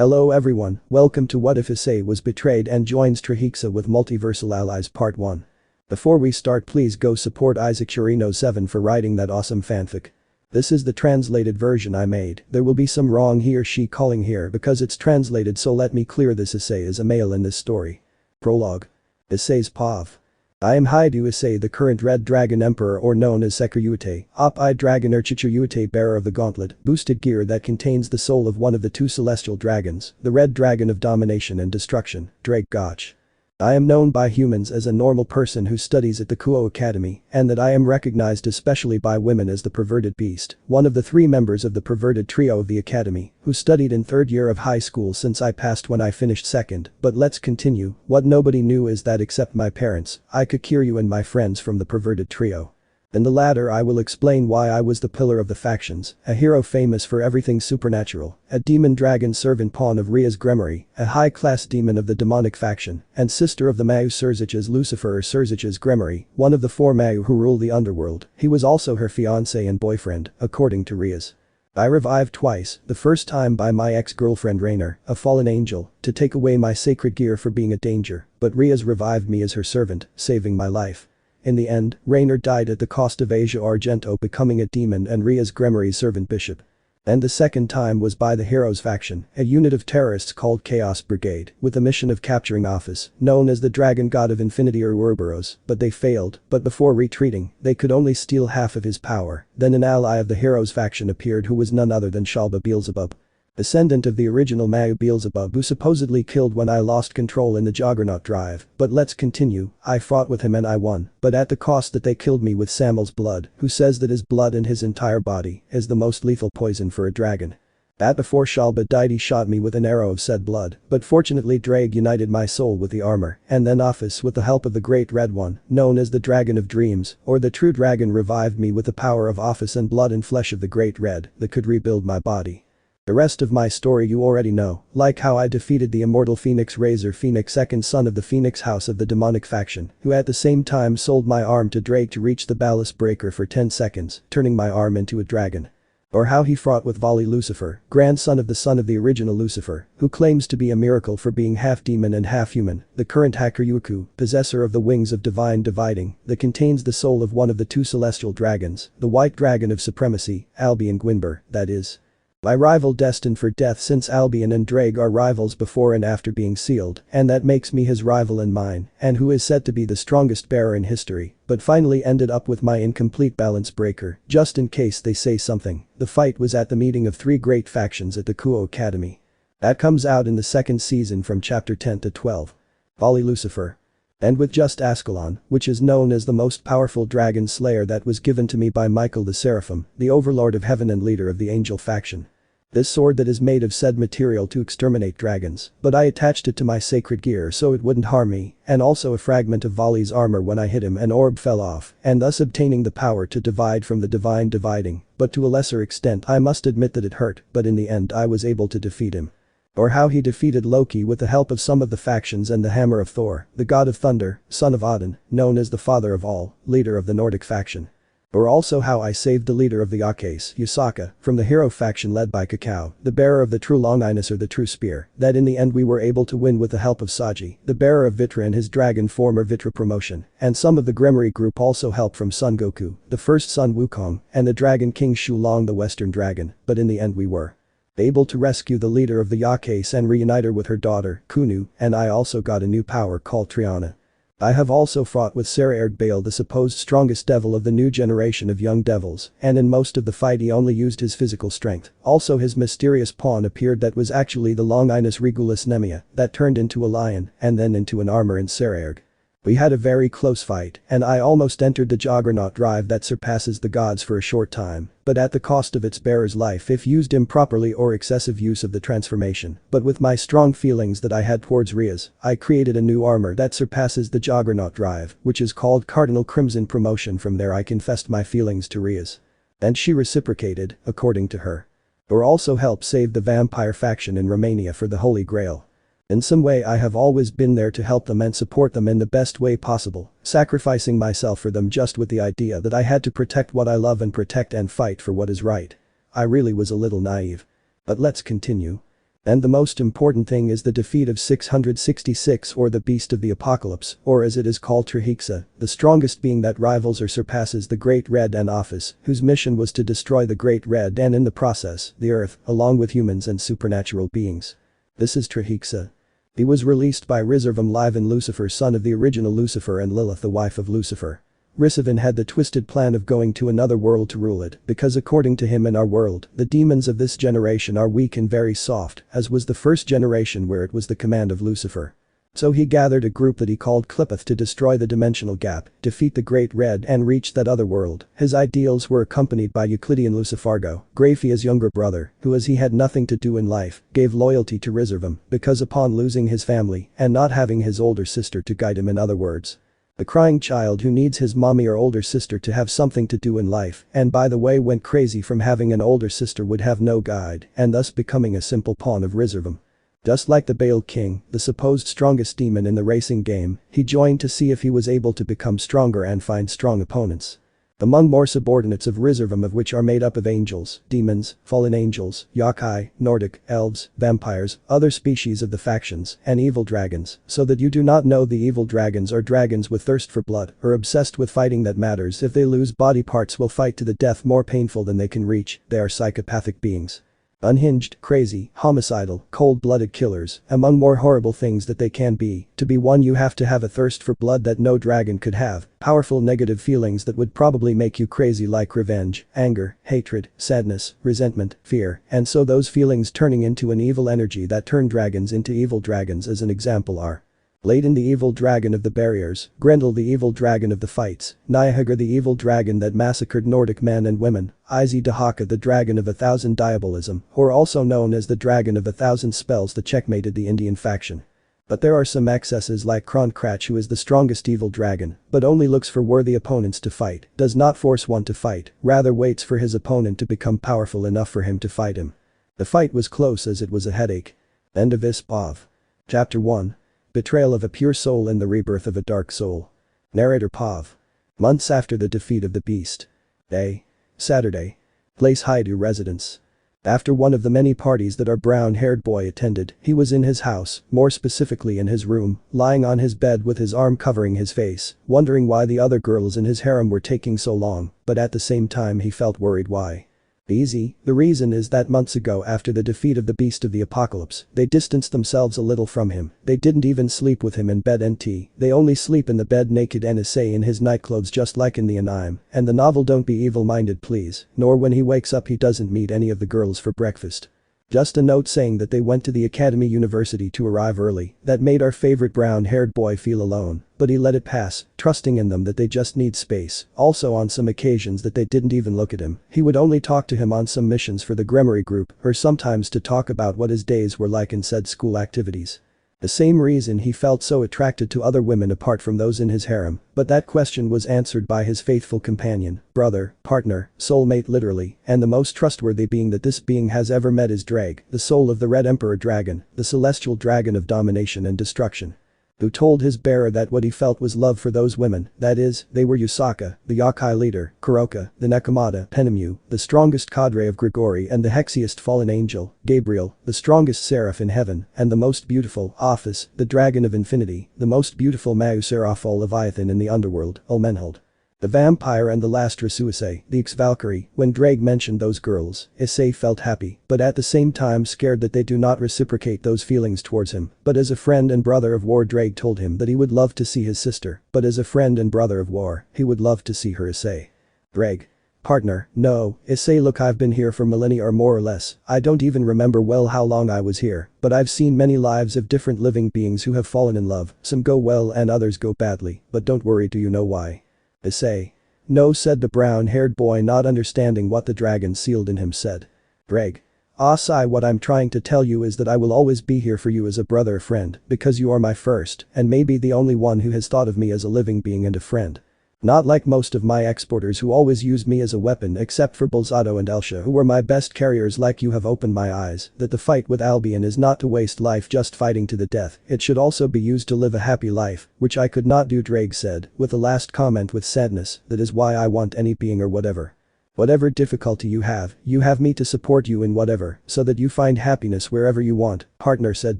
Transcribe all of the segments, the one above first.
Hello everyone, welcome to What If Issei was betrayed and joins Trihexa with Multiversal Allies Part 1. Before we start, please go support Isaac Shirino 7 for writing that awesome fanfic. This is the translated version I made. There will be some wrong he or she calling here because it's translated, so let me clear this. Issei is a male in this story. Prologue. Issei's POV. I am Haidu Issei, the current Red Dragon Emperor, or known as Sekuyute, Op-I Dragon Chichuyute, bearer of the gauntlet, boosted gear that contains the soul of one of the two celestial dragons, the Red Dragon of Domination and Destruction, Drake Gotch. I am known by humans as a normal person who studies at the Cuando Academy, and that I am recognized especially by women as the perverted beast, one of the three members of the perverted trio of the academy, who studied in third year of high school since I passed when I finished second. But let's continue. What nobody knew is that except my parents, I Kiryu and my friends from the perverted trio. In the latter I will explain why I was the pillar of the factions, a hero famous for everything supernatural, a demon dragon servant pawn of Ria's Gremory, a high-class demon of the demonic faction, and sister of the Mayu Surzich's Lucifer or Surzich's Gremory, one of the four Mayu who rule the underworld. He was also her fiancé and boyfriend, according to Ria's. I revived twice, the first time by my ex-girlfriend Rainer, a fallen angel, to take away my sacred gear for being a danger, but Ria's revived me as her servant, saving my life. In the end, Rainer died at the cost of Asia Argento becoming a demon and Ria's Gremory's servant bishop. And the second time was by the Heroes faction, a unit of terrorists called Chaos Brigade, with the mission of capturing Office, known as the Dragon God of Infinity or Ouroboros, but they failed. But before retreating, they could only steal half of his power. Then an ally of the Heroes faction appeared who was none other than Shalba Beelzebub, descendant of the original Mayu Beelzebub, who supposedly killed when I lost control in the Juggernaut drive. But let's continue. I fought with him and I won, but at the cost that they killed me with Samuel's blood, who says that his blood and his entire body is the most lethal poison for a dragon. That before Shalba died he shot me with an arrow of said blood, but fortunately Drake united my soul with the armor, and then Office with the help of the Great Red One, known as the Dragon of Dreams, or the True Dragon, revived me with the power of Office and blood and flesh of the Great Red that could rebuild my body. The rest of my story you already know, like how I defeated the immortal Phoenix Razor Phoenix, second son of the Phoenix House of the demonic faction, who at the same time sold my arm to Drake to reach the ballast breaker for 10 seconds, turning my arm into a dragon. Or how he fought with Vali Lucifer, grandson of the original Lucifer, who claims to be a miracle for being half demon and half human, the current Hakuryuku, possessor of the wings of divine dividing, that contains the soul of one of the two celestial dragons, the white dragon of supremacy, Albion Gwynber, that is. My rival destined for death, since Albion and Drake are rivals before and after being sealed, and that makes me his rival and mine, and who is said to be the strongest bearer in history, but finally ended up with my incomplete balance breaker, just in case they say something. The fight was at the meeting of three great factions at the Cuando Academy. That comes out in the second season from chapter 10 to 12. Vali Lucifer. And with just Ascalon, which is known as the most powerful dragon slayer that was given to me by Michael the Seraphim, the overlord of heaven and leader of the angel faction. This sword that is made of said material to exterminate dragons, but I attached it to my sacred gear so it wouldn't harm me, and also a fragment of Vali's armor. When I hit him an orb fell off, and thus obtaining the power to divide from the divine dividing, but to a lesser extent I must admit that it hurt, but in the end I was able to defeat him. Or how he defeated Loki with the help of some of the factions and the hammer of Thor, the god of thunder, son of Odin, known as the father of all, leader of the Nordic faction. Or also how I saved the leader of the Akase, Yusaka, from the hero faction led by Kakao, the bearer of the true Longinus or the true spear, that in the end we were able to win with the help of Saji, the bearer of Vitra and his dragon former Vitra promotion, and some of the Gremory group also help from Son Goku, the first son Wukong, and the Dragon King Shu Long the Western Dragon, but in the end we were able to rescue the leader of the Yakase and reunite her with her daughter, Kunu, and I also got a new power called Triana. I have also fought with Saraerd Bale, the supposed strongest devil of the new generation of young devils, and in most of the fight he only used his physical strength. Also his mysterious pawn appeared that was actually the Longinus Regulus Nemia, that turned into a lion, and then into an armor in Saraerd. We had a very close fight, and I almost entered the Juggernaut drive that surpasses the gods for a short time, but at the cost of its bearer's life if used improperly or excessive use of the transformation. But with my strong feelings that I had towards Rias, I created a new armor that surpasses the Juggernaut drive, which is called Cardinal Crimson Promotion. From there I confessed my feelings to Rias. And she reciprocated, according to her. Or also helped save the vampire faction in Romania for the Holy Grail. In some way I have always been there to help them and support them in the best way possible, sacrificing myself for them just with the idea that I had to protect what I love and protect and fight for what is right. I really was a little naive. But let's continue. And the most important thing is the defeat of 666 or the Beast of the Apocalypse, or as it is called Trihexa, the strongest being that rivals or surpasses the Great Red and Office, whose mission was to destroy the Great Red and in the process, the Earth, along with humans and supernatural beings. This is Trihexa. He was released by Rizurvam live in Lucifer, son of the original Lucifer, and Lilith, the wife of Lucifer. Rizurvam had the twisted plan of going to another world to rule it, because according to him in our world, the demons of this generation are weak and very soft, as was the first generation where it was the command of Lucifer. So he gathered a group that he called Clippeth to destroy the dimensional gap, defeat the Great Red and reach that other world. His ideals were accompanied by Euclidean Lucifargo, Graphia's younger brother, who as he had nothing to do in life, gave loyalty to Rizurvam, because upon losing his family and not having his older sister to guide him, in other words. The crying child who needs his mommy or older sister to have something to do in life, and by the way went crazy from having an older sister, would have no guide and thus becoming a simple pawn of Rizurvam. Just like the Baal King, the supposed strongest demon in the racing game, he joined to see if he was able to become stronger and find strong opponents. Among more subordinates of Rizurvam, of which are made up of angels, demons, fallen angels, yokai, Nordic, elves, vampires, other species of the factions, and evil dragons, so that you do not know the evil dragons are dragons with thirst for blood, or obsessed with fighting that matters. If they lose body parts, will fight to the death more painful than they can reach. They are psychopathic beings. Unhinged, crazy, homicidal, cold-blooded killers, among more horrible things that they can be. To be one, you have to have a thirst for blood that no dragon could have, powerful negative feelings that would probably make you crazy, like revenge, anger, hatred, sadness, resentment, fear, and so those feelings turning into an evil energy that turn dragons into evil dragons, as an example are Laden, the evil dragon of the barriers, Grendel, the evil dragon of the fights, Nyahagar, the evil dragon that massacred Nordic men and women, Issei Dahaka, the dragon of 1,000 diabolism, or also known as the dragon of 1,000 spells that checkmated the Indian faction. But there are some excesses, like Kronkratch, who is the strongest evil dragon, but only looks for worthy opponents to fight, does not force one to fight, rather waits for his opponent to become powerful enough for him to fight him. The fight was close as it was a headache. End of Ispav. Chapter 1. Betrayal of a pure soul and the rebirth of a dark soul. Narrator Pav. Months after the defeat of the beast. Day. Saturday. Place Haidu residence. After one of the many parties that our brown-haired boy attended, he was in his house, more specifically in his room, lying on his bed with his arm covering his face, wondering why the other girls in his harem were taking so long, but at the same time he felt worried why. Easy, the reason is that months ago, after the defeat of the Beast of the Apocalypse, they distanced themselves a little from him. They didn't even sleep with him in bed NT, they only sleep in the bed naked and Issei in his nightclothes, just like in the anime, and the novel. Don't be evil-minded please, nor when he wakes up he doesn't meet any of the girls for breakfast. Just a note saying that they went to the Academy University to arrive early, that made our favorite brown-haired boy feel alone, but he let it pass, trusting in them that they just need space. Also on some occasions that they didn't even look at him, he would only talk to him on some missions for the Gremory group, or sometimes to talk about what his days were like in said school activities. The same reason he felt so attracted to other women apart from those in his harem, but that question was answered by his faithful companion, brother, partner, soulmate literally, and the most trustworthy being that this being has ever met is Drag, the soul of the Red Emperor Dragon, the celestial dragon of domination and destruction. Who told his bearer that what he felt was love for those women, that is, they were Yusaka, the yokai leader, Kuroka, the Nekomata, Penemu, the strongest cadre of Grigori, and the hexiest fallen angel, Gabriel, the strongest seraph in heaven, and the most beautiful, Office, the dragon of infinity, the most beautiful Mauserafol Leviathan in the underworld, Ulmenhold. The vampire and the last Issei, the ex-Valkyrie. When Drake mentioned those girls, Issei felt happy, but at the same time scared that they do not reciprocate those feelings towards him. But as a friend and brother of war, Drake told him that he would love to see his sister, but as a friend and brother of war, he would love to see her Issei. Drake. Partner, no, Issei, look, I've been here for millennia or more or less. I don't even remember well how long I was here, but I've seen many lives of different living beings who have fallen in love. Some go well and others go badly, but don't worry, do you know why? Issei. No, said the brown-haired boy, not understanding what the dragon sealed in him said. Dreg. Issei, what I'm trying to tell you is that I will always be here for you as a brother, a friend, because you are my first, and maybe the only one who has thought of me as a living being and a friend. Not like most of my exporters who always used me as a weapon, except for Bolzado and Elsha, who were my best carriers. Like you have opened my eyes, that the fight with Albion is not to waste life just fighting to the death, it should also be used to live a happy life, which I could not do, Drake said, with the last comment with sadness. That is why I want any being or whatever. Whatever difficulty you have me to support you in whatever, so that you find happiness wherever you want, partner, said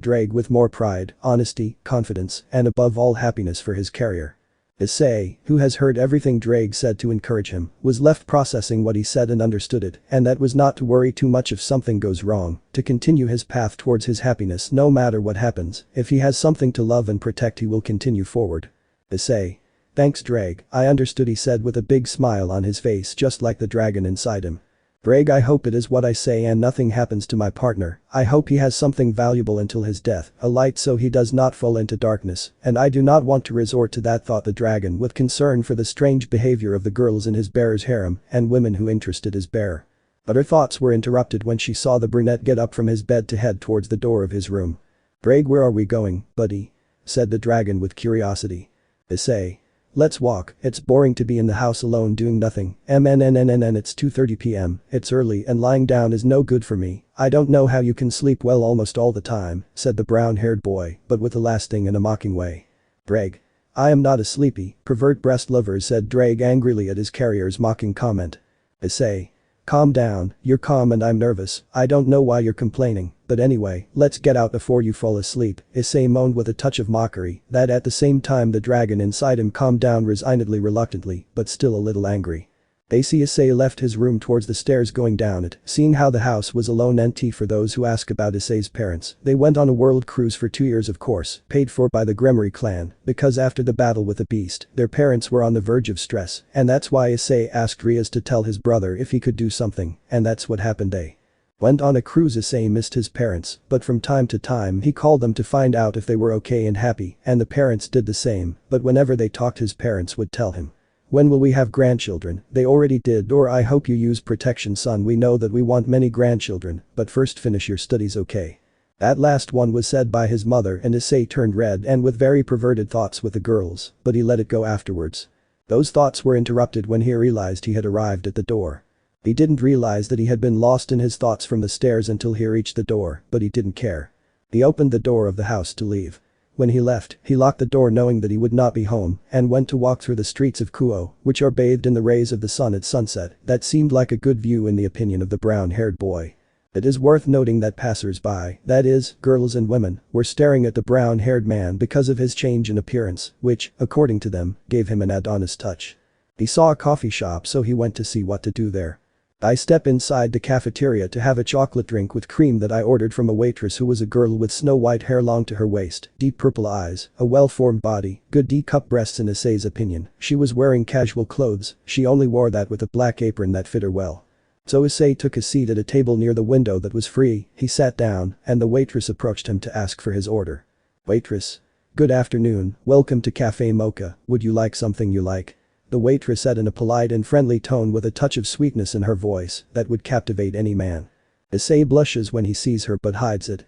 Drake with more pride, honesty, confidence, and above all happiness for his carrier. Issei, who has heard everything Drake said to encourage him, was left processing what he said and understood it, and that was not to worry too much if something goes wrong, to continue his path towards his happiness no matter what happens. If he has something to love and protect, he will continue forward. Issei. Thanks Drake, I understood, he said with a big smile on his face, just like the dragon inside him. Drake, I hope it is what I say and nothing happens to my partner. I hope he has something valuable until his death, a light so he does not fall into darkness, and I do not want to resort to that, thought the dragon with concern for the strange behavior of the girls in his bearer's harem and women who interested his bearer. But her thoughts were interrupted when she saw the brunette get up from his bed to head towards the door of his room. Drake, where are we going, buddy? Said the dragon with curiosity. Issei. Let's walk, it's boring to be in the house alone doing nothing. It's 2:30 p.m, it's early and lying down is no good for me. I don't know how you can sleep well almost all the time, said the brown-haired boy, but with the last thing in a mocking way. Drake. I am not a sleepy, pervert breast lover, said Drake angrily at his carrier's mocking comment. Issei. Calm down, you're calm and I'm nervous, I don't know why you're complaining, but anyway, let's get out before you fall asleep, Issei moaned with a touch of mockery, that at the same time the dragon inside him calmed down resignedly, reluctantly, but still a little angry. Issei left his room towards the stairs, going down it, seeing how the house was alone empty. For those who ask about Issei's parents, they went on a world cruise for 2 years, of course, paid for by the Gremory clan, because after the battle with the beast, their parents were on the verge of stress, and that's why Issei asked Rias to tell his brother if he could do something, and that's what happened. They went on a cruise. Issei missed his parents, but from time to time he called them to find out if they were okay and happy, and the parents did the same, but whenever they talked his parents would tell him, when will we have grandchildren? They already did. Or I hope you use protection, son, we know that we want many grandchildren, but first finish your studies, okay? That last one was said by his mother and Issei turned red and with very perverted thoughts with the girls, but he let it go afterwards. Those thoughts were interrupted when he realized he had arrived at the door. He didn't realize that he had been lost in his thoughts from the stairs until he reached the door, but he didn't care. He opened the door of the house to leave. When he left, he locked the door knowing that he would not be home and went to walk through the streets of Cuando, which are bathed in the rays of the sun at sunset. That seemed like a good view in the opinion of the brown-haired boy. It is worth noting that passers-by, that is, girls and women, were staring at the brown-haired man because of his change in appearance, which, according to them, gave him an Adonis touch. He saw a coffee shop, so he went to see what to do there. I step inside the cafeteria to have a chocolate drink with cream that I ordered from a waitress who was a girl with snow-white hair long to her waist, deep purple eyes, a well-formed body, good D-cup breasts in Issei's opinion. She was wearing casual clothes, she only wore that with a black apron that fit her well. So Issei took a seat at a table near the window that was free, he sat down, and the waitress approached him to ask for his order. Waitress. Good afternoon, welcome to Cafe Mocha, would you like something you like? The waitress said in a polite and friendly tone with a touch of sweetness in her voice that would captivate any man. Issei blushes when he sees her but hides it.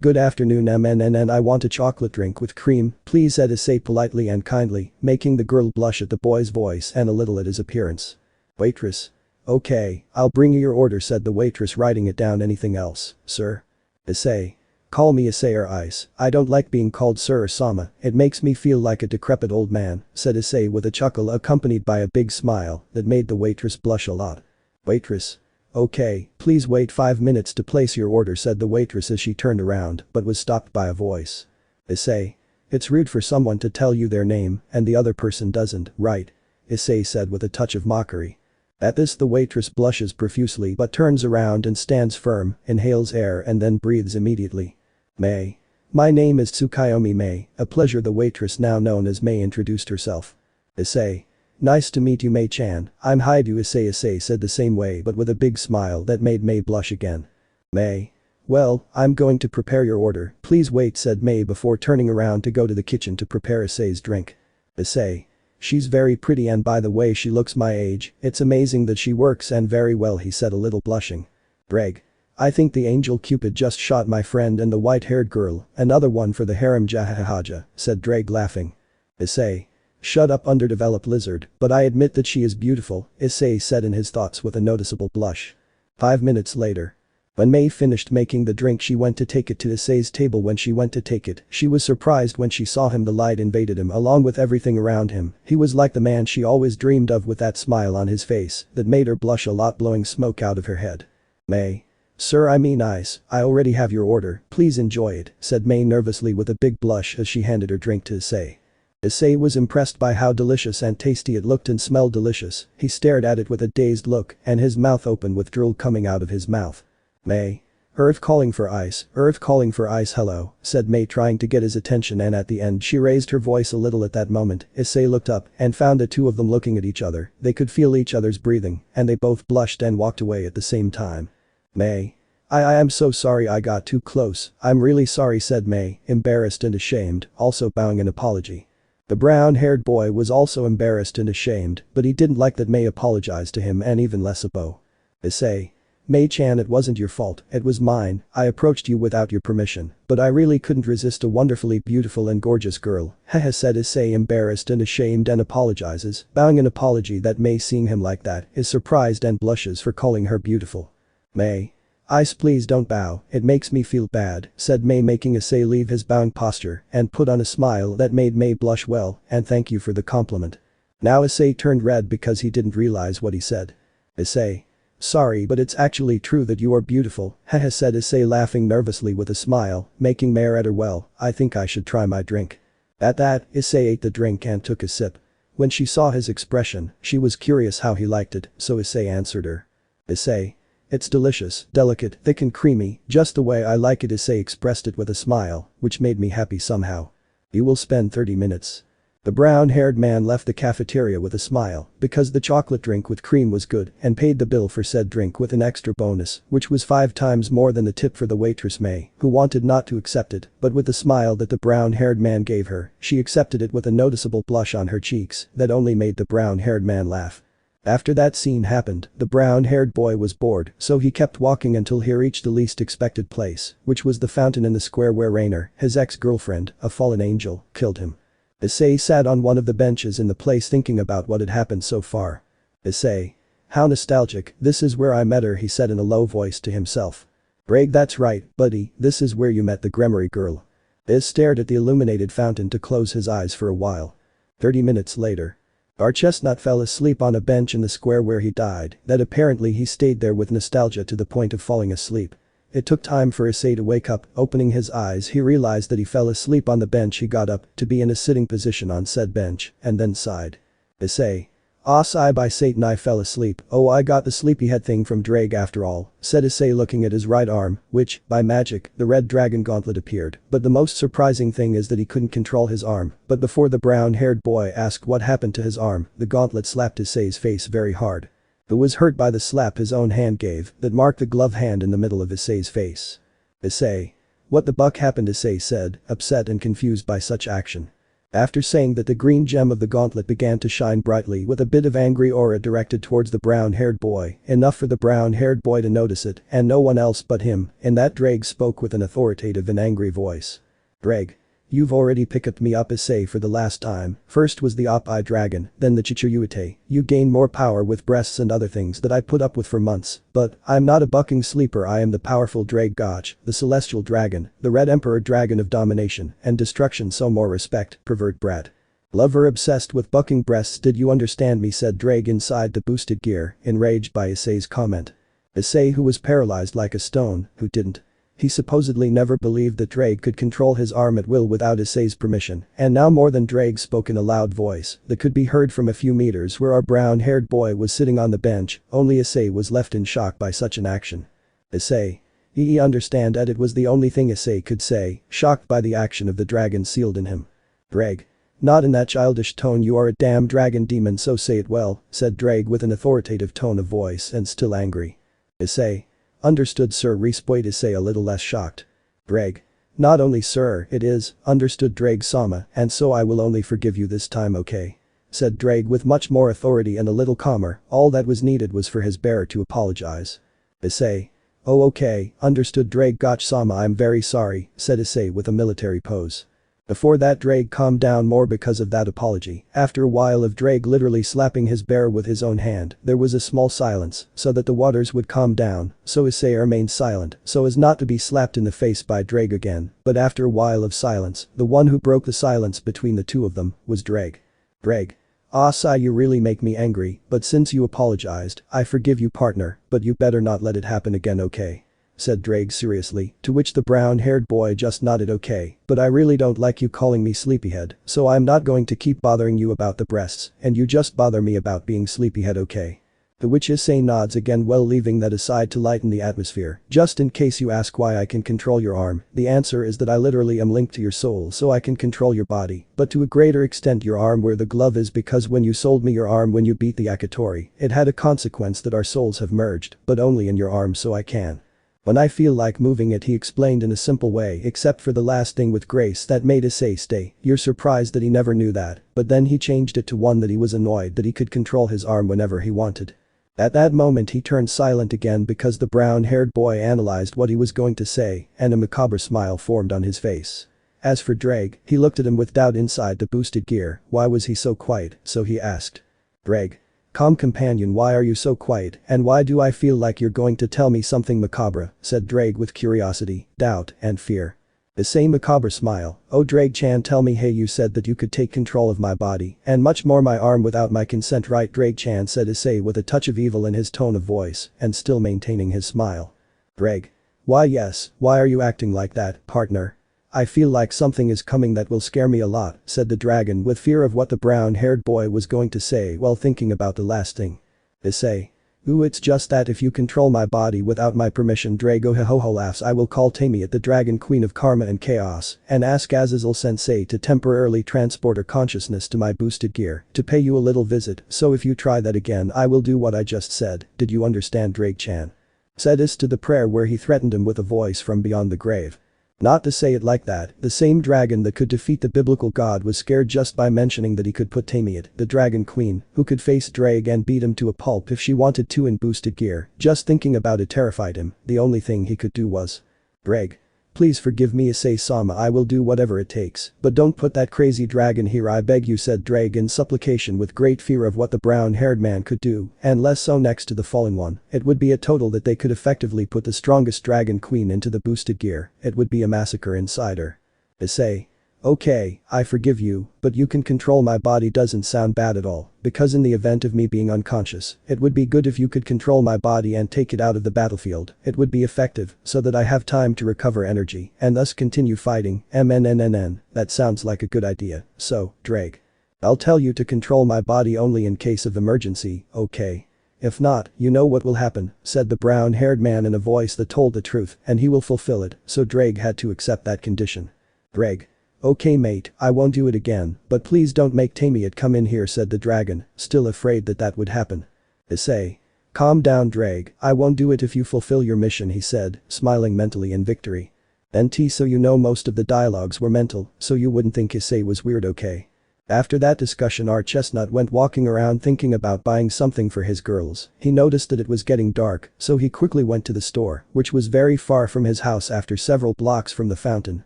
Good afternoon MNN, I want a chocolate drink with cream, please, said Issei politely and kindly, making the girl blush at the boy's voice and a little at his appearance. Waitress. Okay, I'll bring you your order, said the waitress, writing it down. Anything else, sir? Issei. Call me Issei or Ice, I don't like being called sir or sama, it makes me feel like a decrepit old man, said Issei with a chuckle accompanied by a big smile that made the waitress blush a lot. Waitress. Okay, please wait 5 minutes to place your order, said the waitress as she turned around but was stopped by a voice. Issei. It's rude for someone to tell you their name and the other person doesn't, right? Issei said with a touch of mockery. At this the waitress blushes profusely but turns around and stands firm, inhales air and then breathes immediately. May. My name is Tsukayomi May, a pleasure, the waitress now known as May introduced herself. Issei. Nice to meet you, May-chan, I'm Haidu. Issei said the same way but with a big smile that made May blush again. May. Well, I'm going to prepare your order, please wait, said May before turning around to go to the kitchen to prepare Issei's drink. Issei. She's very pretty and by the way she looks my age, it's amazing that she works and very well, he said a little blushing. Greg. I think the angel Cupid just shot my friend and the white-haired girl, another one for the harem, jahahaha, said Drake laughing. Issei. Shut up, underdeveloped lizard, but I admit that she is beautiful, Issei said in his thoughts with a noticeable blush. 5 minutes later. When May finished making the drink she went to take it to Issei's table. When she went to take it, she was surprised when she saw him. The light invaded him along with everything around him. He was like the man she always dreamed of, with that smile on his face that made her blush a lot, blowing smoke out of her head. May. Sir, I mean ice, I already have your order, please enjoy it, said May nervously with a big blush as she handed her drink to Issei. Issei was impressed by how delicious and tasty it looked and smelled delicious. He stared at it with a dazed look and his mouth open with drool coming out of his mouth. May. Earth calling for ice, hello, said May, trying to get his attention, and at the end she raised her voice a little. At that moment, Issei looked up and found the two of them looking at each other. They could feel each other's breathing and they both blushed and walked away at the same time. May. I am so sorry I got too close, I'm really sorry, said May, embarrassed and ashamed, also bowing an apology. The brown-haired boy was also embarrassed and ashamed, but he didn't like that May apologized to him, and even less a bow. Issei. May-chan, it wasn't your fault, it was mine. I approached you without your permission, but I really couldn't resist a wonderfully beautiful and gorgeous girl, haha, said Issei, embarrassed and ashamed, and apologizes, bowing an apology that May, seeing him like that, is surprised and blushes for calling her beautiful. May. Ice, please don't bow, it makes me feel bad, said May, making Issei leave his bowing posture and put on a smile that made May blush. Well, and thank you for the compliment. Now Issei turned red because he didn't realize what he said. Issei. Sorry, but it's actually true that you are beautiful, haha, said Issei, laughing nervously with a smile, making May at her. Well, I think I should try my drink. At that, Issei ate the drink and took a sip. When she saw his expression, she was curious how he liked it, so Issei answered her. Issei. It's delicious, delicate, thick and creamy, just the way I like it, Issei expressed it with a smile, which made me happy somehow. You will spend 30 minutes. The brown-haired man left the cafeteria with a smile because the chocolate drink with cream was good and paid the bill for said drink with an extra bonus, which was 5 times more than the tip for the waitress May, who wanted not to accept it, but with the smile that the brown-haired man gave her, she accepted it with a noticeable blush on her cheeks that only made the brown-haired man laugh. After that scene happened, the brown-haired boy was bored, so he kept walking until he reached the least expected place, which was the fountain in the square where Rainer, his ex-girlfriend, a fallen angel, killed him. Issei sat on one of the benches in the place thinking about what had happened so far. Issei. How nostalgic, this is where I met her, he said in a low voice to himself. Greg, that's right, buddy, this is where you met the Gremory girl. Issei stared at the illuminated fountain to close his eyes for a while. 30 minutes later. Our chestnut fell asleep on a bench in the square where he died, that apparently he stayed there with nostalgia to the point of falling asleep. It took time for Issei to wake up. Opening his eyes, he realized that he fell asleep on the bench. He got up to be in a sitting position on said bench and then sighed. Issei. Ah, sigh by Satan, I fell asleep. Oh, I got the sleepyhead thing from Drake after all, said Issei, looking at his right arm, which, by magic, the red dragon gauntlet appeared. But the most surprising thing is that he couldn't control his arm. But before the brown-haired boy asked what happened to his arm, the gauntlet slapped Issei's face very hard. Who was hurt by the slap his own hand gave that marked the glove hand in the middle of Issei's face. Issei. What the buck happened, Issei said, upset and confused by such action. After saying that, the green gem of the gauntlet began to shine brightly with a bit of angry aura directed towards the brown-haired boy, enough for the brown-haired boy to notice it and no one else but him. In that, Drake spoke with an authoritative and angry voice. Drake. You've already picked me up, Issei, for the last time. First was the op-eye dragon, then the Chichuyuite. You gain more power with breasts and other things that I put up with for months, but I'm not a bucking sleeper. I am the powerful Drake Gotch, the celestial dragon, the red emperor dragon of domination and destruction. So more respect, pervert brat. Lover obsessed with bucking breasts, did you understand me, said Drake inside the boosted gear, enraged by Issei's comment. Issei, who was paralyzed like a stone, who didn't. He supposedly never believed that Drake could control his arm at will without Issei's permission, and now more than Drake spoke in a loud voice that could be heard from a few meters where our brown-haired boy was sitting on the bench. Only Issei was left in shock by such an action. Issei. He understand that it was the only thing Issei could say, shocked by the action of the dragon sealed in him. Drake. Not in that childish tone, you are a damn dragon demon, so say it well, said Drake with an authoritative tone of voice and still angry. Issei. Understood, sir, responded Issei, a little less shocked. Drake. Not only sir, it is, understood Drake-sama, and so I will only forgive you this time, okay? Said Drake with much more authority and a little calmer. All that was needed was for his bearer to apologize. Issei. Oh okay, understood Drake Gotch-sama, I'm very sorry, said Issei with a military pose. Before that Drake calmed down more because of that apology. After a while of Drake literally slapping his bear with his own hand, there was a small silence, so that the waters would calm down, so Issei remained silent, so as not to be slapped in the face by Drake again, but after a while of silence, the one who broke the silence between the two of them, was Drake. Drake. Issei, you really make me angry, but since you apologized, I forgive you partner, but you better not let it happen again, okay? Said Drake seriously, to which the brown-haired boy just nodded okay, but I really don't like you calling me sleepyhead, so I'm not going to keep bothering you about the breasts, and you just bother me about being sleepyhead, okay? To which Issei nods again, well, leaving that aside to lighten the atmosphere. Just in case you ask why I can control your arm, the answer is that I literally am linked to your soul, so I can control your body, but to a greater extent your arm where the glove is, because when you sold me your arm when you beat the Akatori, it had a consequence that our souls have merged, but only in your arm, so I can. When I feel like moving it, he explained in a simple way, except for the last thing with grace that made Issei stay. You're surprised that he never knew that, but then he changed it to one that he was annoyed that he could control his arm whenever he wanted. At that moment he turned silent again because the brown-haired boy analyzed what he was going to say, and a macabre smile formed on his face. As for Drake, he looked at him with doubt inside the boosted gear. Why was he so quiet? So he asked. Drake. Calm companion, why are you so quiet, and why do I feel like you're going to tell me something macabre? Said Drake with curiosity, doubt, and fear. The same macabre smile. Oh Drake-chan, tell me. Hey, you said that you could take control of my body, and much more my arm without my consent, right? Drake-chan, said Issei with a touch of evil in his tone of voice, and still maintaining his smile. Drake. Why yes, why are you acting like that, partner? I feel like something is coming that will scare me a lot, said the dragon with fear of what the brown-haired boy was going to say while thinking about the last thing. Issei. Ooh, it's just that if you control my body without my permission, Drago Hihoho laughs. I will call Tamiat, the dragon queen of karma and chaos, and ask Azazel sensei to temporarily transport her consciousness to my boosted gear to pay you a little visit, so if you try that again I will do what I just said. Did you understand, Drake-chan? Said Is to the prayer where he threatened him with a voice from beyond the grave. Not to say it like that, the same dragon that could defeat the biblical god was scared just by mentioning that he could put Tamiat, the dragon queen, who could face Drake and beat him to a pulp if she wanted to in boosted gear. Just thinking about it terrified him. The only thing he could do was. Drake. Please forgive me, Issei-sama, I will do whatever it takes, but don't put that crazy dragon here, I beg you, said Drake in supplication with great fear of what the brown-haired man could do, and less so next to the fallen one. It would be a total that they could effectively put the strongest dragon queen into the boosted gear. It would be a massacre inside her. Issei. Okay, I forgive you, but you can control my body doesn't sound bad at all, because in the event of me being unconscious, it would be good if you could control my body and take it out of the battlefield. It would be effective, so that I have time to recover energy, and thus continue fighting. MNNNN, that sounds like a good idea. So, Drake. I'll tell you to control my body only in case of emergency, okay? If not, you know what will happen, said the brown-haired man in a voice that told the truth, and he will fulfill it, so Drake had to accept that condition. Drake. Okay mate, I won't do it again, but please don't make Tamiat come in here, said the dragon, still afraid that that would happen. Issei. Calm down, Drake, I won't do it if you fulfill your mission, he said, smiling mentally in victory. NT, so you know most of the dialogues were mental, so you wouldn't think Issei was weird, okay? After that discussion, our chestnut went walking around thinking about buying something for his girls. He noticed that it was getting dark, so he quickly went to the store, which was very far from his house after several blocks from the fountain,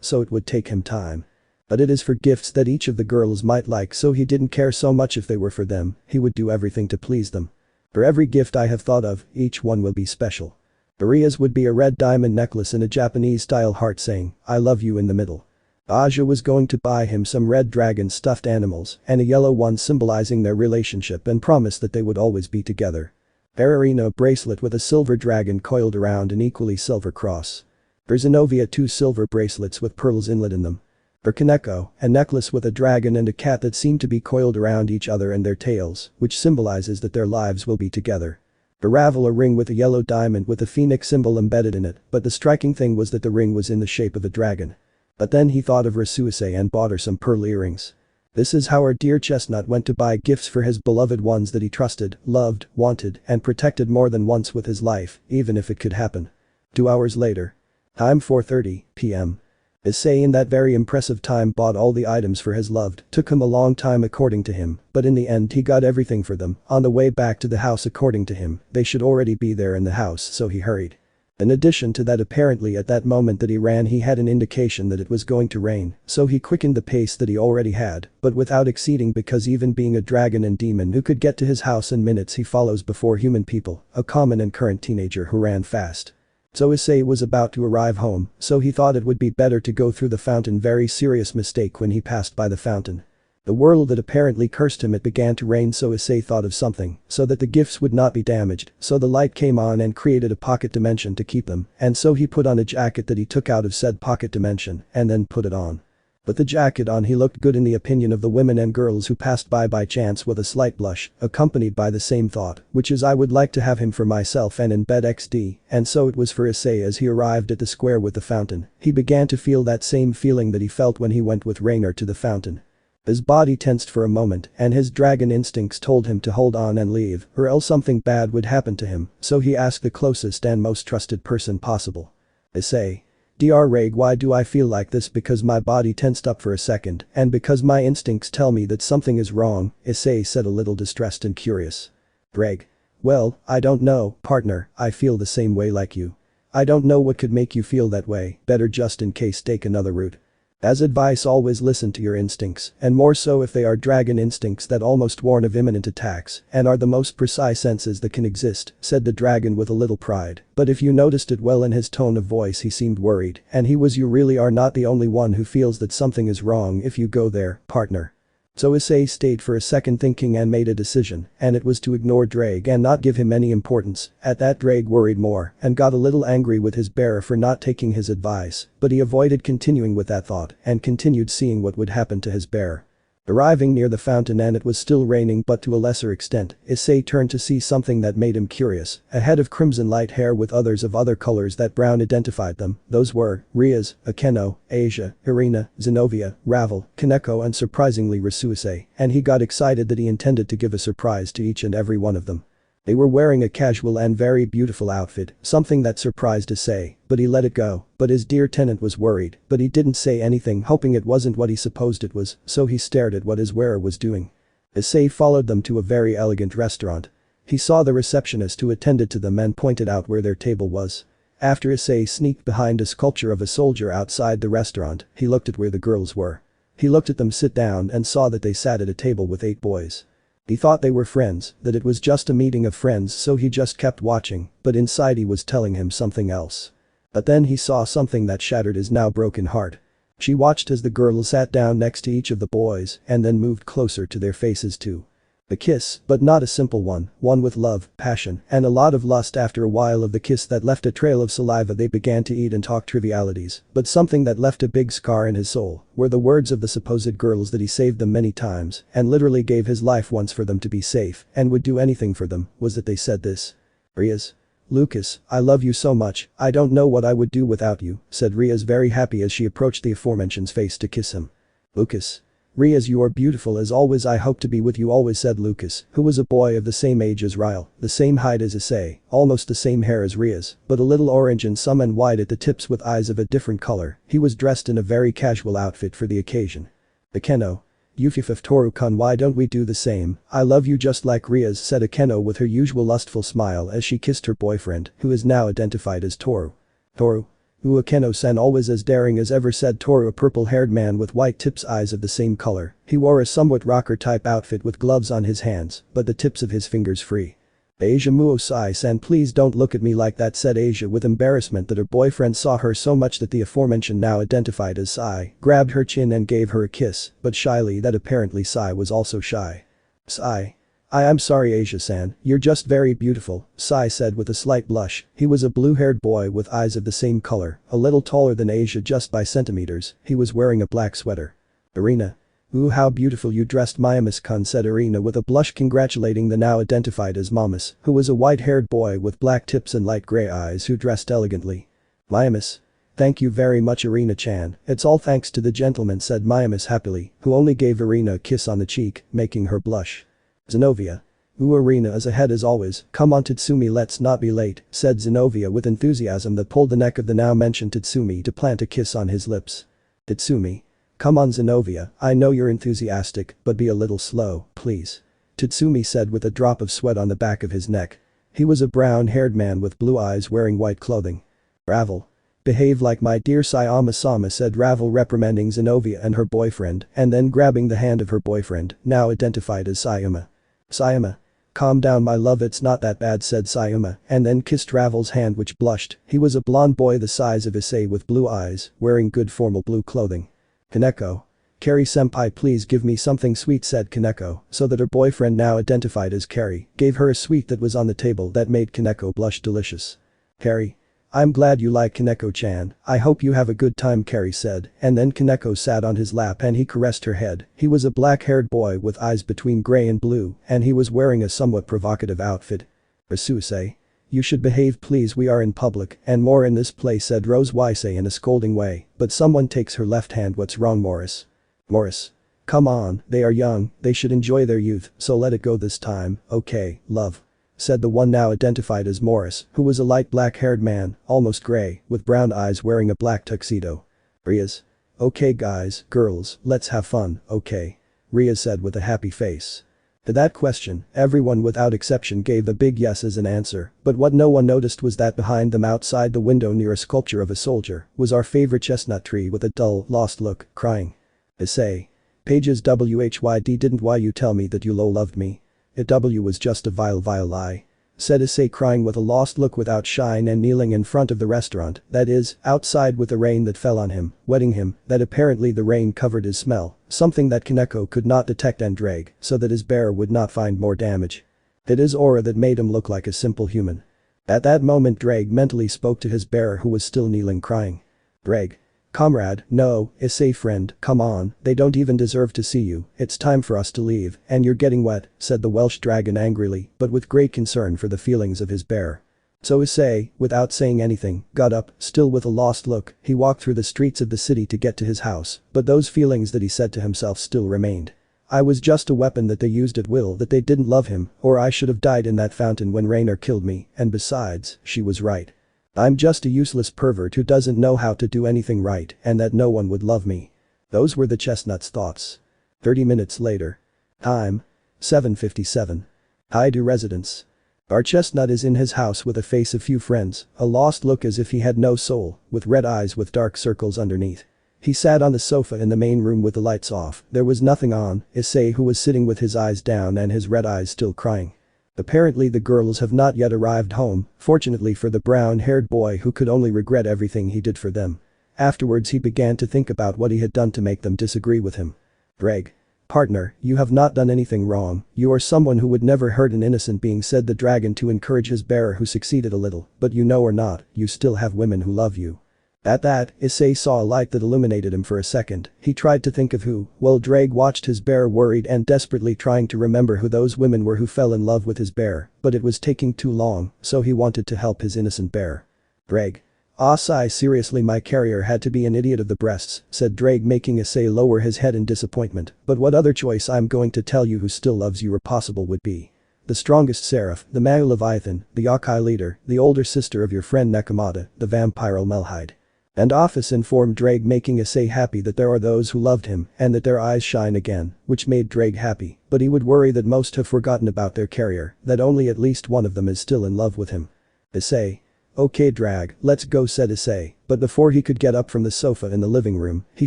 so it would take him time. But it is for gifts that each of the girls might like, so he didn't care so much if they were for them, he would do everything to please them. For every gift I have thought of, each one will be special. Maria's would be a red diamond necklace in a Japanese-style heart saying, I love you in the middle. Aja was going to buy him some red dragon stuffed animals and a yellow one symbolizing their relationship and promise that they would always be together. Bararina a bracelet with a silver dragon coiled around an equally silver cross. For Zenobia 2 silver bracelets with pearls inlet in them. For Kaneko, a necklace with a dragon and a cat that seem to be coiled around each other and their tails, which symbolizes that their lives will be together. For Ravel a ring with a yellow diamond with a phoenix symbol embedded in it, but the striking thing was that the ring was in the shape of a dragon. But then he thought of Rasuise and bought her some pearl earrings. This is how our dear chestnut went to buy gifts for his beloved ones that he trusted, loved, wanted, and protected more than once with his life, even if it could happen. 2 hours later. Time 4:30 p.m. Issei in that very impressive time bought all the items for his loved. Took him a long time according to him, but in the end he got everything for them. On the way back to the house according to him, they should already be there in the house, so he hurried. In addition to that, apparently at that moment that he ran he had an indication that it was going to rain, so he quickened the pace that he already had, but without exceeding, because even being a dragon and demon who could get to his house in minutes, he follows before human people, a common and current teenager who ran fast. So Issei was about to arrive home, so he thought it would be better to go through the fountain. Very serious mistake when he passed by the fountain. The world that apparently cursed him, it began to rain, so Issei thought of something, so that the gifts would not be damaged, so the light came on and created a pocket dimension to keep them, and so he put on a jacket that he took out of said pocket dimension, and then put it on. With the jacket on he looked good in the opinion of the women and girls who passed by chance, with a slight blush, accompanied by the same thought, which is I would like to have him for myself and in bed XD, and so it was for Issei. As he arrived at the square with the fountain, he began to feel that same feeling that he felt when he went with Rainer to the fountain. His body tensed for a moment and his dragon instincts told him to hold on and leave, or else something bad would happen to him, so he asked the closest and most trusted person possible. Issei. Dr. Reg, why do I feel like this? Because my body tensed up for a second, and because my instincts tell me that something is wrong, Issei said, a little distressed and curious. Reg. Well, I don't know, partner, I feel the same way like you. I don't know what could make you feel that way, better just in case take another route. As advice, always listen to your instincts, and more so if they are dragon instincts that almost warn of imminent attacks and are the most precise senses that can exist, said the dragon with a little pride, but if you noticed it well in his tone of voice he seemed worried, and he was. You really are not the only one who feels that something is wrong if you go there, partner. So Issei stayed for a second thinking and made a decision, and it was to ignore Drake and not give him any importance. At that, Drake worried more and got a little angry with his bearer for not taking his advice, but he avoided continuing with that thought and continued seeing what would happen to his bearer. Arriving near the fountain, and it was still raining but to a lesser extent, Issei turned to see something that made him curious. A head of crimson light hair with others of other colors that Brown identified them. Those were Rias, Akeno, Asia, Irina, Zenobia, Ravel, Kaneko and surprisingly Risuise, and he got excited that he intended to give a surprise to each and every one of them. They were wearing a casual and very beautiful outfit, something that surprised Issei, but he let it go. But his dear tenant was worried, but he didn't say anything, hoping it wasn't what he supposed it was, so he stared at what his wearer was doing. Issei followed them to a very elegant restaurant. He saw the receptionist who attended to them and pointed out where their table was. After Issei sneaked behind a sculpture of a soldier outside the restaurant, he looked at where the girls were. He looked at them sit down and saw that they sat at a table with 8 boys. He thought they were friends, that it was just a meeting of friends, so he just kept watching, but inside he was telling him something else. But then he saw something that shattered his now broken heart. She watched as the girl sat down next to each of the boys and then moved closer to their faces too. A kiss, but not a simple one with love, passion, and a lot of lust. After a while of the kiss that left a trail of saliva, they began to eat and talk trivialities, but something that left a big scar in his soul were the words of the supposed girls that he saved them many times and literally gave his life once for them to be safe and would do anything for them, was that they said this. Rias. Lucas, I love you so much, I don't know what I would do without you, said Rias, very happy as she approached the aforementioned face to kiss him. Lucas. Rias, you are beautiful as always, I hope to be with you always, said Lucas, who was a boy of the same age as Ryle, the same height as Issei, almost the same hair as Rias, but a little orange in some and white at the tips with eyes of a different color. He was dressed in a very casual outfit for the occasion. Akeno. Yufifif Toru-kun, why don't we do the same? I love you just like Rias, said Akeno with her usual lustful smile as she kissed her boyfriend, who is now identified as Toru. Toru. Akeno-san, always as daring as ever, said Toru, a purple-haired man with white tips, eyes of the same color. He wore a somewhat rocker-type outfit with gloves on his hands, but the tips of his fingers free. Asia Muosai-san, please don't look at me like that, said Asia with embarrassment that her boyfriend saw her so much that the aforementioned now identified as Sai grabbed her chin and gave her a kiss, but shyly, that apparently Sai was also shy. Sai. I'm sorry Asia-san, you're just very beautiful, Sai said with a slight blush. He was a blue-haired boy with eyes of the same color, a little taller than Asia just by centimeters. He was wearing a black sweater. Irina. Ooh, how beautiful you dressed, Miamis-kun, said Irina with a blush, congratulating the now identified as Mamas, who was a white-haired boy with black tips and light gray eyes who dressed elegantly. Miamis. Thank you very much Irina-chan, it's all thanks to the gentleman, said Miamis happily, who only gave Irina a kiss on the cheek, making her blush. Zenobia. Ooh, Irina is ahead as always, come on Tatsumi, let's not be late, said Zenobia with enthusiasm that pulled the neck of the now mentioned Tatsumi to plant a kiss on his lips. Tatsumi. Come on Zenobia, I know you're enthusiastic, but be a little slow, please. Tatsumi said with a drop of sweat on the back of his neck. He was a brown-haired man with blue eyes wearing white clothing. Ravel. Behave like my dear Sayama-sama, said Ravel, reprimanding Zenobia and her boyfriend and then grabbing the hand of her boyfriend, now identified as Sayama. Sayama. Calm down my love, it's not that bad, said Sayama and then kissed Ravel's hand, which blushed. He was a blonde boy the size of Issei with blue eyes, wearing good formal blue clothing. Kaneko. Carrie-senpai, please give me something sweet, said Kaneko, so that her boyfriend, now identified as Carrie, gave her a sweet that was on the table that made Kaneko blush delicious. Carrie. I'm glad you like Kaneko-chan, I hope you have a good time, Carrie said, and then Kaneko sat on his lap and he caressed her head. He was a black-haired boy with eyes between gray and blue, and he was wearing a somewhat provocative outfit. Issei. You should behave please, we are in public and more in this place, said Rose Issei in a scolding way, but someone takes her left hand. What's wrong, Morris? Morris. Come on, they are young, they should enjoy their youth, so let it go this time, okay, love. Said the one now identified as Morris, who was a light black-haired man, almost gray, with brown eyes, wearing a black tuxedo. Riaz. Okay guys, girls, let's have fun, okay. Riaz said with a happy face. To that question, everyone without exception gave a big yes as an answer, but what no one noticed was that behind them, outside the window near a sculpture of a soldier, was our favorite chestnut tree with a dull, lost look, crying. Issei. Pages WHYD, didn't why you tell me that you loved me? It was just a vile lie. Said Issei, crying with a lost look without shine and kneeling in front of the restaurant, that is, outside with the rain that fell on him, wetting him, that apparently the rain covered his smell, something that Kaneko could not detect and drag, so that his bearer would not find more damage. It is aura that made him look like a simple human. At that moment Drake mentally spoke to his bearer, who was still kneeling, crying. Drake. Comrade, no, Issei friend, come on, they don't even deserve to see you, it's time for us to leave, and you're getting wet, said the Welsh dragon angrily, but with great concern for the feelings of his bearer. So Issei, without saying anything, got up, still with a lost look. He walked through the streets of the city to get to his house, but those feelings that he said to himself still remained. I was just a weapon that they used at will, that they didn't love him, or I should have died in that fountain when Rainer killed me, and besides, she was right. I'm just a useless pervert who doesn't know how to do anything right, and that no one would love me. Those were the chestnut's thoughts. 30 minutes later. Time. 7:57. Hi to residence. Our chestnut is in his house with a face of few friends, a lost look as if he had no soul, with red eyes with dark circles underneath. He sat on the sofa in the main room with the lights off, there was nothing on. Issei, who was sitting with his eyes down and his red eyes still crying. Apparently the girls have not yet arrived home, fortunately for the brown-haired boy, who could only regret everything he did for them. Afterwards he began to think about what he had done to make them disagree with him. Greg. Partner, you have not done anything wrong, you are someone who would never hurt an innocent being, said the dragon to encourage his bearer, who succeeded a little, but you know or not, you still have women who love you. At that, Issei saw a light that illuminated him for a second. He tried to think of who, while Drake watched his bear worried and desperately trying to remember who those women were who fell in love with his bear, but it was taking too long, so he wanted to help his innocent bear. Drake. Issei, seriously, my carrier had to be an idiot of the breasts, said Drake, making Issei lower his head in disappointment, but what other choice I'm going to tell you who still loves you or possible would be. The strongest seraph, the male Leviathan, the Yokai leader, the older sister of your friend Nekomata, the vampiro Melhide. And Office informed Drake, making Issei happy that there are those who loved him and that their eyes shine again, which made Drake happy, but he would worry that most have forgotten about their carrier, that only at least one of them is still in love with him. Issei. Okay Drag, let's go, said Issei, but before he could get up from the sofa in the living room, he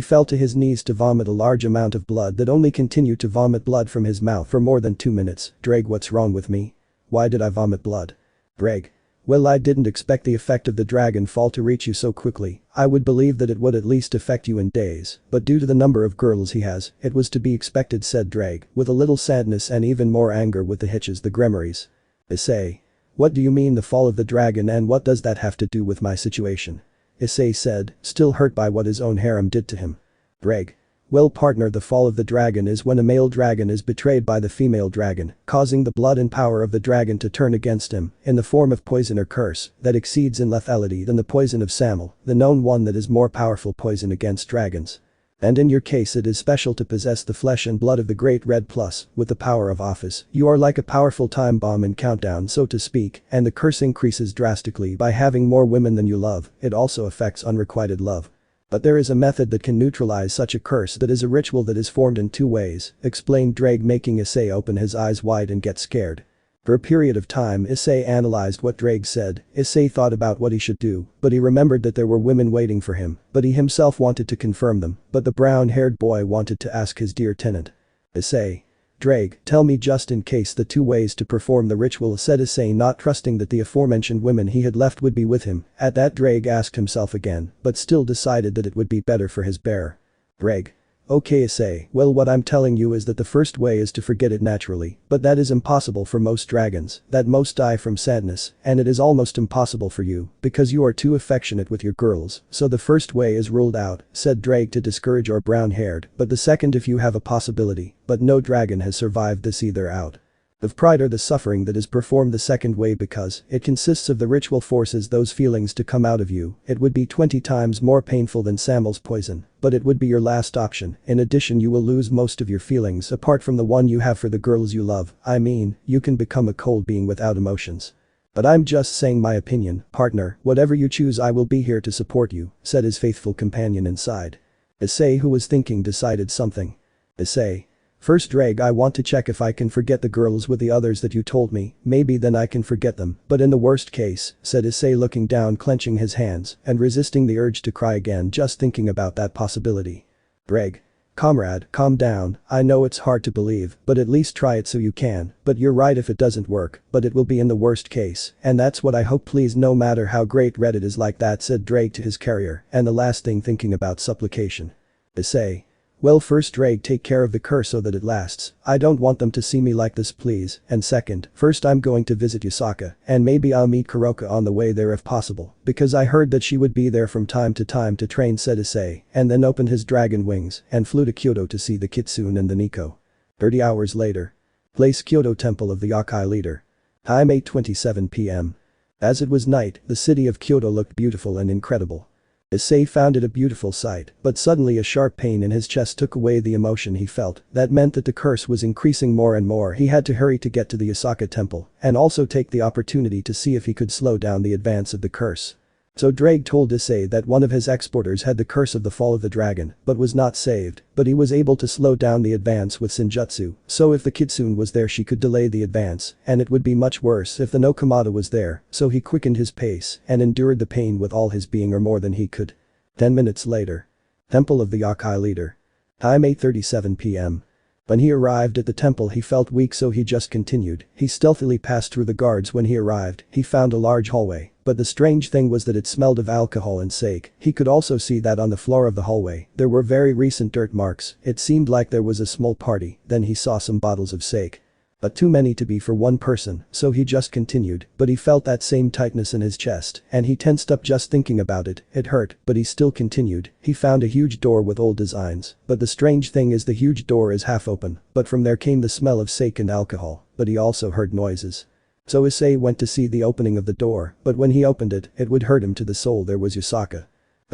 fell to his knees to vomit a large amount of blood that only continued to vomit blood from his mouth for more than 2 minutes. Drake, what's wrong with me? Why did I vomit blood? Drake. Well, I didn't expect the effect of the dragon fall to reach you so quickly. I would believe that it would at least affect you in days, but due to the number of girls he has, it was to be expected, said Drake, with a little sadness and even more anger with the hitches, the Gremories. Issei. What do you mean the fall of the dragon, and what does that have to do with my situation? Issei said, still hurt by what his own harem did to him. Drake. Well partner, the fall of the dragon is when a male dragon is betrayed by the female dragon, causing the blood and power of the dragon to turn against him, in the form of poison or curse, that exceeds in lethality than the poison of Samel, the known one that is more powerful poison against dragons. And in your case it is special to possess the flesh and blood of the Great Red Plus, with the power of Office. You are like a powerful time bomb in countdown, so to speak, and the curse increases drastically by having more women than you love. It also affects unrequited love. But there is a method that can neutralize such a curse, that is a ritual that is formed in 2 ways, explained Drake, making Issei open his eyes wide and get scared. For a period of time Issei analyzed what Drake said. Issei thought about what he should do, but he remembered that there were women waiting for him, but he himself wanted to confirm them, but the brown-haired boy wanted to ask his dear tenant. Issei. Drake, tell me just in case the 2 ways to perform the ritual, said Issei, not trusting that the aforementioned women he had left would be with him. At that Drake asked himself again, but still decided that it would be better for his bearer. Drake. Okay Issei, well what I'm telling you is that the first way is to forget it naturally, but that is impossible for most dragons, that most die from sadness, and it is almost impossible for you, because you are too affectionate with your girls, so the first way is ruled out, said Drake to discourage our brown-haired, but the second if you have a possibility, but no dragon has survived this either out. Of pride or the suffering that is performed the second way because it consists of the ritual forces those feelings to come out of you. It would be 20 times more painful than Samuel's poison, but it would be your last option. In addition you will lose most of your feelings apart from the one you have for the girls you love. I mean, you can become a cold being without emotions. But I'm just saying my opinion, partner, whatever you choose I will be here to support you, said his faithful companion inside. Issei, who was thinking, decided something. Issei. First Drake, I want to check if I can forget the girls with the others that you told me, maybe then I can forget them, but in the worst case, said Issei looking down, clenching his hands and resisting the urge to cry again just thinking about that possibility. Drake. Comrade, calm down, I know it's hard to believe, but at least try it so you can, but you're right if it doesn't work, but it will be in the worst case, and that's what I hope, please, no matter how great Reddit is like that, said Drake to his carrier, and the last thing thinking about supplication. Issei. Well, first Drake, take care of the curse so that it lasts. I don't want them to see me like this, please, and second, first I'm going to visit Yusaka, and maybe I'll meet Kuroka on the way there if possible, because I heard that she would be there from time to train, said Issei, and then opened his dragon wings and flew to Kyoto to see the Kitsune and the Nico. 30 hours later. Place Kyoto Temple of the Yokai Leader. Time 8:27 p.m. As it was night, the city of Kyoto looked beautiful and incredible. Issei found it a beautiful sight, but suddenly a sharp pain in his chest took away the emotion he felt. That meant that the curse was increasing more and more. He had to hurry to get to the Yusaka temple and also take the opportunity to see if he could slow down the advance of the curse. So Drake told Issei that one of his exporters had the curse of the fall of the dragon but was not saved, but he was able to slow down the advance with Senjutsu, so if the Kitsune was there she could delay the advance, and it would be much worse if the Nokomata was there, so he quickened his pace and endured the pain with all his being or more than he could. 10 minutes later. Temple of the Yokai Leader. Time 8:37 p.m. When he arrived at the temple he felt weak, so he just continued. He stealthily passed through the guards. When he arrived, he found a large hallway, but the strange thing was that it smelled of alcohol and sake. He could also see that on the floor of the hallway there were very recent dirt marks. It seemed like there was a small party. Then he saw some bottles of sake. But too many to be for one person, so he just continued, but he felt that same tightness in his chest, and he tensed up just thinking about it. It hurt, but he still continued. He found a huge door with old designs, but the strange thing is the huge door is half open, but from there came the smell of sake and alcohol, but he also heard noises. So Issei went to see the opening of the door, but when he opened it, it would hurt him to the soul. There was Yusaka.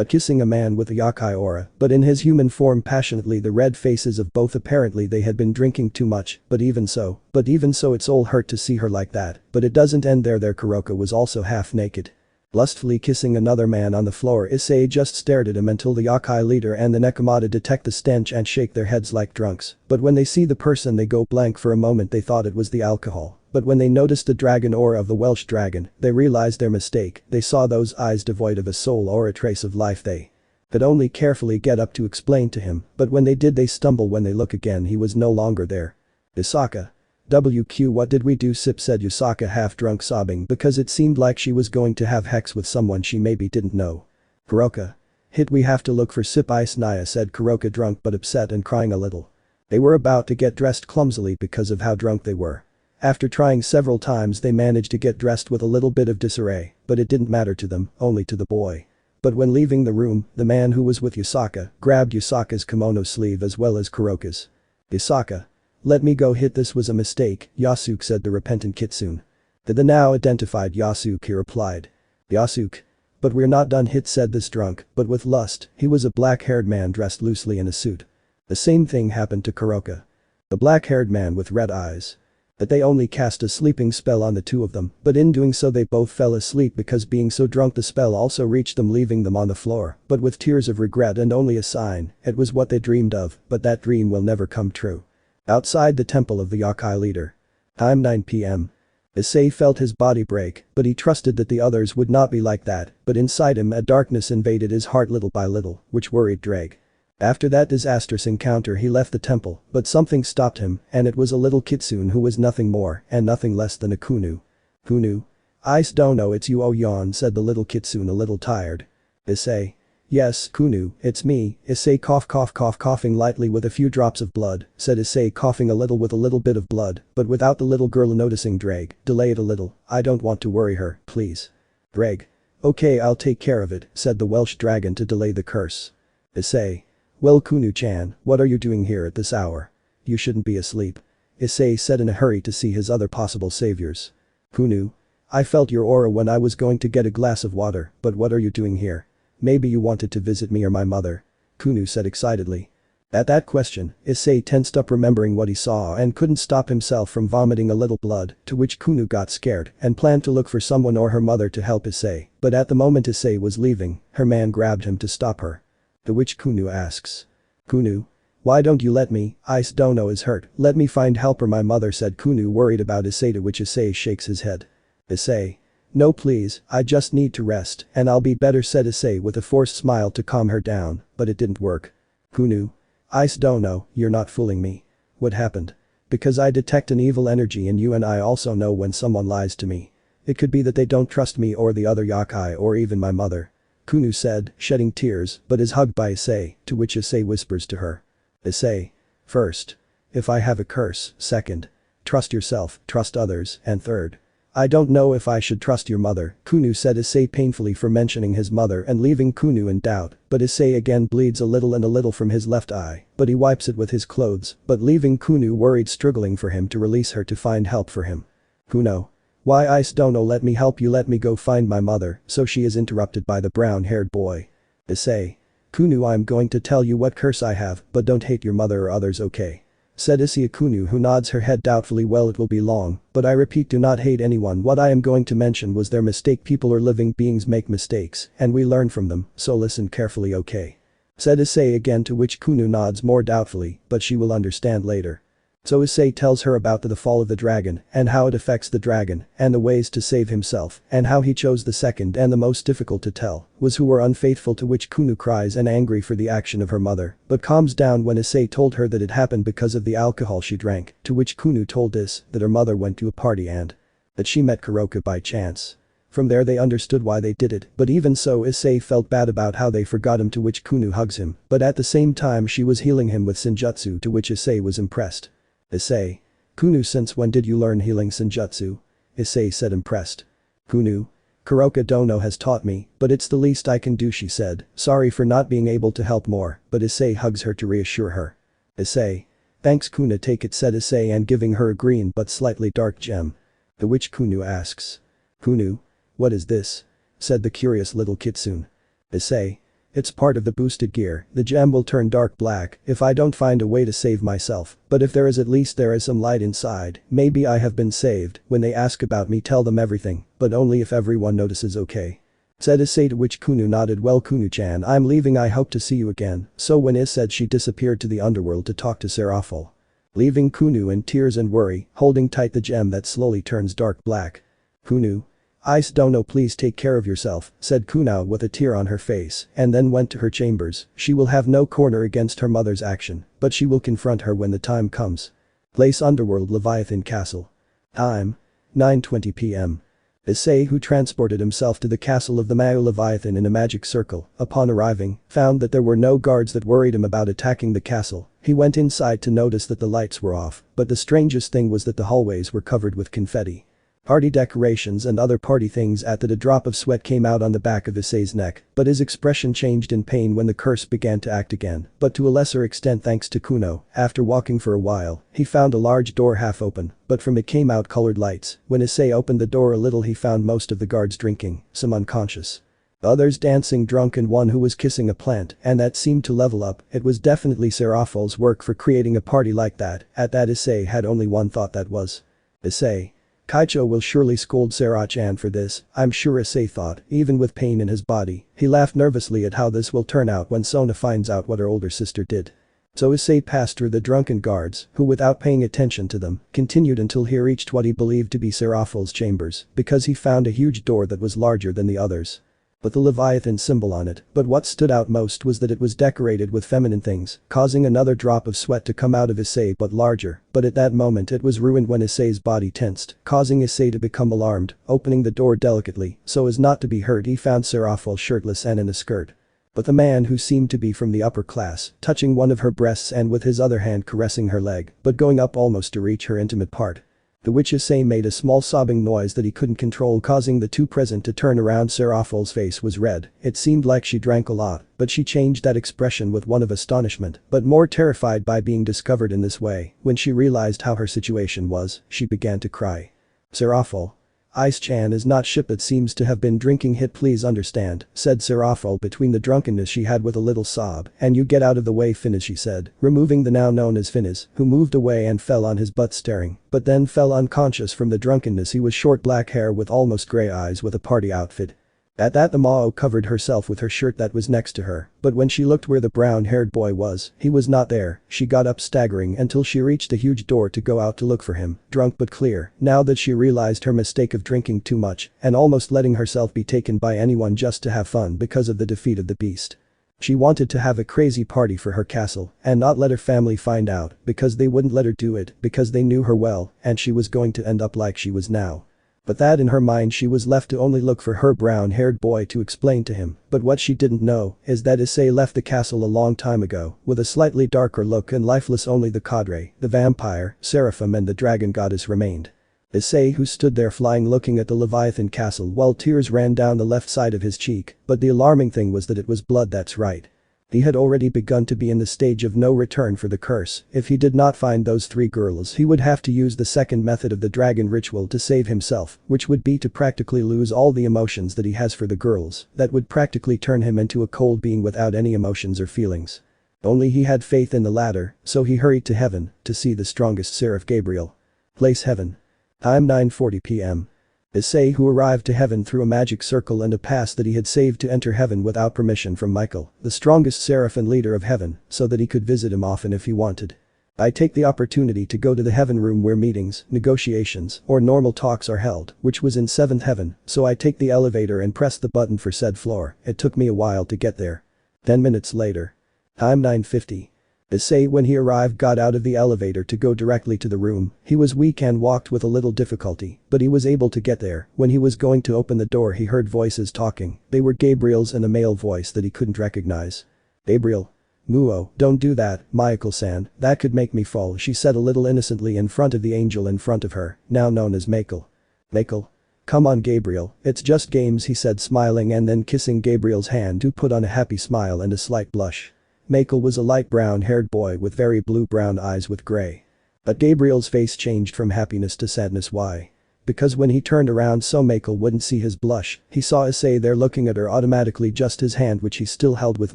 Kissing a man with a yokai aura, but in his human form passionately, the red faces of both. Apparently they had been drinking too much, but even so it's all hurt to see her like that, but it doesn't end there. Kuroka was also half naked. Lustfully kissing another man on the floor. Issei just stared at him until the yokai leader and the Nekomata detect the stench and shake their heads like drunks, but when they see the person they go blank. For a moment they thought it was the alcohol. But when they noticed the dragon aura of the Welsh dragon, they realized their mistake. They saw those eyes devoid of a soul or a trace of life. They could only carefully get up to explain to him, but when they did they stumble. When they look again, he was no longer there. Yusaka. WQ, what did we do? Sip, said Yusaka, half drunk, sobbing because it seemed like she was going to have sex with someone she maybe didn't know. Kuroka. Hit, we have to look for Sip. Ice, Naya, said Kuroka, drunk but upset and crying a little. They were about to get dressed clumsily because of how drunk they were. After trying several times they managed to get dressed with a little bit of disarray, but it didn't matter to them, only to the boy. But when leaving the room, the man who was with Yusaka grabbed Yusaka's kimono sleeve as well as Kuroka's. Yusaka. Let me go. Hit, this was a mistake, Yasuke, said the repentant Kitsune. The now identified Yasuke, he replied. Yasuke. But we're not done. Hit said this drunk, but with lust. He was a black-haired man dressed loosely in a suit. The same thing happened to Kuroka. The black-haired man with red eyes. That they only cast a sleeping spell on the two of them, but in doing so they both fell asleep because being so drunk the spell also reached them, leaving them on the floor, but with tears of regret and only a sign. It was what they dreamed of, but that dream will never come true. Outside the temple of the Yokai Leader. Time 9 p.m. Issei felt his body break, but he trusted that the others would not be like that, but inside him a darkness invaded his heart little by little, which worried Drake. After that disastrous encounter he left the temple, but something stopped him, and it was a little kitsune who was nothing more and nothing less than a kunu. Kunu? I don't know, it's you, oh yawn, said the little kitsune a little tired. Issei. Yes, Kunu, it's me, Issei coughing lightly with a few drops of blood, said Issei coughing a little with a little bit of blood, but without the little girl noticing. Drake, delay it a little, I don't want to worry her, please. Drake. Okay, I'll take care of it, said the Welsh dragon to delay the curse. Issei. Well, Kunu-chan, what are you doing here at this hour? You shouldn't be asleep. Issei said in a hurry to see his other possible saviors. Kunu. I felt your aura when I was going to get a glass of water, but what are you doing here? Maybe you wanted to visit me or my mother. Kunu said excitedly. At that question, Issei tensed up remembering what he saw and couldn't stop himself from vomiting a little blood, to which Kunu got scared and planned to look for someone or her mother to help Issei, but at the moment Issei was leaving, her man grabbed him to stop her. To which Kunu asks. Kunu? Why don't you let me, Ice Dono is hurt, let me find help or my mother, said Kunu worried about Issei, to which Issei shakes his head. Issei. No please, I just need to rest and I'll be better, said Issei with a forced smile to calm her down, but it didn't work. Kunu. Ice Dono, you're not fooling me. What happened? Because I detect an evil energy in you and I also know when someone lies to me. It could be that they don't trust me or the other yokai or even my mother. Kunu said, shedding tears, but is hugged by Issei, to which Issei whispers to her. Issei. First. If I have a curse, second. Trust yourself, trust others, and third. I don't know if I should trust your mother, Kunu said Issei painfully for mentioning his mother and leaving Kunu in doubt, but Issei again bleeds a little from his left eye, but he wipes it with his clothes, but leaving Kunu worried struggling for him to release her to find help for him. Kuno. Why Ice Dono, let me help you, let me go find my mother, so she is interrupted by the brown-haired boy. Issei. Kunu, I'm going to tell you what curse I have, but don't hate your mother or others, okay? Said Issei. Kunu who nods her head doubtfully. Well, it will be long, but I repeat, do not hate anyone. What I am going to mention was their mistake. People or living beings make mistakes, and we learn from them, so listen carefully, okay? Said Issei again, to which Kunu nods more doubtfully, but she will understand later. So Issei tells her about the fall of the dragon and how it affects the dragon and the ways to save himself and how he chose the second and the most difficult to tell was who were unfaithful, to which Kunu cries and angry for the action of her mother but calms down when Issei told her that it happened because of the alcohol she drank, to which Kunu told this that her mother went to a party and that she met Kuroka by chance. From there they understood why they did it, but even so Issei felt bad about how they forgot him, to which Kunu hugs him, but at the same time she was healing him with senjutsu, to which Issei was impressed. Issei. Kunu, since when did you learn healing senjutsu? Issei said, impressed. Kunu. Kuroka Dono has taught me, but it's the least I can do, she said, sorry for not being able to help more, but Issei hugs her to reassure her. Issei. Thanks Kuna, take it, said Issei, and giving her a green but slightly dark gem. To which Kunu asks. Kunu. What is this? Said the curious little kitsune. Issei. It's part of the boosted gear, the gem will turn dark black if I don't find a way to save myself, but if there is, at least there is some light inside, maybe I have been saved. When they ask about me, tell them everything, but only if everyone notices, okay? Said Issei, to which Kunu nodded. Well Kunu-chan, I'm leaving, I hope to see you again. So when Is said, she disappeared to the underworld to talk to Seraphil. Leaving Kunu in tears and worry, holding tight the gem that slowly turns dark black. Kunu. Ice Dono, please take care of yourself, said Kunao with a tear on her face, and then went to her chambers. She will have no corner against her mother's action, but she will confront her when the time comes. Place Underworld, Leviathan Castle. Time. 9:20 p.m. Issei, who transported himself to the castle of the Mao Leviathan in a magic circle, upon arriving, found that there were no guards that worried him about attacking the castle. He went inside to notice that the lights were off, but the strangest thing was that the hallways were covered with confetti. Party decorations and other party things. At that a drop of sweat came out on the back of Issei's neck, but his expression changed in pain when the curse began to act again, but to a lesser extent thanks to Kuno. After walking for a while, he found a large door half open, but from it came out colored lights. When Issei opened the door a little, he found most of the guards drinking, some unconscious. Others dancing drunk, and one who was kissing a plant, and that seemed to level up. It was definitely Seraphil's work for creating a party like that. At that Issei had only one thought, that was. Issei. Kaicho will surely scold Sarah-chan for this, I'm sure, Issei thought, even with pain in his body. He laughed nervously at how this will turn out when Sona finds out what her older sister did. So Issei passed through the drunken guards, who without paying attention to them, continued until he reached what he believed to be Seraphal's chambers, because he found a huge door that was larger than the others. With the Leviathan symbol on it, but what stood out most was that it was decorated with feminine things, causing another drop of sweat to come out of Issei but larger, but at that moment it was ruined when Issei's body tensed, causing Issei to become alarmed, opening the door delicately, so as not to be hurt he found Seraphal shirtless and in a skirt. But the man who seemed to be from the upper class, touching one of her breasts and with his other hand caressing her leg, but going up almost to reach her intimate part. The witch Issei made a small sobbing noise that he couldn't control, causing the two present to turn around. Seraphal's face was red, it seemed like she drank a lot, but she changed that expression with one of astonishment, but more terrified by being discovered in this way. When she realized how her situation was, she began to cry. Seraphal. Ice-chan is not ship that seems to have been drinking hit, please understand, said Seraphal between the drunkenness she had with a little sob, and you get out of the way Finis, she said, removing the now known as Finis, who moved away and fell on his butt staring, but then fell unconscious from the drunkenness. He was short black hair with almost grey eyes with a party outfit. At that the Mao covered herself with her shirt that was next to her, but when she looked where the brown-haired boy was, he was not there. She got up staggering until she reached the huge door to go out to look for him, drunk but clear, now that she realized her mistake of drinking too much and almost letting herself be taken by anyone just to have fun because of the defeat of the beast. She wanted to have a crazy party for her castle and not let her family find out because they wouldn't let her do it because they knew her well and she was going to end up like she was now. But that in her mind she was left to only look for her brown-haired boy to explain to him, but what she didn't know is that Issei left the castle a long time ago with a slightly darker look and lifeless. Only the cadre, the vampire, seraphim and the dragon goddess remained. Issei, who stood there flying looking at the Leviathan castle while tears ran down the left side of his cheek, but the alarming thing was that it was blood, that's right. He had already begun to be in the stage of no return for the curse. If he did not find those three girls he would have to use the second method of the dragon ritual to save himself, which would be to practically lose all the emotions that he has for the girls. That would practically turn him into a cold being without any emotions or feelings. Only he had faith in the latter, so he hurried to heaven to see the strongest seraph Gabriel. Place heaven. Time 9:40 p.m. Issei, who arrived to heaven through a magic circle and a pass that he had saved to enter heaven without permission from Michael, the strongest seraph and leader of heaven, so that he could visit him often if he wanted. I take the opportunity to go to the heaven room where meetings, negotiations, or normal talks are held, which was in 7th heaven, so I take the elevator and press the button for said floor. It took me a while to get there. 10 minutes later. Time 9:50. Issei, when he arrived, got out of the elevator to go directly to the room. He was weak and walked with a little difficulty, but he was able to get there. When he was going to open the door he heard voices talking. They were Gabriel's and a male voice that he couldn't recognize. Gabriel. Muo, don't do that, Michael-san, that could make me fall, she said a little innocently in front of the angel in front of her, now known as Michael. Michael. Come on Gabriel, it's just games, he said smiling and then kissing Gabriel's hand, who put on a happy smile and a slight blush. Michael was a light brown-haired boy with very blue-brown eyes with grey. But Gabriel's face changed from happiness to sadness. Why? Because when he turned around so Michael wouldn't see his blush, he saw Issei there looking at her automatically, just his hand which he still held with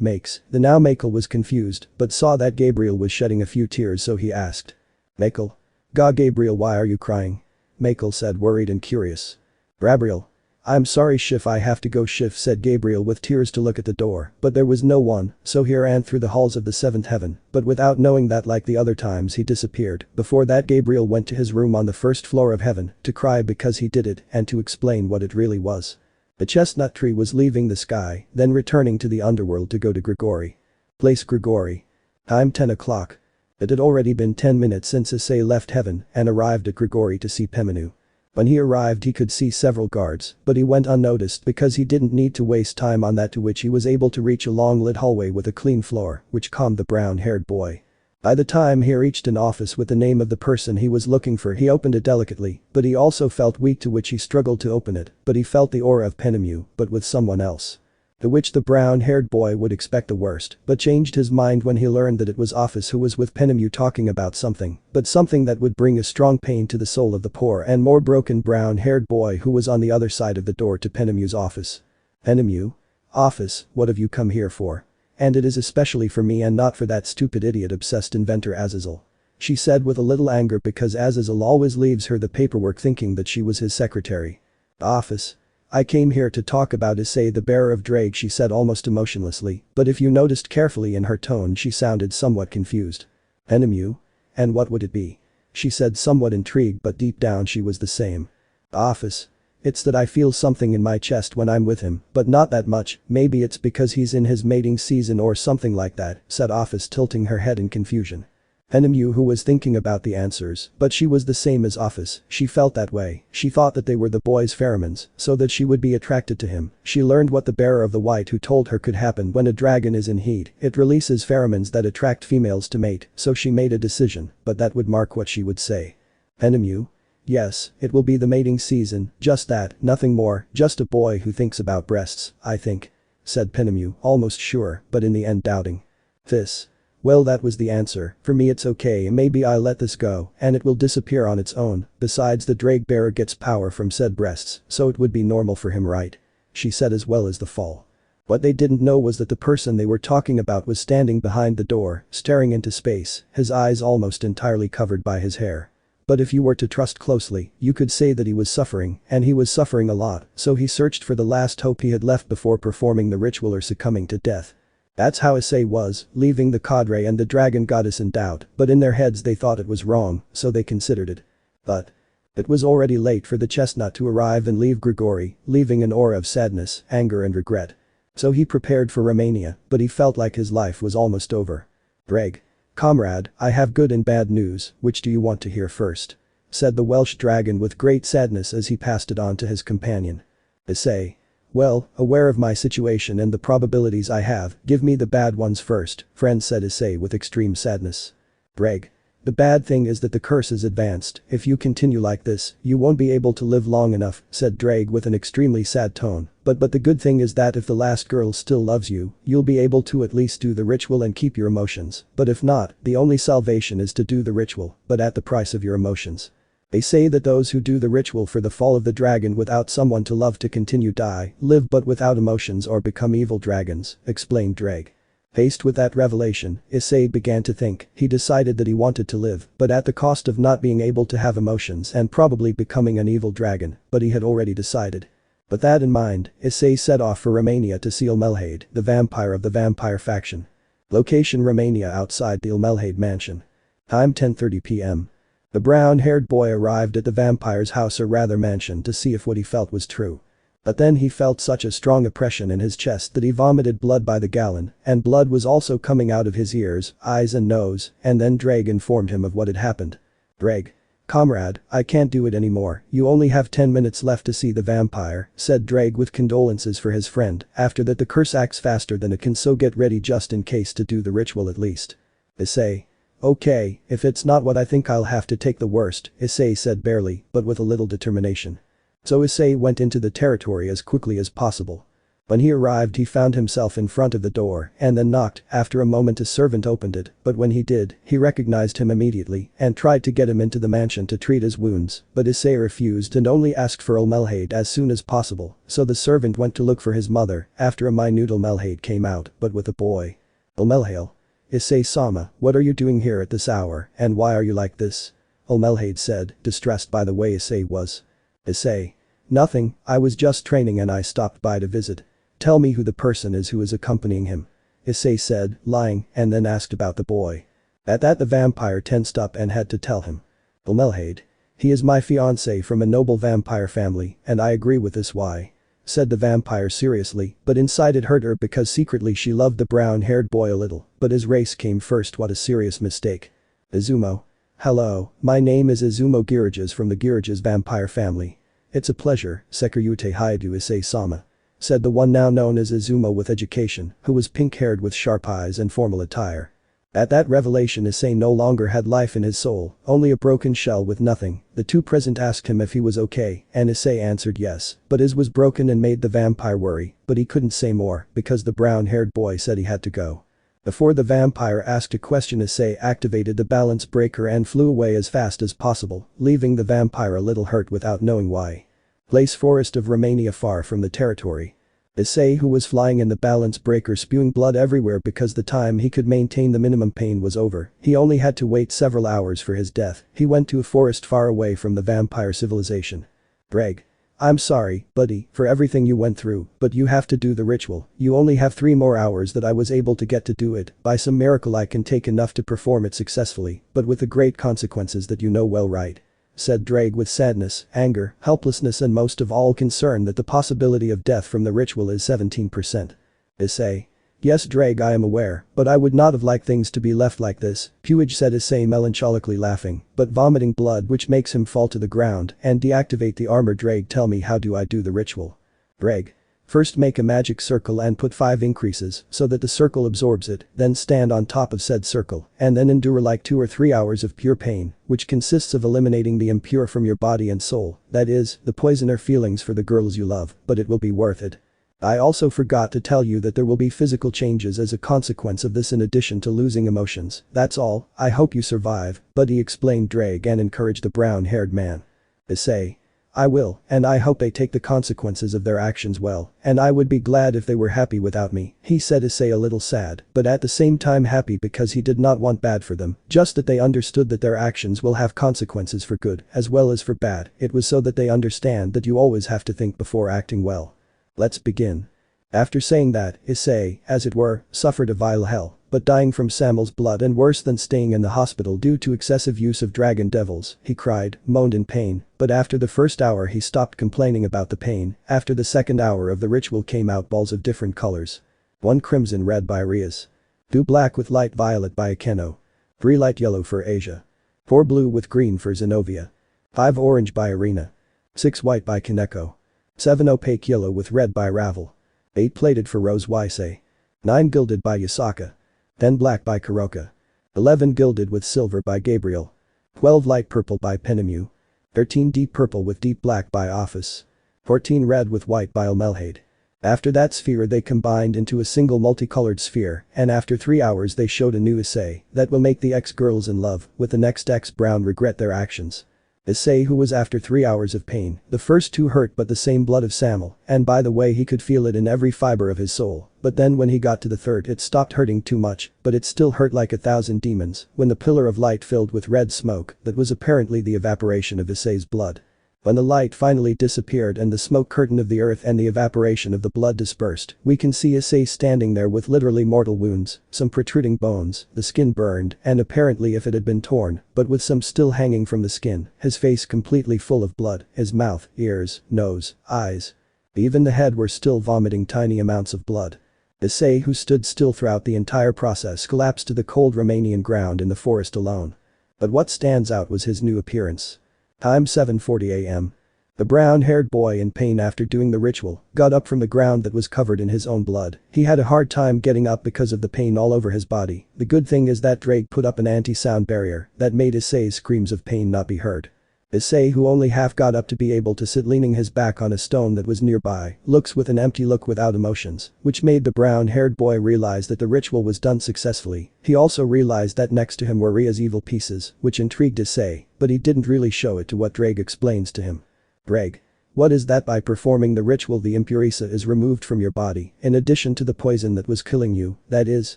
Make's. The now Michael was confused, but saw that Gabriel was shedding a few tears, so he asked. Michael? Gabriel, why are you crying? Michael said, worried and curious. Gabriel. I'm sorry Schiff, I have to go Schiff, said Gabriel with tears to look at the door, but there was no one, so he ran through the halls of the 7th heaven, but without knowing that like the other times he disappeared. Before that Gabriel went to his room on the 1st floor of heaven to cry because he did it and to explain what it really was. The chestnut tree was leaving the sky, then returning to the underworld to go to Grigori. Place Grigori. Time 10 o'clock. It had already been 10 minutes since Issei left heaven and arrived at Grigori to see Pemenu. When he arrived he could see several guards, but he went unnoticed because he didn't need to waste time on that, to which he was able to reach a long lit hallway with a clean floor, which calmed the brown-haired boy. By the time he reached an office with the name of the person he was looking for, he opened it delicately, but he also felt weak, to which he struggled to open it, but he felt the aura of Pemenu, but with someone else. To which the brown-haired boy would expect the worst, but changed his mind when he learned that it was Office who was with Pemenu talking about something, but something that would bring a strong pain to the soul of the poor and more broken brown-haired boy who was on the other side of the door to Penemu's office. Pemenu? Office, what have you come here for? And it is especially for me and not for that stupid idiot obsessed inventor Azazel. She said with a little anger, because Azazel always leaves her the paperwork thinking that she was his secretary. Office. I came here to talk about Issei, the bearer of Drake, she said almost emotionlessly, but if you noticed carefully in her tone she sounded somewhat confused. Enemu? And what would it be? She said somewhat intrigued, but deep down she was the same. Office. It's that I feel something in my chest when I'm with him, but not that much, maybe it's because he's in his mating season or something like that, said Office, tilting her head in confusion. Enemu, who was thinking about the answers, but she was the same as Office, she felt that way, she thought that they were the boy's pheromones, so that she would be attracted to him. She learned what the bearer of the white who told her could happen when a dragon is in heat, it releases pheromones that attract females to mate, so she made a decision, but that would mark what she would say. Enemu? Yes, it will be the mating season, just that, nothing more, just a boy who thinks about breasts, I think. Said Pinemu, almost sure, but in the end doubting. This. Well, that was the answer, for me it's okay, maybe I'll let this go, and it will disappear on its own, besides the drake bearer gets power from said breasts, so it would be normal for him, right? She said, as well as the fall. What they didn't know was that the person they were talking about was standing behind the door, staring into space, his eyes almost entirely covered by his hair. But if you were to trust closely, you could say that he was suffering, and he was suffering a lot, so he searched for the last hope he had left before performing the ritual or succumbing to death. That's how Issei was, leaving the cadre and the dragon goddess in doubt, but in their heads they thought it was wrong, so they considered it. But it was already late for the chestnut to arrive and leave Grigori, leaving an aura of sadness, anger and regret. So he prepared for Romania, but he felt like his life was almost over. Greg. Comrade, I have good and bad news, which do you want to hear first? Said the Welsh dragon with great sadness as he passed it on to his companion. Issei. Well, aware of my situation and the probabilities I have, give me the bad ones first, friend, said Issei with extreme sadness. Greg. The bad thing is that the curse is advanced, if you continue like this, you won't be able to live long enough, said Drake with an extremely sad tone, but the good thing is that if the last girl still loves you, you'll be able to at least do the ritual and keep your emotions, but if not, the only salvation is to do the ritual, but at the price of your emotions. They say that those who do the ritual for the fall of the dragon without someone to love to continue die, live but without emotions or become evil dragons, explained Drake. Faced with that revelation, Issei began to think. He decided that he wanted to live, but at the cost of not being able to have emotions and probably becoming an evil dragon, but he had already decided. With that in mind, Issei set off for Romania to see Ilmelhade, the vampire of the vampire faction. Location: Romania, outside the Ilmelhade mansion. Time: 10:30 p.m. The brown-haired boy arrived at the vampire's house, or rather mansion, to see if what he felt was true. But then he felt such a strong oppression in his chest that he vomited blood by the gallon, and blood was also coming out of his ears, eyes and nose, and then Drake informed him of what had happened. Drake. Comrade, I can't do it anymore, you only have 10 minutes left to see the vampire, said Drake with condolences for his friend, after that the curse acts faster than it can, so get ready just in case to do the ritual at least. Issei. Okay, if it's not what I think I'll have to take the worst, Issei said barely, but with a little determination. So Issei went into the territory as quickly as possible. When he arrived he found himself in front of the door and then knocked. After a moment a servant opened it, but when he did, he recognized him immediately and tried to get him into the mansion to treat his wounds, but Issei refused and only asked for Ilmelhade as soon as possible, so the servant went to look for his mother. After a minute Ilmelhade came out, but with a boy. Ilmelhade. Issei-sama, what are you doing here at this hour, and why are you like this? Ilmelhade said, distressed by the way Issei was. Issei. Nothing, I was just training and I stopped by to visit. Tell me who the person is who is accompanying him. Issei said, lying, and then asked about the boy. At that the vampire tensed up and had to tell him. Ilmelhade. He is my fiancé from a noble vampire family, and I agree with this. Why? Said the vampire seriously, but inside it hurt her because secretly she loved the brown-haired boy a little, but his race came first. What a serious mistake. Izumo. Hello, my name is Izumo Girages from the Girages vampire family. It's a pleasure, Sekiryute Haidu Issei-sama. Said the one now known as Izumo with education, who was pink-haired with sharp eyes and formal attire. At that revelation Issei no longer had life in his soul, only a broken shell with nothing. The two present asked him if he was okay, and Issei answered yes, but his was broken and made the vampire worry, but he couldn't say more because the brown-haired boy said he had to go. Before the vampire asked a question Issei activated the balance breaker and flew away as fast as possible, leaving the vampire a little hurt without knowing why. Place: forest of Romania, far from the territory. Issei, who was flying in the balance breaker spewing blood everywhere because the time he could maintain the minimum pain was over, he only had to wait several hours for his death. He went to a forest far away from the vampire civilization. Greg. I'm sorry, buddy, for everything you went through, but you have to do the ritual. You only have 3 more hours that I was able to get to do it. By some miracle I can take enough to perform it successfully, but with the great consequences that you know well, right?" said Drake with sadness, anger, helplessness and most of all concern that the possibility of death from the ritual is 17%. Issei. "Yes, Drake, I am aware, but I would not have liked things to be left like this," Puig said, Issei melancholically laughing, but vomiting blood which makes him fall to the ground and deactivate the armor. "Drake, tell me, how do I do the ritual?" Drake. "First make a magic circle and put 5 increases so that the circle absorbs it, then stand on top of said circle and then endure like 2 or 3 hours of pure pain, which consists of eliminating the impure from your body and soul, that is, the poison or feelings for the girls you love, but it will be worth it. I also forgot to tell you that there will be physical changes as a consequence of this in addition to losing emotions. That's all, I hope you survive," buddy explained Drake and encouraged the brown-haired man. Issei. "I will, and I hope they take the consequences of their actions well, and I would be glad if they were happy without me," he said, Issei a little sad, but at the same time happy because he did not want bad for them, just that they understood that their actions will have consequences for good as well as for bad. It was so that they understand that you always have to think before acting well. Let's begin. After saying that, Issei, as it were, suffered a vile hell, but dying from Samuel's blood and worse than staying in the hospital due to excessive use of dragon devils, he cried, moaned in pain, but after the first hour he stopped complaining about the pain. After the second hour of the ritual came out balls of different colors. 1 crimson red by Rias. 2 black with light violet by Akeno. 3 light yellow for Asia. 4 blue with green for Zenobia. 5 orange by Arena. 6 white by Kaneko. 7 opaque yellow with red by Ravel. 8 plated for Rose Issei. 9 gilded by Yasaka. 10 black by Kuroka. 11 gilded with silver by Gabriel. 12 light purple by Penemu. 13 deep purple with deep black by Office. 14 red with white by Elmelhade. After that sphere they combined into a single multicolored sphere, and after 3 hours they showed a new Issei that will make the ex-girls in love with the next ex-brown regret their actions. Issei, who was after 3 hours of pain, the first 2 hurt but the same blood of Samuel, and by the way he could feel it in every fiber of his soul, but then when he got to the third it stopped hurting too much, but it still hurt like 1,000 demons, when the pillar of light filled with red smoke that was apparently the evaporation of Issei's blood. When the light finally disappeared and the smoke curtain of the earth and the evaporation of the blood dispersed, we can see Issei standing there with literally mortal wounds, some protruding bones, the skin burned, and apparently if it had been torn, but with some still hanging from the skin, his face completely full of blood, his mouth, ears, nose, eyes. Even the head were still vomiting tiny amounts of blood. Issei, who stood still throughout the entire process, collapsed to the cold Romanian ground in the forest alone. But what stands out was his new appearance. Time 7:40 a.m. The brown-haired boy in pain after doing the ritual got up from the ground that was covered in his own blood. He had a hard time getting up because of the pain all over his body. The good thing is that Drake put up an anti-sound barrier that made Issei's screams of pain not be heard. Issei, who only half got up to be able to sit leaning his back on a stone that was nearby, looks with an empty look without emotions, which made the brown-haired boy realize that the ritual was done successfully. He also realized that next to him were Ria's evil pieces, which intrigued Issei, but he didn't really show it to what Drake explains to him. Drake. What is that? By performing the ritual the impurisa is removed from your body, in addition to the poison that was killing you, that is,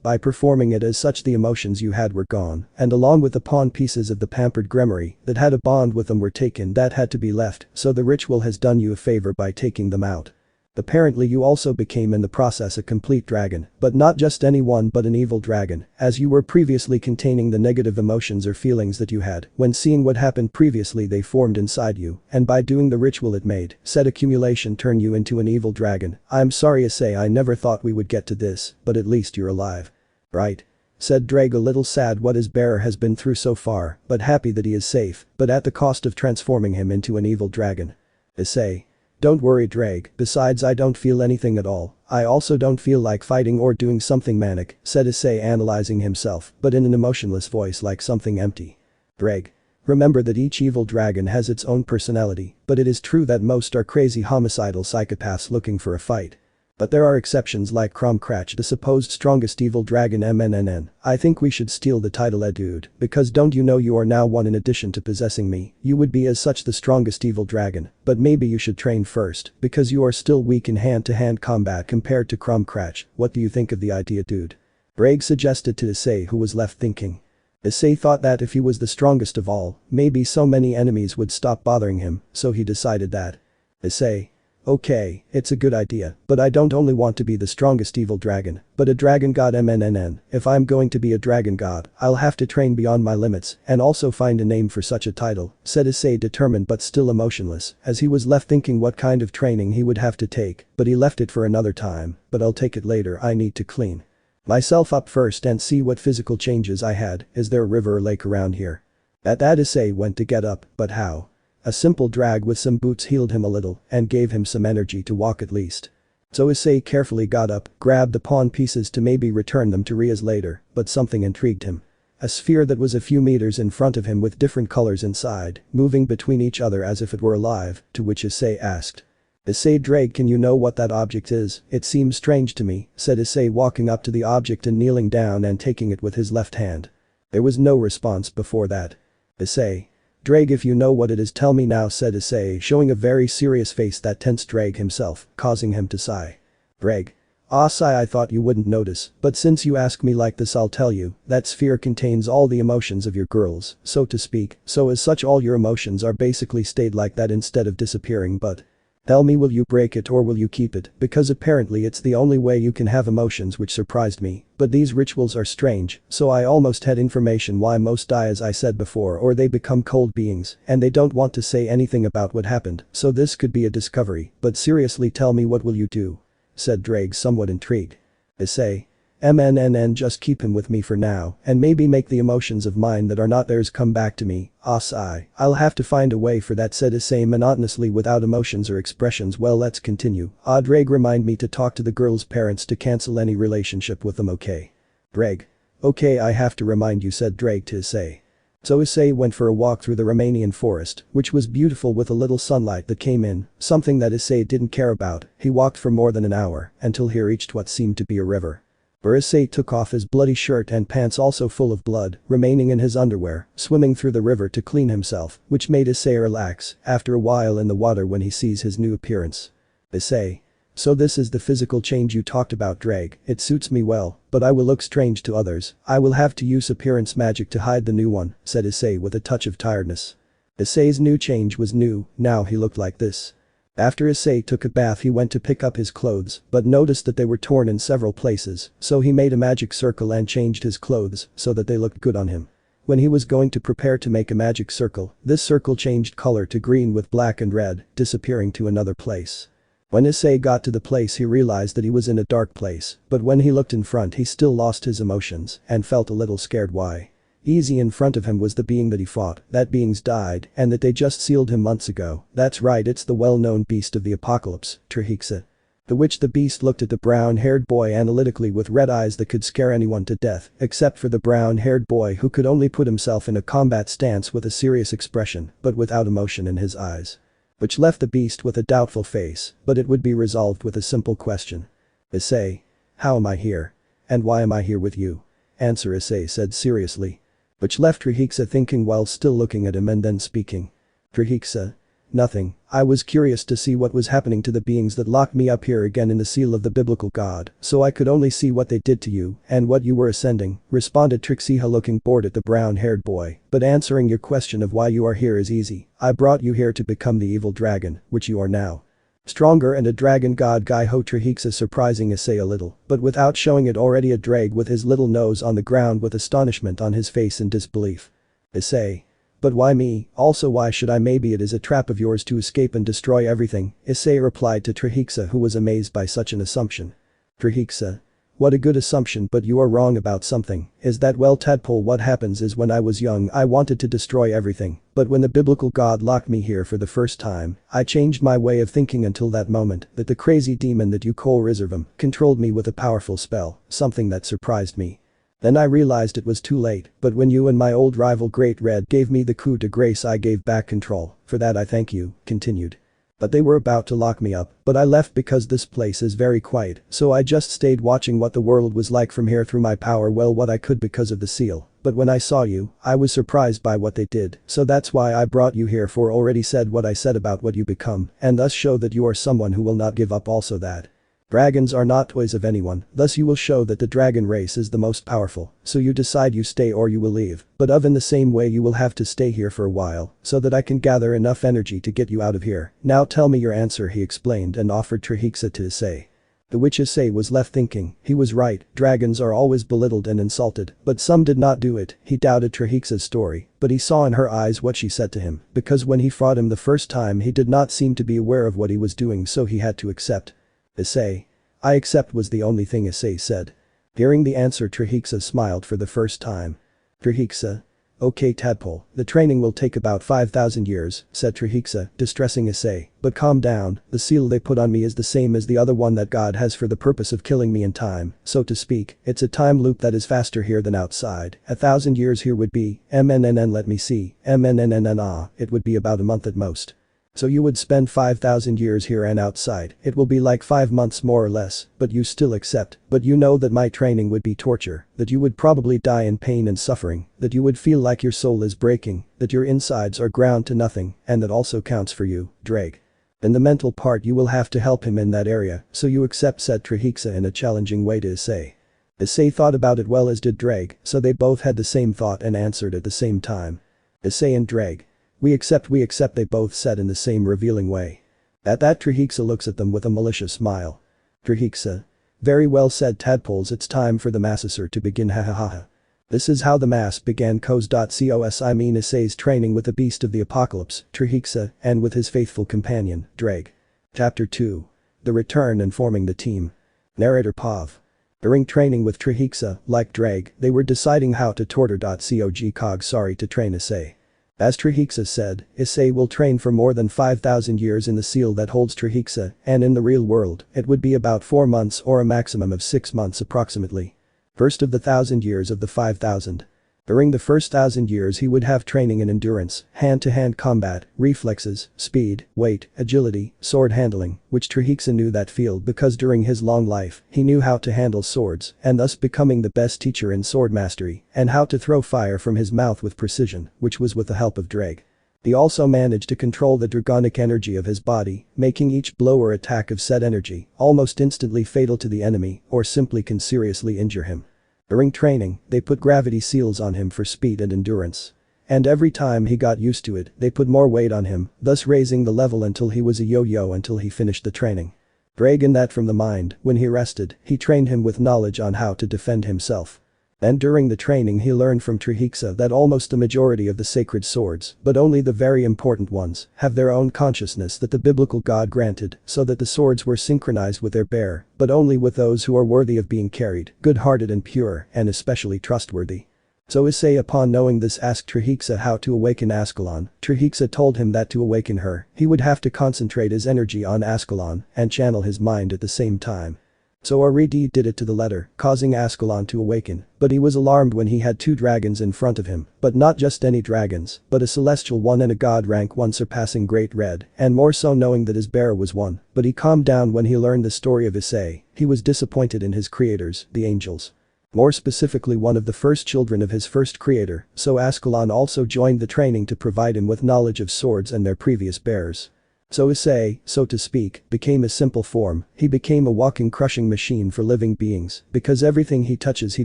by performing it as such the emotions you had were gone, and along with the pawn pieces of the pampered Gremory that had a bond with them were taken that had to be left, so the ritual has done you a favor by taking them out. Apparently you also became in the process a complete dragon, but not just any one but an evil dragon, as you were previously containing the negative emotions or feelings that you had. When seeing what happened previously they formed inside you, and by doing the ritual it made said accumulation turn you into an evil dragon. I'm sorry Issei, I never thought we would get to this, but at least you're alive. Right? Said Drake, a little sad what his bearer has been through so far, but happy that he is safe, but at the cost of transforming him into an evil dragon. Issei. Don't worry Drake, besides I don't feel anything at all. I also don't feel like fighting or doing something manic, said Issei analyzing himself, but in an emotionless voice like something empty. Drake. Remember that each evil dragon has its own personality, but it is true that most are crazy homicidal psychopaths looking for a fight. But there are exceptions like Cromcratch, the supposed strongest evil dragon MNNN. I think we should steal the title dude, because don't you know you are now one in addition to possessing me, you would be as such the strongest evil dragon, but maybe you should train first, because you are still weak in hand-to-hand combat compared to Cromcratch. What do you think of the idea dude? Drake suggested to Issei, who was left thinking. Issei thought that if he was the strongest of all, maybe so many enemies would stop bothering him, so he decided that. Issei. Okay, it's a good idea, but I don't only want to be the strongest evil dragon, but a dragon god MNNN. If I'm going to be a dragon god, I'll have to train beyond my limits and also find a name for such a title, said Issei, determined but still emotionless, as he was left thinking what kind of training he would have to take, but he left it for another time. But I'll take it later. I need to clean myself up first and see what physical changes I had. Is there a river or lake around here? At that Issei went to get up, but how? A simple drag with some boots healed him a little and gave him some energy to walk at least. So Issei carefully got up, grabbed the pawn pieces to maybe return them to Rias later, but something intrigued him. A sphere that was a few meters in front of him with different colors inside, moving between each other as if it were alive, to which Issei asked. Issei, Drake, can you know what that object is? It seems strange to me, said Issei, walking up to the object and kneeling down and taking it with his left hand. There was no response before that. Issei. Drake, if you know what it is, tell me now, said Issei, showing a very serious face that tensed Drake himself, causing him to sigh. Drake. Ah, sigh, I thought you wouldn't notice, but since you ask me like this I'll tell you, that sphere contains all the emotions of your girls, so to speak, so as such all your emotions are basically stayed like that instead of disappearing. But tell me, will you break it or will you keep it, because apparently it's the only way you can have emotions, which surprised me, but these rituals are strange, so I almost had information why most die as I said before, or they become cold beings, and they don't want to say anything about what happened, so this could be a discovery, but seriously tell me, what will you do? Said Drake, somewhat intrigued. Issei. MNNN, just keep him with me for now, and maybe make the emotions of mine that are not theirs come back to me. Ah, sigh, I'll have to find a way for that, said Issei monotonously without emotions or expressions. Well, let's continue. Ah, Drake, remind me to talk to the girl's parents to cancel any relationship with them, okay? Drake. Okay, I have to remind you, said Drake to Issei. So Issei went for a walk through the Romanian forest, which was beautiful with a little sunlight that came in, something that Issei didn't care about. He walked for more than an hour, until he reached what seemed to be a river. Issei took off his bloody shirt and pants also full of blood, remaining in his underwear, swimming through the river to clean himself, which made Issei relax after a while in the water when he sees his new appearance. Issei. So this is the physical change you talked about, Drake. It suits me well, but I will look strange to others. I will have to use appearance magic to hide the new one, said Issei with a touch of tiredness. Issei's new change was new, now he looked like this. After Issei took a bath he went to pick up his clothes, but noticed that they were torn in several places, so he made a magic circle and changed his clothes so that they looked good on him. When he was going to prepare to make a magic circle, this circle changed color to green with black and red, disappearing to another place. When Issei got to the place he realized that he was in a dark place, but when he looked in front he still lost his emotions and felt a little scared. Why? Easy, in front of him was the being that he fought, that being's died and that they just sealed him months ago. That's right, it's the well-known beast of the apocalypse, Trihexa. The beast looked at the brown-haired boy analytically with red eyes that could scare anyone to death, except for the brown-haired boy who could only put himself in a combat stance with a serious expression, but without emotion in his eyes. Which left the beast with a doubtful face, but it would be resolved with a simple question. Issei. How am I here? And why am I here with you? Answer, Issei said seriously. Which left Trihexa thinking while still looking at him and then speaking. Trihexa. Nothing, I was curious to see what was happening to the beings that locked me up here again in the seal of the biblical god, so I could only see what they did to you and what you were ascending, responded Trihexa looking bored at the brown-haired boy, but answering your question of why you are here is easy. I brought you here to become the evil dragon, which you are now. Stronger and a dragon god guy, ho, Trihexa surprising Issei a little, but without showing it, already a drag with his little nose on the ground with astonishment on his face and disbelief. Issei. But why me? Also, why should I? Maybe it is a trap of yours to escape and destroy everything, Issei replied to Trihexa, who was amazed by such an assumption. Trihexa. What a good assumption, but you are wrong about something. Is that, well, tadpole, what happens is when I was young I wanted to destroy everything, but when the biblical god locked me here for the first time, I changed my way of thinking until that moment that the crazy demon that you call Reservam controlled me with a powerful spell, something that surprised me. Then I realized it was too late, but when you and my old rival Great Red gave me the coup de grace I gave back control. For that I thank you, continued. But they were about to lock me up, but I left because this place is very quiet, so I just stayed watching what the world was like from here through my power, well, what I could because of the seal. But when I saw you, I was surprised by what they did, so that's why I brought you here, for already said what I said about what you become, and thus show that you are someone who will not give up, also that Dragons are not toys of anyone, thus you will show that the dragon race is the most powerful, so you decide you stay or you will leave, but in the same way you will have to stay here for a while, so that I can gather enough energy to get you out of here. Now tell me your answer, he explained and offered Trihexa to Issei. The witch Issei was left thinking, he was right, dragons are always belittled and insulted, but some did not do it. He doubted Trihexa's story, but he saw in her eyes what she said to him, because when he fought him the first time he did not seem to be aware of what he was doing, so he had to accept. Issei. I accept, was the only thing Issei said. Hearing the answer, Trihexa smiled for the first time. Trihexa. Okay tadpole, the training will take about 5,000 years, said Trihexa, distressing Issei, but calm down, the seal they put on me is the same as the other one that God has for the purpose of killing me in time, so to speak, it's a time loop that is faster here than outside. 1,000 years here would be, let me see, it would be about a month at most. So you would spend 5,000 years here and outside, it will be like 5 months more or less, but you still accept, but you know that my training would be torture, that you would probably die in pain and suffering, that you would feel like your soul is breaking, that your insides are ground to nothing, and that also counts for you, Drake. In the mental part you will have to help him in that area, so you accept, said Trihexa in a challenging way to Issei. Issei thought about it well as did Drake, so they both had the same thought and answered at the same time. Issei and Drake. We accept, they both said in the same revealing way. At that Trihexa looks at them with a malicious smile. Trihexa. Very well said tadpoles, it's time for the massacre to begin, hahaha. This is how the mass began, Issei's training with the beast of the apocalypse, Trihexa, and with his faithful companion, Drake. Chapter 2. The return and forming the team. Narrator Pav. During training with Trihexa, like Drake, they were deciding how to torture. To train Issei. As Trihexa said, Issei will train for more than 5,000 years in the seal that holds Trihexa, and in the real world, it would be about 4 months or a maximum of 6 months approximately. First of the 1,000 years of the 5,000. During the first 1,000 years he would have training in endurance, hand-to-hand combat, reflexes, speed, weight, agility, sword handling, which Trihexa knew that field because during his long life, he knew how to handle swords, and thus becoming the best teacher in sword mastery, and how to throw fire from his mouth with precision, which was with the help of Drake. He also managed to control the dragonic energy of his body, making each blow or attack of said energy almost instantly fatal to the enemy or simply can seriously injure him. During training, they put gravity seals on him for speed and endurance. And every time he got used to it, they put more weight on him, thus raising the level until he was a yo-yo until he finished the training. Dragging that from the mind, when he rested, he trained him with knowledge on how to defend himself. And during the training he learned from Trihexa that almost the majority of the sacred swords, but only the very important ones, have their own consciousness that the biblical God granted, so that the swords were synchronized with their bearer, but only with those who are worthy of being carried, good-hearted and pure, and especially trustworthy. So Issei, upon knowing this, asked Trihexa how to awaken Ascalon. Trihexa told him that to awaken her, he would have to concentrate his energy on Ascalon and channel his mind at the same time. So Aridi did it to the letter, causing Ascalon to awaken, but he was alarmed when he had 2 dragons in front of him, but not just any dragons, but a celestial one and a god rank one surpassing Great Red, and more so knowing that his bearer was one, but he calmed down when he learned the story of Issei. He was disappointed in his creators, the angels. More specifically one of the first children of his first creator, so Ascalon also joined the training to provide him with knowledge of swords and their previous bearers. So Issei, so to speak, became a simple form, he became a walking crushing machine for living beings, because everything he touches he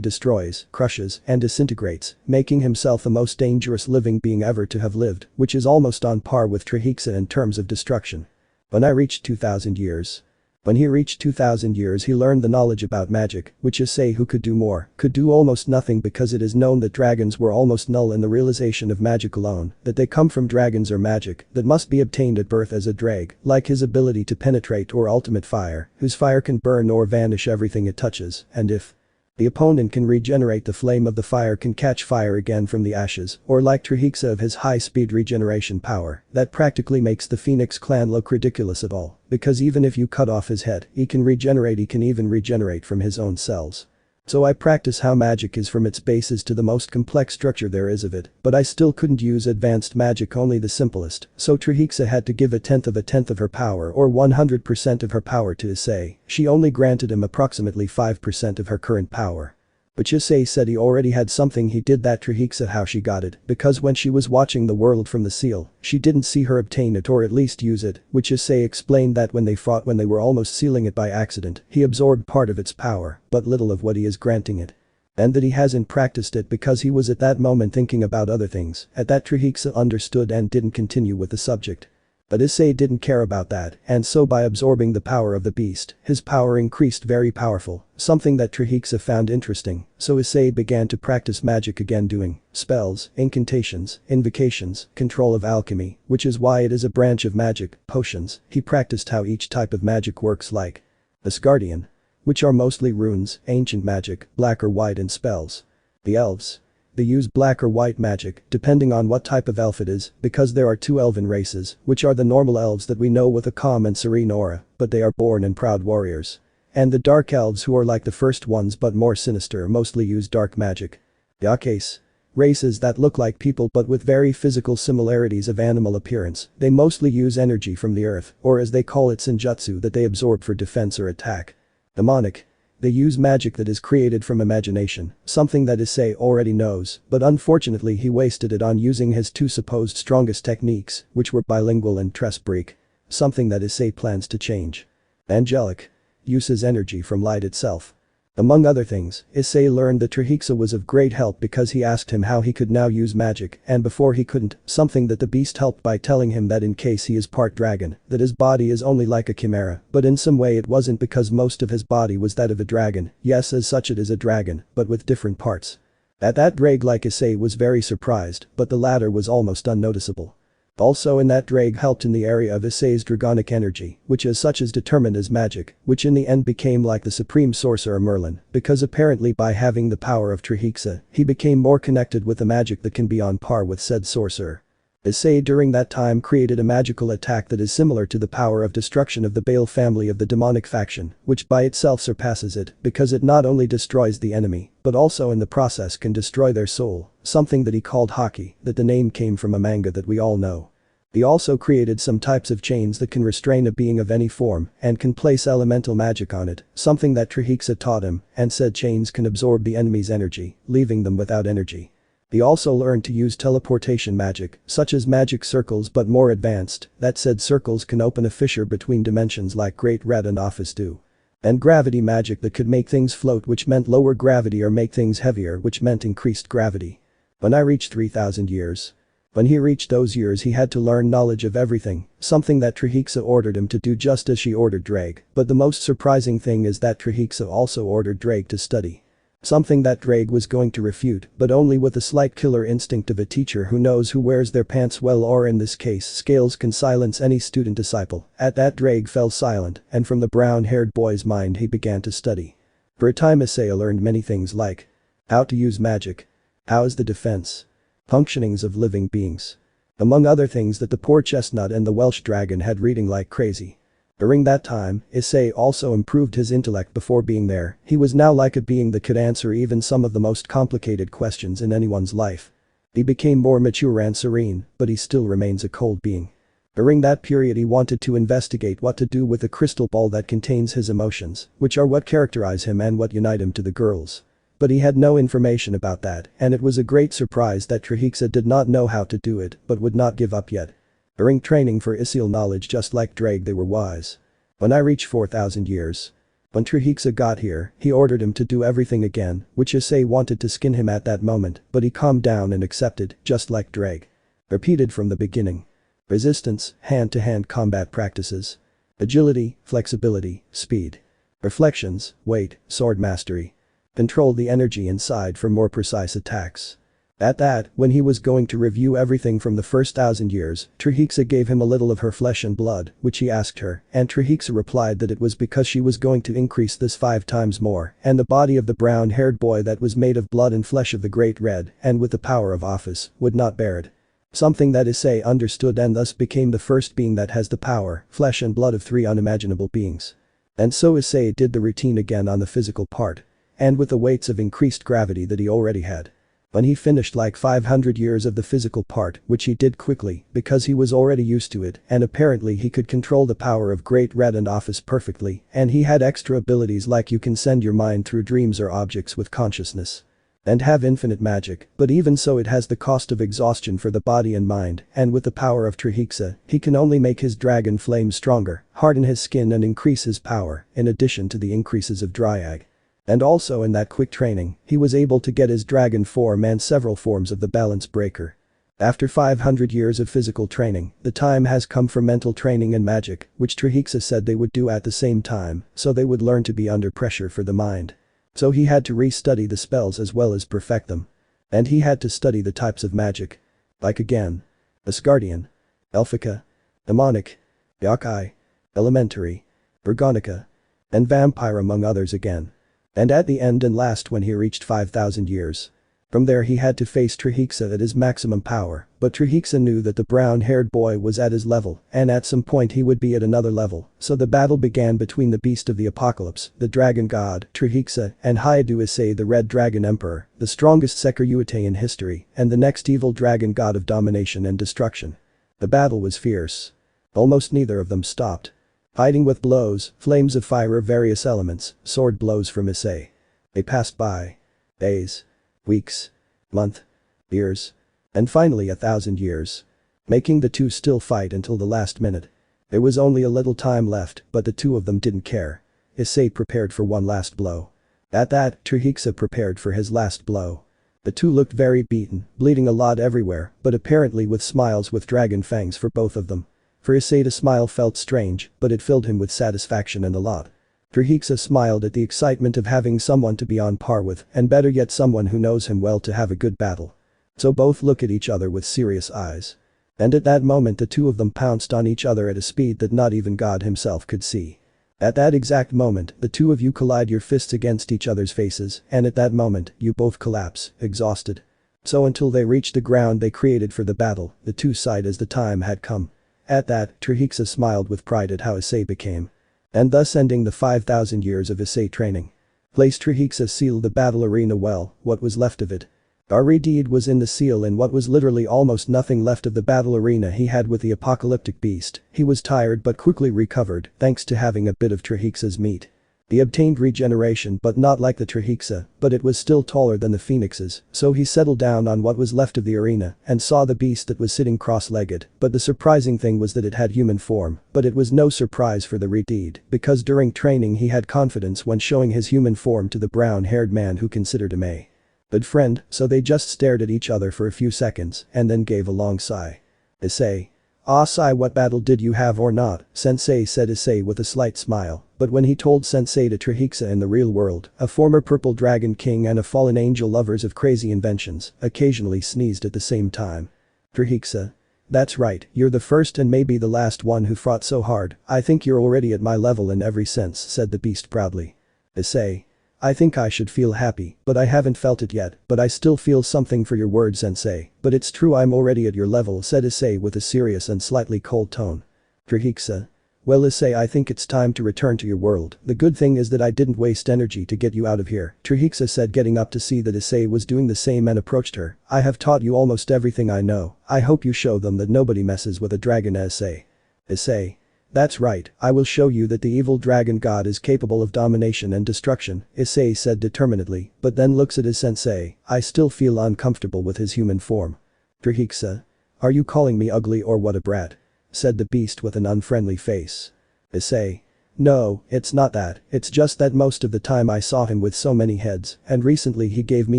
destroys, crushes, and disintegrates, making himself the most dangerous living being ever to have lived, which is almost on par with Trihexa in terms of destruction. When I reached 2,000 years. When he reached 2,000 years he learned the knowledge about magic, which Issei, who could do more, could do almost nothing because it is known that dragons were almost null in the realization of magic alone, that they come from dragons or magic that must be obtained at birth as a drag, like his ability to penetrate or ultimate fire, whose fire can burn or vanish everything it touches, and if the opponent can regenerate, the flame of the fire can catch fire again from the ashes, or like Trihexa of his high-speed regeneration power, that practically makes the Phoenix clan look ridiculous at all, because even if you cut off his head, he can even regenerate from his own cells. So I practice how magic is from its basis to the most complex structure there is of it, but I still couldn't use advanced magic, only the simplest, so Trihexa had to give a tenth of her power or 100% of her power to Issei. She only granted him approximately 5% of her current power. But Issei said he already had something he did that Trihexa how she got it, because when she was watching the world from the seal, she didn't see her obtain it or at least use it, which Issei explained that when they fought when they were almost sealing it by accident, he absorbed part of its power, but little of what he is granting it. And that he hasn't practiced it because he was at that moment thinking about other things, at that Trihexa understood and didn't continue with the subject. But Issei didn't care about that, and so by absorbing the power of the beast, his power increased very powerful, something that Trihexa found interesting, so Issei began to practice magic again doing spells, incantations, invocations, control of alchemy, which is why it is a branch of magic, potions, he practiced how each type of magic works like Asgardian, which are mostly runes, ancient magic, black or white and spells. The elves. They use black or white magic, depending on what type of elf it is, because there are two elven races, which are the normal elves that we know with a calm and serene aura, but they are born and proud warriors. And the dark elves who are like the first ones but more sinister mostly use dark magic. The Arcase. Races that look like people but with very physical similarities of animal appearance, they mostly use energy from the earth, or as they call it senjutsu that they absorb for defense or attack. Demonic. They use magic that is created from imagination, something that Issei already knows, but unfortunately he wasted it on using his two supposed strongest techniques, which were bilingual and Tresbreak. Something that Issei plans to change. Angelic. Uses energy from light itself. Among other things, Issei learned that Trihexa was of great help because he asked him how he could now use magic, and before he couldn't, something that the beast helped by telling him that in case he is part dragon, that his body is only like a chimera, but in some way it wasn't because most of his body was that of a dragon, yes as such it is a dragon, but with different parts. At that drag like Issei was very surprised, but the latter was almost unnoticeable. Also in that drag helped in the area of Issei's dragonic energy, which as such is determined as magic, which in the end became like the supreme sorcerer Merlin, because apparently by having the power of Trihexa, he became more connected with the magic that can be on par with said sorcerer. Issei during that time created a magical attack that is similar to the power of destruction of the Bale family of the demonic faction, which by itself surpasses it because it not only destroys the enemy, but also in the process can destroy their soul, something that he called Haki, that the name came from a manga that we all know. He also created some types of chains that can restrain a being of any form and can place elemental magic on it, something that Trihexa taught him, and said chains can absorb the enemy's energy, leaving them without energy. He also learned to use teleportation magic, such as magic circles but more advanced, that said circles can open a fissure between dimensions like Great Red and Office do. And gravity magic that could make things float which meant lower gravity or make things heavier which meant increased gravity. When I reached 3000 years. When he reached those years he had to learn knowledge of everything, something that Trihexa ordered him to do just as she ordered Drake, but the most surprising thing is that Trihexa also ordered Drake to study. Something that Drake was going to refute, but only with the slight killer instinct of a teacher who knows who wears their pants well, or in this case scales can silence any student disciple. At that Drake fell silent, and from the brown-haired boy's mind he began to study. For a time Issei learned many things like how to use magic, how is the defense, functionings of living beings. Among other things that the poor chestnut and the Welsh dragon had reading like crazy. During that time, Issei also improved his intellect before being there, he was now like a being that could answer even some of the most complicated questions in anyone's life. He became more mature and serene, but he still remains a cold being. During that period he wanted to investigate what to do with the crystal ball that contains his emotions, which are what characterize him and what unite him to the girls. But he had no information about that, and it was a great surprise that Trihexa did not know how to do it, but would not give up yet. During training for Issei knowledge just like Drake they were wise. When I reached 4000 years. When Trihexa got here, he ordered him to do everything again, which Issei wanted to skin him at that moment, but he calmed down and accepted, just like Drake. Repeated from the beginning. Resistance, hand-to-hand combat practices. Agility, flexibility, speed. Reflections, weight, sword mastery. Control the energy inside for more precise attacks. At that, when he was going to review everything from the first 1000 years, Trihexa gave him a little of her flesh and blood, which he asked her, and Trihexa replied that it was because she was going to increase this 5 times more, and the body of the brown-haired boy that was made of blood and flesh of the Great Red, and with the power of office, would not bear it. Something that Issei understood and thus became the first being that has the power, flesh and blood of 3 unimaginable beings. And so Issei did the routine again on the physical part. And with the weights of increased gravity that he already had. When he finished like 500 years of the physical part, which he did quickly because he was already used to it and apparently he could control the power of Great Red and Office perfectly and he had extra abilities like you can send your mind through dreams or objects with consciousness. And have infinite magic, but even so it has the cost of exhaustion for the body and mind, and with the power of Trihexa, he can only make his dragon flame stronger, harden his skin and increase his power, in addition to the increases of Dryag. And also in that quick training, he was able to get his dragon form and several forms of the balance breaker. After 500 years of physical training, the time has come for mental training and magic, which Trihexa said they would do at the same time, so they would learn to be under pressure for the mind. So he had to re-study the spells as well as perfect them. And he had to study the types of magic. Like again. Asgardian. Elfica. Demonic. Yokai. Elementary. Bergonica. And Vampire among others again. And at the end and last when he reached 5,000 years. From there he had to face Trihexa at his maximum power, but Trihexa knew that the brown-haired boy was at his level and at some point he would be at another level, so the battle began between the beast of the apocalypse, the dragon god, Trihexa, and Hayadu Issei the red dragon emperor, the strongest Sekiryuite in history, and the next evil dragon god of domination and destruction. The battle was fierce. Almost neither of them stopped. Fighting with blows, flames of fire of various elements, sword blows from Issei. They passed by. Days. Weeks. Month. Years. And finally 1,000 years. Making the two still fight until the last minute. There was only a little time left, but the two of them didn't care. Issei prepared for one last blow. At that, Trihexa prepared for his last blow. The two looked very beaten, bleeding a lot everywhere, but apparently with smiles with dragon fangs for both of them. For Issei to smile felt strange, but it filled him with satisfaction and a lot. Trihexa smiled at the excitement of having someone to be on par with, and better yet someone who knows him well to have a good battle. So both look at each other with serious eyes. And at that moment the two of them pounced on each other at a speed that not even God himself could see. At that exact moment, the two of you collide your fists against each other's faces, and at that moment, you both collapse, exhausted. So until they reached the ground they created for the battle, the two sighed as the time had come. At that, Trihexa smiled with pride at how Issei became. And thus ending the 5,000 years of Issei training. Place Trihexa sealed the battle arena well, what was left of it. Our deed was in the seal and what was literally almost nothing left of the battle arena he had with the apocalyptic beast. He was tired but quickly recovered thanks to having a bit of Trihexa's meat. He obtained regeneration but not like the Trihexa, but it was still taller than the phoenixes, so he settled down on what was left of the arena and saw the beast that was sitting cross-legged, but the surprising thing was that it had human form, but it was no surprise for the Redeed, because during training he had confidence when showing his human form to the brown-haired man who considered him a good friend, so they just stared at each other for a few seconds and then gave a long sigh. Issei. Ah Sai, what battle did you have or not, Sensei, said Issei with a slight smile, but when he told Sensei to Trihexa in the real world, a former purple dragon king and a fallen angel lovers of crazy inventions, occasionally sneezed at the same time. Trihexa. That's right, you're the first and maybe the last one who fought so hard, I think you're already at my level in every sense, said the beast proudly. Issei. I think I should feel happy, but I haven't felt it yet, but I still feel something for your words, Sensei, but it's true I'm already at your level, said Issei with a serious and slightly cold tone. Trihexa. Well Issei, I think it's time to return to your world, the good thing is that I didn't waste energy to get you out of here, Trihexa said, getting up to see that Issei was doing the same and approached her. I have taught you almost everything I know, I hope you show them that nobody messes with a dragon, Issei. Issei. That's right, I will show you that the evil dragon god is capable of domination and destruction, Issei said determinedly, but then looks at his sensei. I still feel uncomfortable with his human form. Trihexa. Are you calling me ugly or what a brat? Said the beast with an unfriendly face. Issei. No, it's not that, it's just that most of the time I saw him with so many heads, and recently he gave me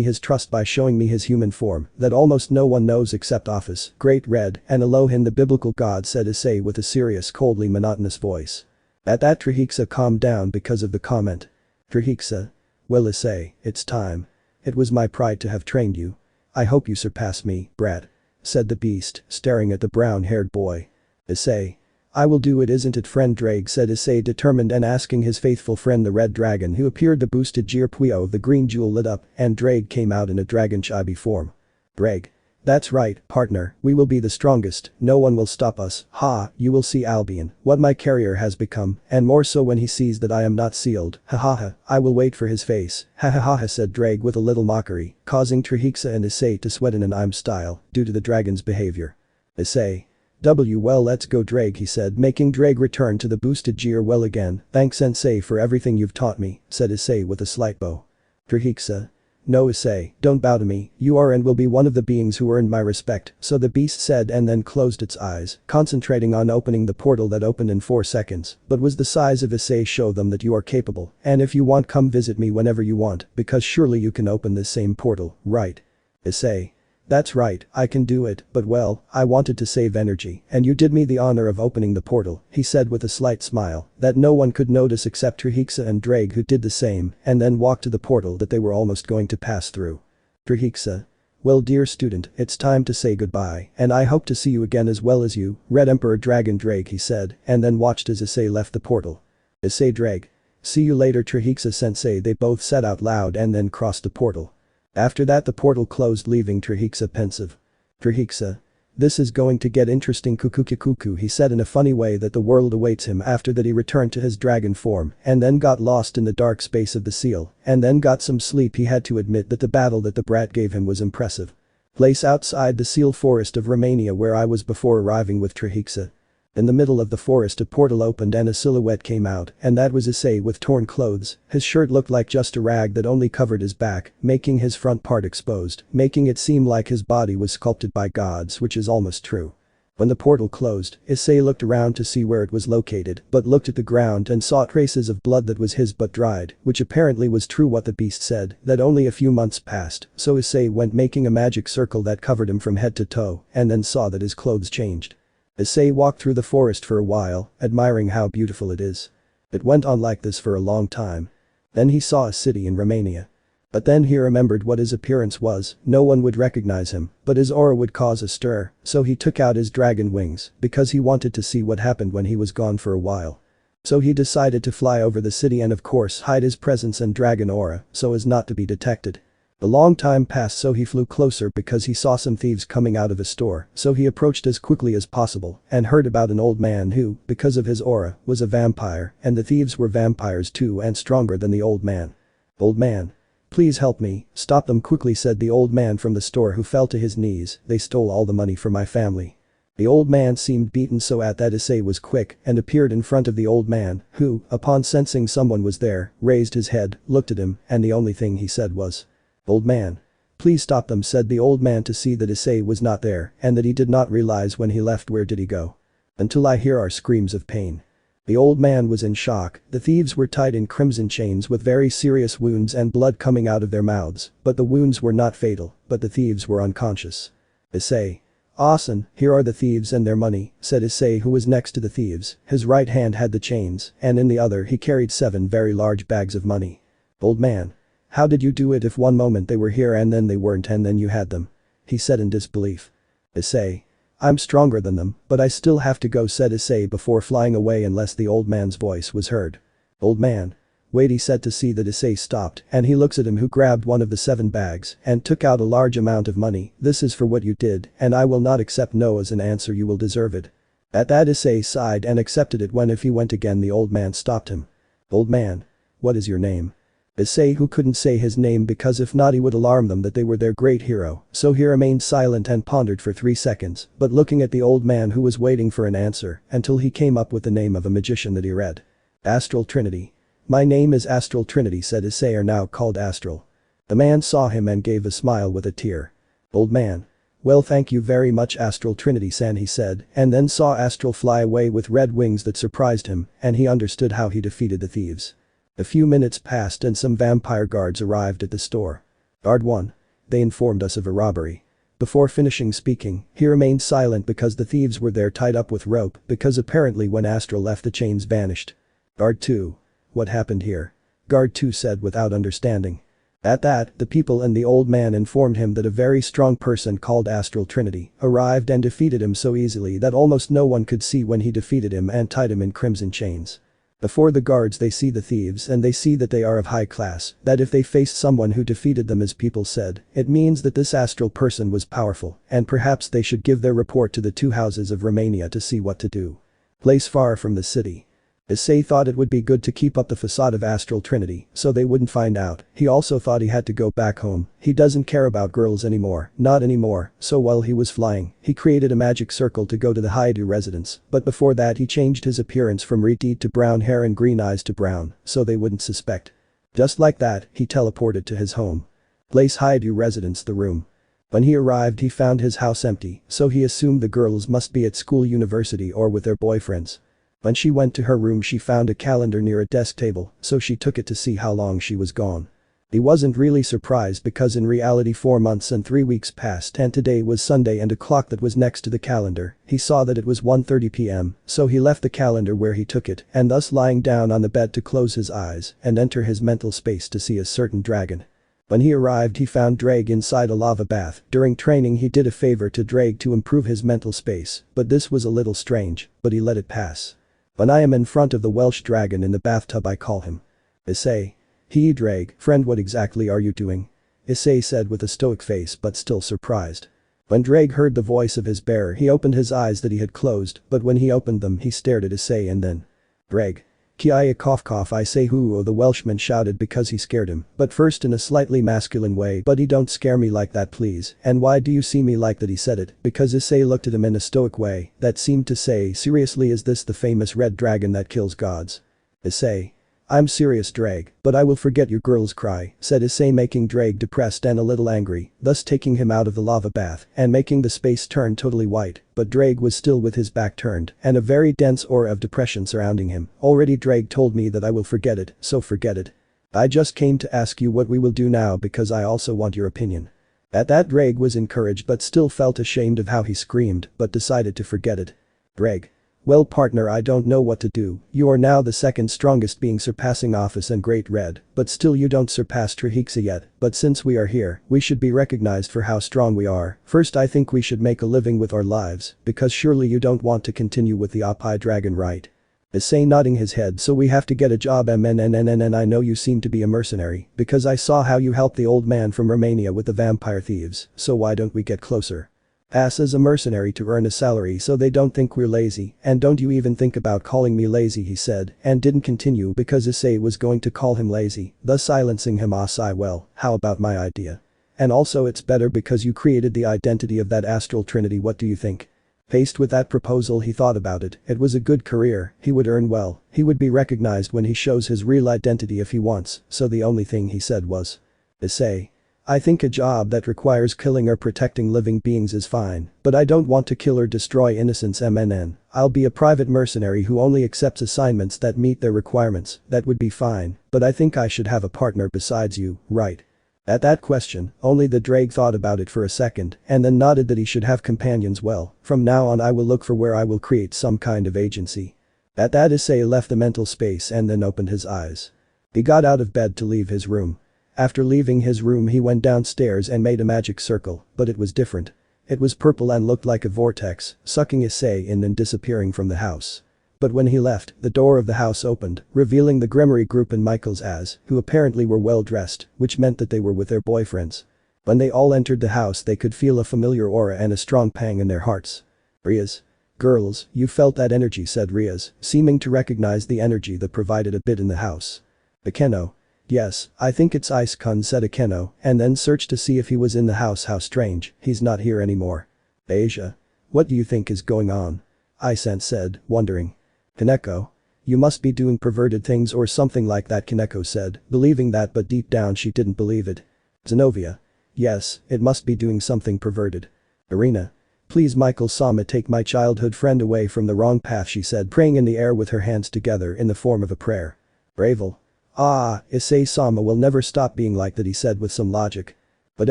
his trust by showing me his human form that almost no one knows except Office, Great Red, and Elohim the biblical god, said Issei with a serious, coldly monotonous voice. At that Trihexa calmed down because of the comment. Trihexa. Well Issei, it's time. It was my pride to have trained you. I hope you surpass me, brat. Said the beast, staring at the brown-haired boy. Issei. I will do it, isn't it, friend Drake, said Issei determined and asking his faithful friend the red dragon who appeared. The boosted Jirpuyo of the green jewel lit up and Drake came out in a dragon chibi form. Drake. That's right, partner, we will be the strongest, no one will stop us, ha, you will see Albion, what my carrier has become, and more so when he sees that I am not sealed, ha ha ha, I will wait for his face, ha ha ha ha said Drake with a little mockery, causing Trihexa and Issei to sweat in an I'm style, due to the dragon's behavior. Issei. Well let's go Drake he said making Drake return to the boosted gear well again, thanks sensei for everything you've taught me, said Issei with a slight bow. Trihexa. No Issei, don't bow to me, you are and will be one of the beings who earned my respect, so the beast said and then closed its eyes, concentrating on opening the portal that opened in 4 seconds, but was the size of Issei show them that you are capable, and if you want come visit me whenever you want, because surely you can open this same portal, right? Issei. That's right, I can do it, but well, I wanted to save energy, and you did me the honor of opening the portal, he said with a slight smile, that no one could notice except Trihexa and Drake who did the same, and then walked to the portal that they were almost going to pass through. Trihexa. Well dear student, it's time to say goodbye, and I hope to see you again as well as you, Red Emperor Dragon Drake he said, and then watched as Issei left the portal. Issei Drake. See you later Trihexa sensei they both said out loud and then crossed the portal. After that the portal closed leaving Trihexa pensive. Trihexa. This is going to get interesting cuckoo he said in a funny way that the world awaits him after that he returned to his dragon form and then got lost in the dark space of the seal and then got some sleep he had to admit that the battle that the brat gave him was impressive. Place outside the seal forest of Romania where I was before arriving with Trihexa. In the middle of the forest a portal opened and a silhouette came out and that was Issei with torn clothes, his shirt looked like just a rag that only covered his back, making his front part exposed, making it seem like his body was sculpted by gods which is almost true. When the portal closed, Issei looked around to see where it was located but looked at the ground and saw traces of blood that was his but dried, which apparently was true what the beast said, that only a few months passed, so Issei went making a magic circle that covered him from head to toe and then saw that his clothes changed. Issei walked through the forest for a while, admiring how beautiful it is. It went on like this for a long time. Then he saw a city in Romania. But then he remembered what his appearance was, no one would recognize him, but his aura would cause a stir, so he took out his dragon wings, because he wanted to see what happened when he was gone for a while. So he decided to fly over the city and of course hide his presence and dragon aura, so as not to be detected. A long time passed so he flew closer because he saw some thieves coming out of a store, so he approached as quickly as possible and heard about an old man who, because of his aura, was a vampire and the thieves were vampires too and stronger than the old man. Old man. Please help me, stop them quickly said the old man from the store who fell to his knees, they stole all the money from my family. The old man seemed beaten so at that Issei was quick and appeared in front of the old man who, upon sensing someone was there, raised his head, looked at him and the only thing he said was, "Old man. Please stop them," said the old man to see that Issei was not there and that he did not realize when he left where did he go. "Until I hear our screams of pain." The old man was in shock, the thieves were tied in crimson chains with very serious wounds and blood coming out of their mouths, but the wounds were not fatal, but the thieves were unconscious. Issei. "Awesome, here are the thieves and their money," said Issei who was next to the thieves, his right hand had the chains and in the other he carried 7 very large bags of money. "Old man. How did you do it if one moment they were here and then they weren't and then you had them?" he said in disbelief. Issei. "I'm stronger than them, but I still have to go," said Issei before flying away unless the old man's voice was heard. "Old man. Wait," he said to see that Issei stopped and he looks at him who grabbed one of the 7 bags and took out a large amount of money, "This is for what you did and I will not accept no as an answer, you will deserve it." At that Issei sighed and accepted it when if he went again the old man stopped him. "Old man. What is your name?" Issei who couldn't say his name because if not he would alarm them that they were their great hero, so he remained silent and pondered for 3 seconds, but looking at the old man who was waiting for an answer until he came up with the name of a magician that he read. "Astral Trinity. My name is Astral Trinity," said Issei, are now called Astral. The man saw him and gave a smile with a tear. "Old man. Well thank you very much Astral Trinity-san," he said and then saw Astral fly away with red wings that surprised him and he understood how he defeated the thieves. A few minutes passed and some vampire guards arrived at the store. "Guard 1. They informed us of a robbery." Before finishing speaking, he remained silent because the thieves were there tied up with rope because apparently when Astral left the chains vanished. "Guard 2. What happened here?" Guard 2 said without understanding. At that, the people and the old man informed him that a very strong person called Astral Trinity arrived and defeated him so easily that almost no one could see when he defeated him and tied him in crimson chains. Before the guards they see the thieves and they see that they are of high class, that if they face someone who defeated them as people said, it means that this astral person was powerful and perhaps they should give their report to the two houses of Romania to see what to do. Place far from the city. Issei thought it would be good to keep up the facade of Astral Trinity so they wouldn't find out. He also thought he had to go back home. He doesn't care about girls anymore, not anymore, so while he was flying, he created a magic circle to go to the Haidu residence, but before that he changed his appearance from reed to brown hair and green eyes to brown, so they wouldn't suspect. Just like that, he teleported to his home. Place Haidu residence the room. When he arrived he found his house empty, so he assumed the girls must be at school university or with their boyfriends. When she went to her room she found a calendar near a desk table, so she took it to see how long she was gone. He wasn't really surprised because in reality 4 months and 3 weeks passed and today was Sunday and a clock that was next to the calendar, he saw that it was 1:30 p.m, so he left the calendar where he took it and thus lying down on the bed to close his eyes and enter his mental space to see a certain dragon. When he arrived he found Drake inside a lava bath. During training he did a favor to Drake to improve his mental space, but this was a little strange, but he let it pass. When I am in front of the Welsh dragon in the bathtub I call him Issei. He Drake, friend, what exactly are you doing? Issei said with a stoic face but still surprised. When Drake heard the voice of his bearer he opened his eyes that he had closed, but when he opened them he stared at Issei and then. Drake. Kia cough I say who, the Welshman shouted because he scared him, but first in a slightly masculine way, buddy don't scare me like that please, and why do you see me like that, he said it, because Issei looked at him in a stoic way, that seemed to say seriously, is this the famous red dragon that kills gods? Issei. I'm serious Drake, but I will forget your girl's cry, said Issei, making Drake depressed and a little angry, thus taking him out of the lava bath and making the space turn totally white, but Drake was still with his back turned and a very dense aura of depression surrounding him. Already Drake told me that I will forget it, so forget it. I just came to ask you what we will do now because I also want your opinion. At that Drake was encouraged but still felt ashamed of how he screamed but decided to forget it. Drake. Well partner, I don't know what to do, you are now the second strongest being surpassing Office and Great Red, but still you don't surpass Trihexa yet, but since we are here, we should be recognized for how strong we are. First I think we should make a living with our lives, because surely you don't want to continue with the Oppi dragon, right? Issei nodding his head, so we have to get a job and I know you seem to be a mercenary, because I saw how you helped the old man from Romania with the vampire thieves, so why don't we get closer? As a mercenary to earn a salary so they don't think we're lazy, and don't you even think about calling me lazy, he said, and didn't continue because Issei was going to call him lazy, thus silencing him. Issei, well, how about my idea? And also it's better because you created the identity of that astral trinity, what do you think? Faced with that proposal he thought about it, it was a good career, he would earn well, he would be recognized when he shows his real identity if he wants, so the only thing he said was. Issei. I think a job that requires killing or protecting living beings is fine, but I don't want to kill or destroy innocents. I'll be a private mercenary who only accepts assignments that meet their requirements, that would be fine, but I think I should have a partner besides you, right? At that question, only the Drake thought about it for a second and then nodded that he should have companions. Well, from now on I will look for where I will create some kind of agency. At that Issei left the mental space and then opened his eyes. He got out of bed to leave his room. After leaving his room he went downstairs and made a magic circle, but it was different. It was purple and looked like a vortex, sucking Issei in and disappearing from the house. But when he left, the door of the house opened, revealing the Grimory group and Michael's as, who apparently were well dressed, which meant that they were with their boyfriends. When they all entered the house they could feel a familiar aura and a strong pang in their hearts. Riaz. Girls, you felt that energy, said Riaz, seeming to recognize the energy that provided a bit in the house. Akeno. Yes, I think it's Ice-kun, said Akeno, and then searched to see if he was in the house. How strange, he's not here anymore. Asia. What do you think is going on? Isan said, wondering. Kaneko. You must be doing perverted things or something like that, Kaneko said, believing that but deep down she didn't believe it. Zenobia. Yes, it must be doing something perverted. Irina. Please Michael-sama, take my childhood friend away from the wrong path, she said, praying in the air with her hands together in the form of a prayer. Bravel. Ah, Issei-sama will never stop being like that, he said with some logic. But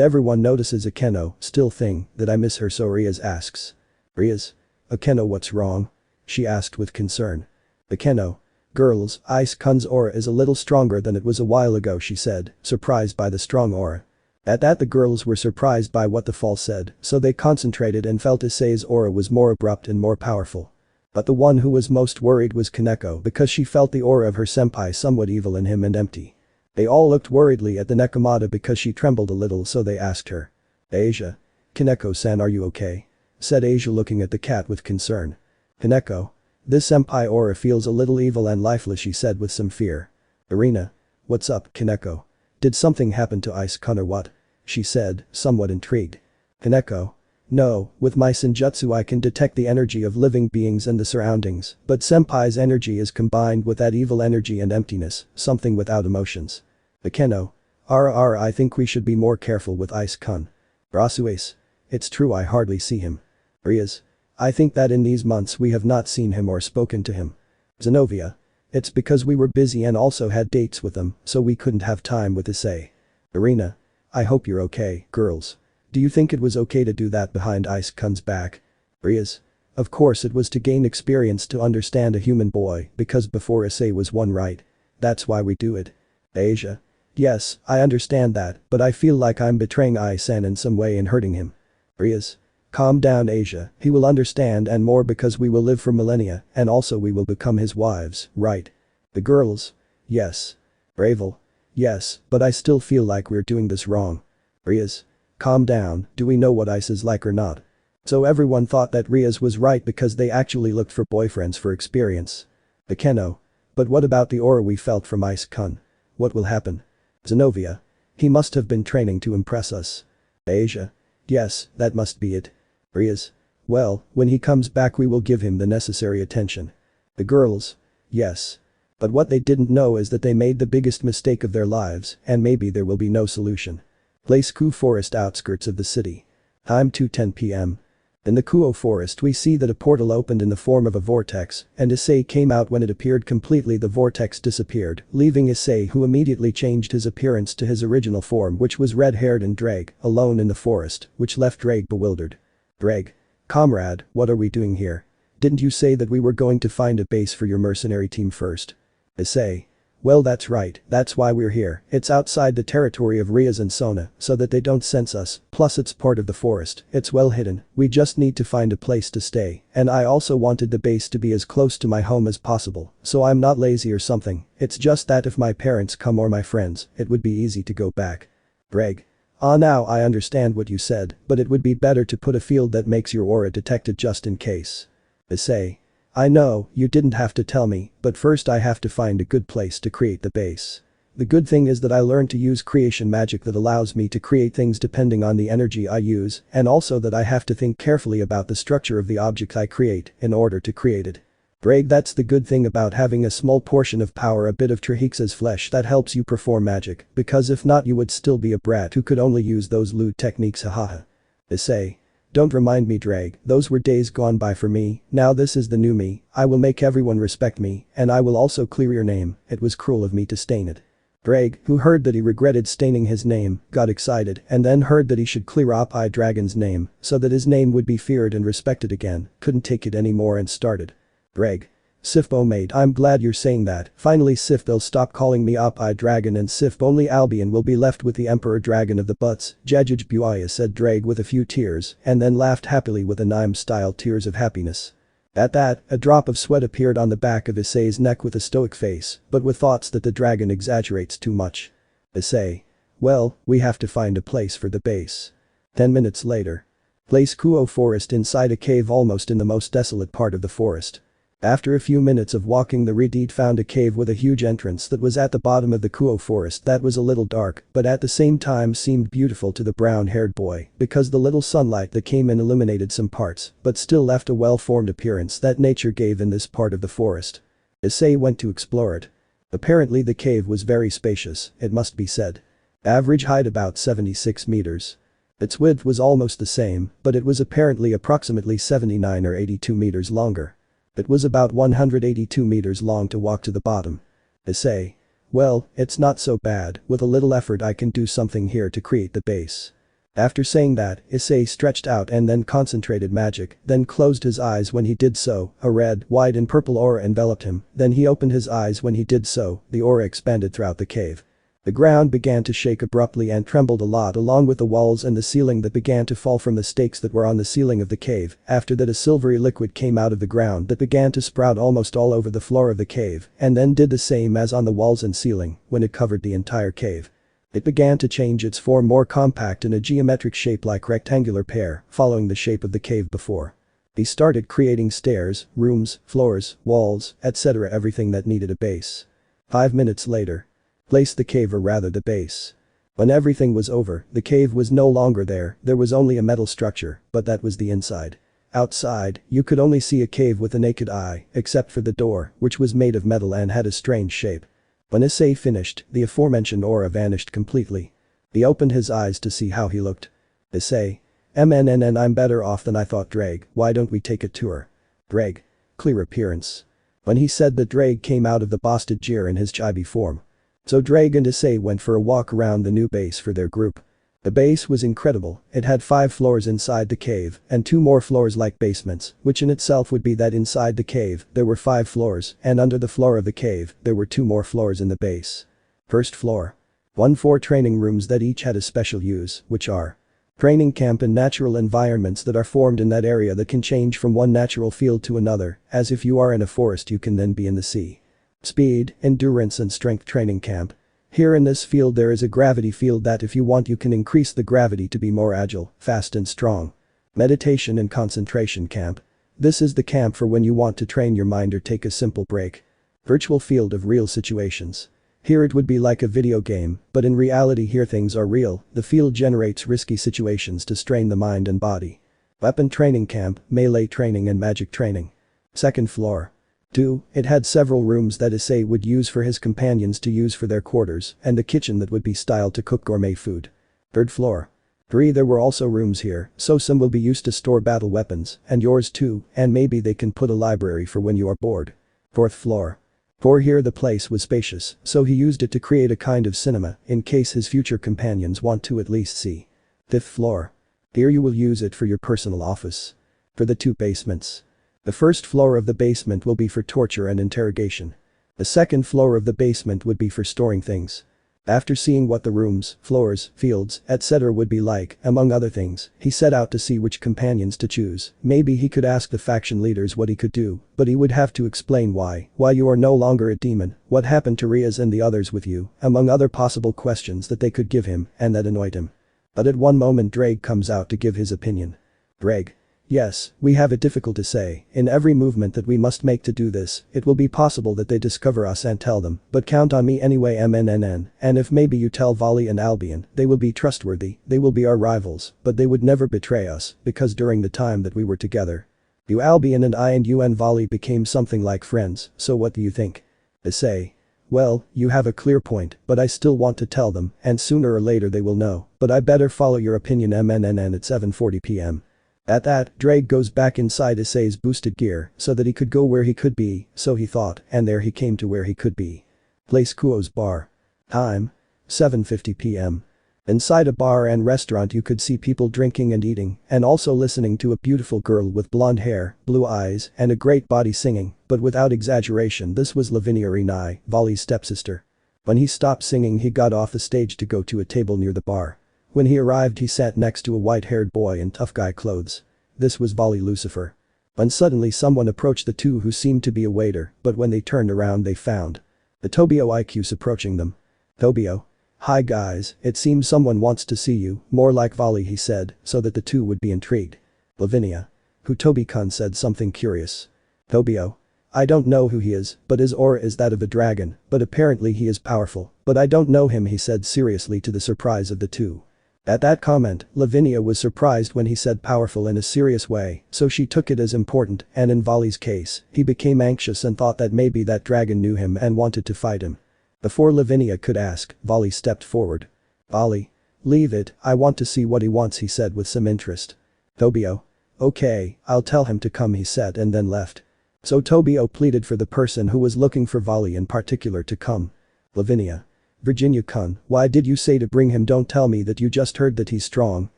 everyone notices Akeno, still thing, that I miss her, so Riaz asks. Riaz? Akeno, what's wrong? She asked with concern. Akeno. Girls, Ice-kun's aura is a little stronger than it was a while ago, she said, surprised by the strong aura. At that the girls were surprised by what the fall said, so they concentrated and felt Issei's aura was more abrupt and more powerful. But the one who was most worried was Kaneko because she felt the aura of her senpai somewhat evil in him and empty. They all looked worriedly at the Nekomata because she trembled a little, so they asked her. Asia. Kaneko-san, are you okay? Said Asia, looking at the cat with concern. Kaneko. This senpai aura feels a little evil and lifeless, she said with some fear. Irina. What's up, Kaneko? Did something happen to Ice-kun or what? She said, somewhat intrigued. Kaneko. No, with my senjutsu I can detect the energy of living beings and the surroundings, but senpai's energy is combined with that evil energy and emptiness, something without emotions. Akeno. I think we should be more careful with Ice-kun. Rasuace. It's true, I hardly see him. Rias. I think that in these months we have not seen him or spoken to him. Zenobia. It's because we were busy and also had dates with them, so we couldn't have time with Issei. Irina. I hope you're okay, girls. Do you think it was okay to do that behind Ice-kun's back? Rias. Of course it was to gain experience to understand a human boy, because before Issei was one, right? That's why we do it. Asia. Yes, I understand that, but I feel like I'm betraying Ai-san in some way and hurting him. Rias. Calm down, Asia, he will understand, and more, because we will live for millennia, and also we will become his wives, right? The girls. Yes. Ravel. Yes, but I still feel like we're doing this wrong. Rias. Calm down, do we know what Ice is like or not? So everyone thought that Rias was right because they actually looked for boyfriends for experience. Akeno. But what about the aura we felt from Ice-kun? What will happen? Zenobia. He must have been training to impress us. Asia. Yes, that must be it. Rias. Well, when he comes back we will give him the necessary attention. The girls. Yes. But what they didn't know is that they made the biggest mistake of their lives, and maybe there will be no solution. Place Ku Forest, outskirts of the city. Time 2:10 p.m. In the Kuo forest we see that a portal opened in the form of a vortex, and Issei came out. When it appeared completely, the vortex disappeared, leaving Issei, who immediately changed his appearance to his original form, which was red-haired, and Drake, alone in the forest, which left Drake bewildered. Drake. Comrade, what are we doing here? Didn't you say that we were going to find a base for your mercenary team first? Issei. Well, that's right, that's why we're here. It's outside the territory of Rias and Sona, so that they don't sense us, plus it's part of the forest, it's well hidden, we just need to find a place to stay, and I also wanted the base to be as close to my home as possible, so I'm not lazy or something, it's just that if my parents come or my friends, it would be easy to go back. Greg. Now I understand what you said, but it would be better to put a field that makes your aura detected just in case. Issei. I know, you didn't have to tell me, but first I have to find a good place to create the base. The good thing is that I learned to use creation magic that allows me to create things depending on the energy I use, and also that I have to think carefully about the structure of the object I create in order to create it. Greg, that's the good thing about having a small portion of power, a bit of Trihexa's flesh that helps you perform magic, because if not you would still be a brat who could only use those lewd techniques, hahaha. Issei. Don't remind me, Drag, those were days gone by for me, now this is the new me, I will make everyone respect me, and I will also clear your name, it was cruel of me to stain it. Drag, who heard that he regretted staining his name, got excited and then heard that he should clear up Dragon's name, so that his name would be feared and respected again, couldn't take it anymore and started. Drag. Sif, oh mate, I'm glad you're saying that, finally Sif, they'll stop calling me Dragon, and Sif, only Albion will be left with the Emperor Dragon of the Butts, Jajaj Buaya, said Drag with a few tears, and then laughed happily with anime-style tears of happiness. At that, a drop of sweat appeared on the back of Issei's neck with a stoic face, but with thoughts that the dragon exaggerates too much. Issei. Well, we have to find a place for the base. 10 minutes later. Place Kuo Forest, inside a cave almost in the most desolate part of the forest. After a few minutes of walking, the Redeed found a cave with a huge entrance that was at the bottom of the Kuo forest that was a little dark but at the same time seemed beautiful to the brown-haired boy because the little sunlight that came in illuminated some parts but still left a well-formed appearance that nature gave in this part of the forest. Issei went to explore it. Apparently the cave was very spacious, it must be said. Average height about 76 meters. Its width was almost the same, but it was apparently approximately 79 or 82 meters longer. It was about 182 meters long to walk to the bottom. Issei. Well, it's not so bad, with a little effort I can do something here to create the base. After saying that, Issei stretched out and then concentrated magic, then closed his eyes when he did so, a red, white and purple aura enveloped him, then he opened his eyes when he did so, the aura expanded throughout the cave. The ground began to shake abruptly and trembled a lot, along with the walls and the ceiling that began to fall from the stakes that were on the ceiling of the cave. After that, a silvery liquid came out of the ground that began to sprout almost all over the floor of the cave, and then did the same as on the walls and ceiling when it covered the entire cave. It began to change its form, more compact in a geometric shape like rectangular pear, following the shape of the cave before. He started creating stairs, rooms, floors, walls, etc., everything that needed a base. 5 minutes later. Place the cave, or rather the base. When everything was over, the cave was no longer there was only a metal structure, but that was the inside. Outside, you could only see a cave with a naked eye, except for the door, which was made of metal and had a strange shape. When Issei finished, the aforementioned aura vanished completely. He opened his eyes to see how he looked. Issei. I'm better off than I thought. Drake, why don't we take a tour? Drake. Clear appearance. When he said that, Drake came out of the Bosted Jeer in his chibi form. So Drake and Issei went for a walk around the new base for their group. The base was incredible. It had 5 floors inside the cave and 2 more floors like basements, which in itself would be that inside the cave there were 5 floors, and under the floor of the cave there were 2 more floors in the base. First floor. 4 training rooms that each had a special use, which are training camp and natural environments that are formed in that area that can change from one natural field to another, as if you are in a forest you can then be in the sea. Speed, endurance and strength training camp. Here in this field there is a gravity field that if you want you can increase the gravity to be more agile, fast and strong. Meditation and concentration camp. This is the camp for when you want to train your mind or take a simple break. Virtual field of real situations. Here it would be like a video game, but in reality here things are real. The field generates risky situations to strain the mind and body. Weapon training camp, melee training and magic training. Second floor. 2. It had several rooms that Issei would use for his companions to use for their quarters, and a kitchen that would be styled to cook gourmet food. Third floor. 3. There were also rooms here, so some will be used to store battle weapons, and yours too, and maybe they can put a library for when you are bored. Fourth floor. 4. Here the place was spacious, so he used it to create a kind of cinema, in case his future companions want to at least see. Fifth floor. Here you will use it for your personal office. For the 2 basements. The first floor of the basement will be for torture and interrogation. The second floor of the basement would be for storing things. After seeing what the rooms, floors, fields, etc. would be like, among other things, he set out to see which companions to choose. Maybe he could ask the faction leaders what he could do, but he would have to explain why you are no longer a demon, what happened to Riaz and the others with you, among other possible questions that they could give him, and that annoyed him. But at one moment Drake comes out to give his opinion. Drake. Yes, we have it difficult to say, in every movement that we must make to do this, it will be possible that they discover us and tell them, but count on me anyway and if maybe you tell Volley and Albion, they will be trustworthy, they will be our rivals, but they would never betray us, because during the time that we were together. You Albion and I and you and Volley became something like friends, so what do you think? Issei. Well, you have a clear point, but I still want to tell them, and sooner or later they will know, but I better follow your opinion at 7:40 p.m. At that, Drake goes back inside Issei's boosted gear so that he could go where he could be, so he thought, and there he came to where he could be. Place Kuo's bar. Time. 7:50 p.m. Inside a bar and restaurant you could see people drinking and eating, and also listening to a beautiful girl with blonde hair, blue eyes, and a great body singing, but without exaggeration this was Lavinia Rinai, Volley's stepsister. When he stopped singing he got off the stage to go to a table near the bar. When he arrived he sat next to a white-haired boy in tough guy clothes. This was Volley Lucifer. When suddenly someone approached the two who seemed to be a waiter, but when they turned around they found the Tobio IQs approaching them. Tobio. Hi guys, it seems someone wants to see you, more like Volley he said, so that the two would be intrigued. Lavinia. Who Tobi-kun said something curious. Tobio. I don't know who he is, but his aura is that of a dragon, but apparently he is powerful, but I don't know him he said seriously to the surprise of the two. At that comment, Lavinia was surprised when he said powerful in a serious way, so she took it as important, and in Volley's case, he became anxious and thought that maybe that dragon knew him and wanted to fight him. Before Lavinia could ask, Volley stepped forward. Volley. Leave it, I want to see what he wants he said with some interest. Tobio. Okay, I'll tell him to come he said and then left. So Tobio pleaded for the person who was looking for Volley in particular to come. Lavinia. Virginia-kun, why did you say to bring him? Don't tell me that you just heard that he's strong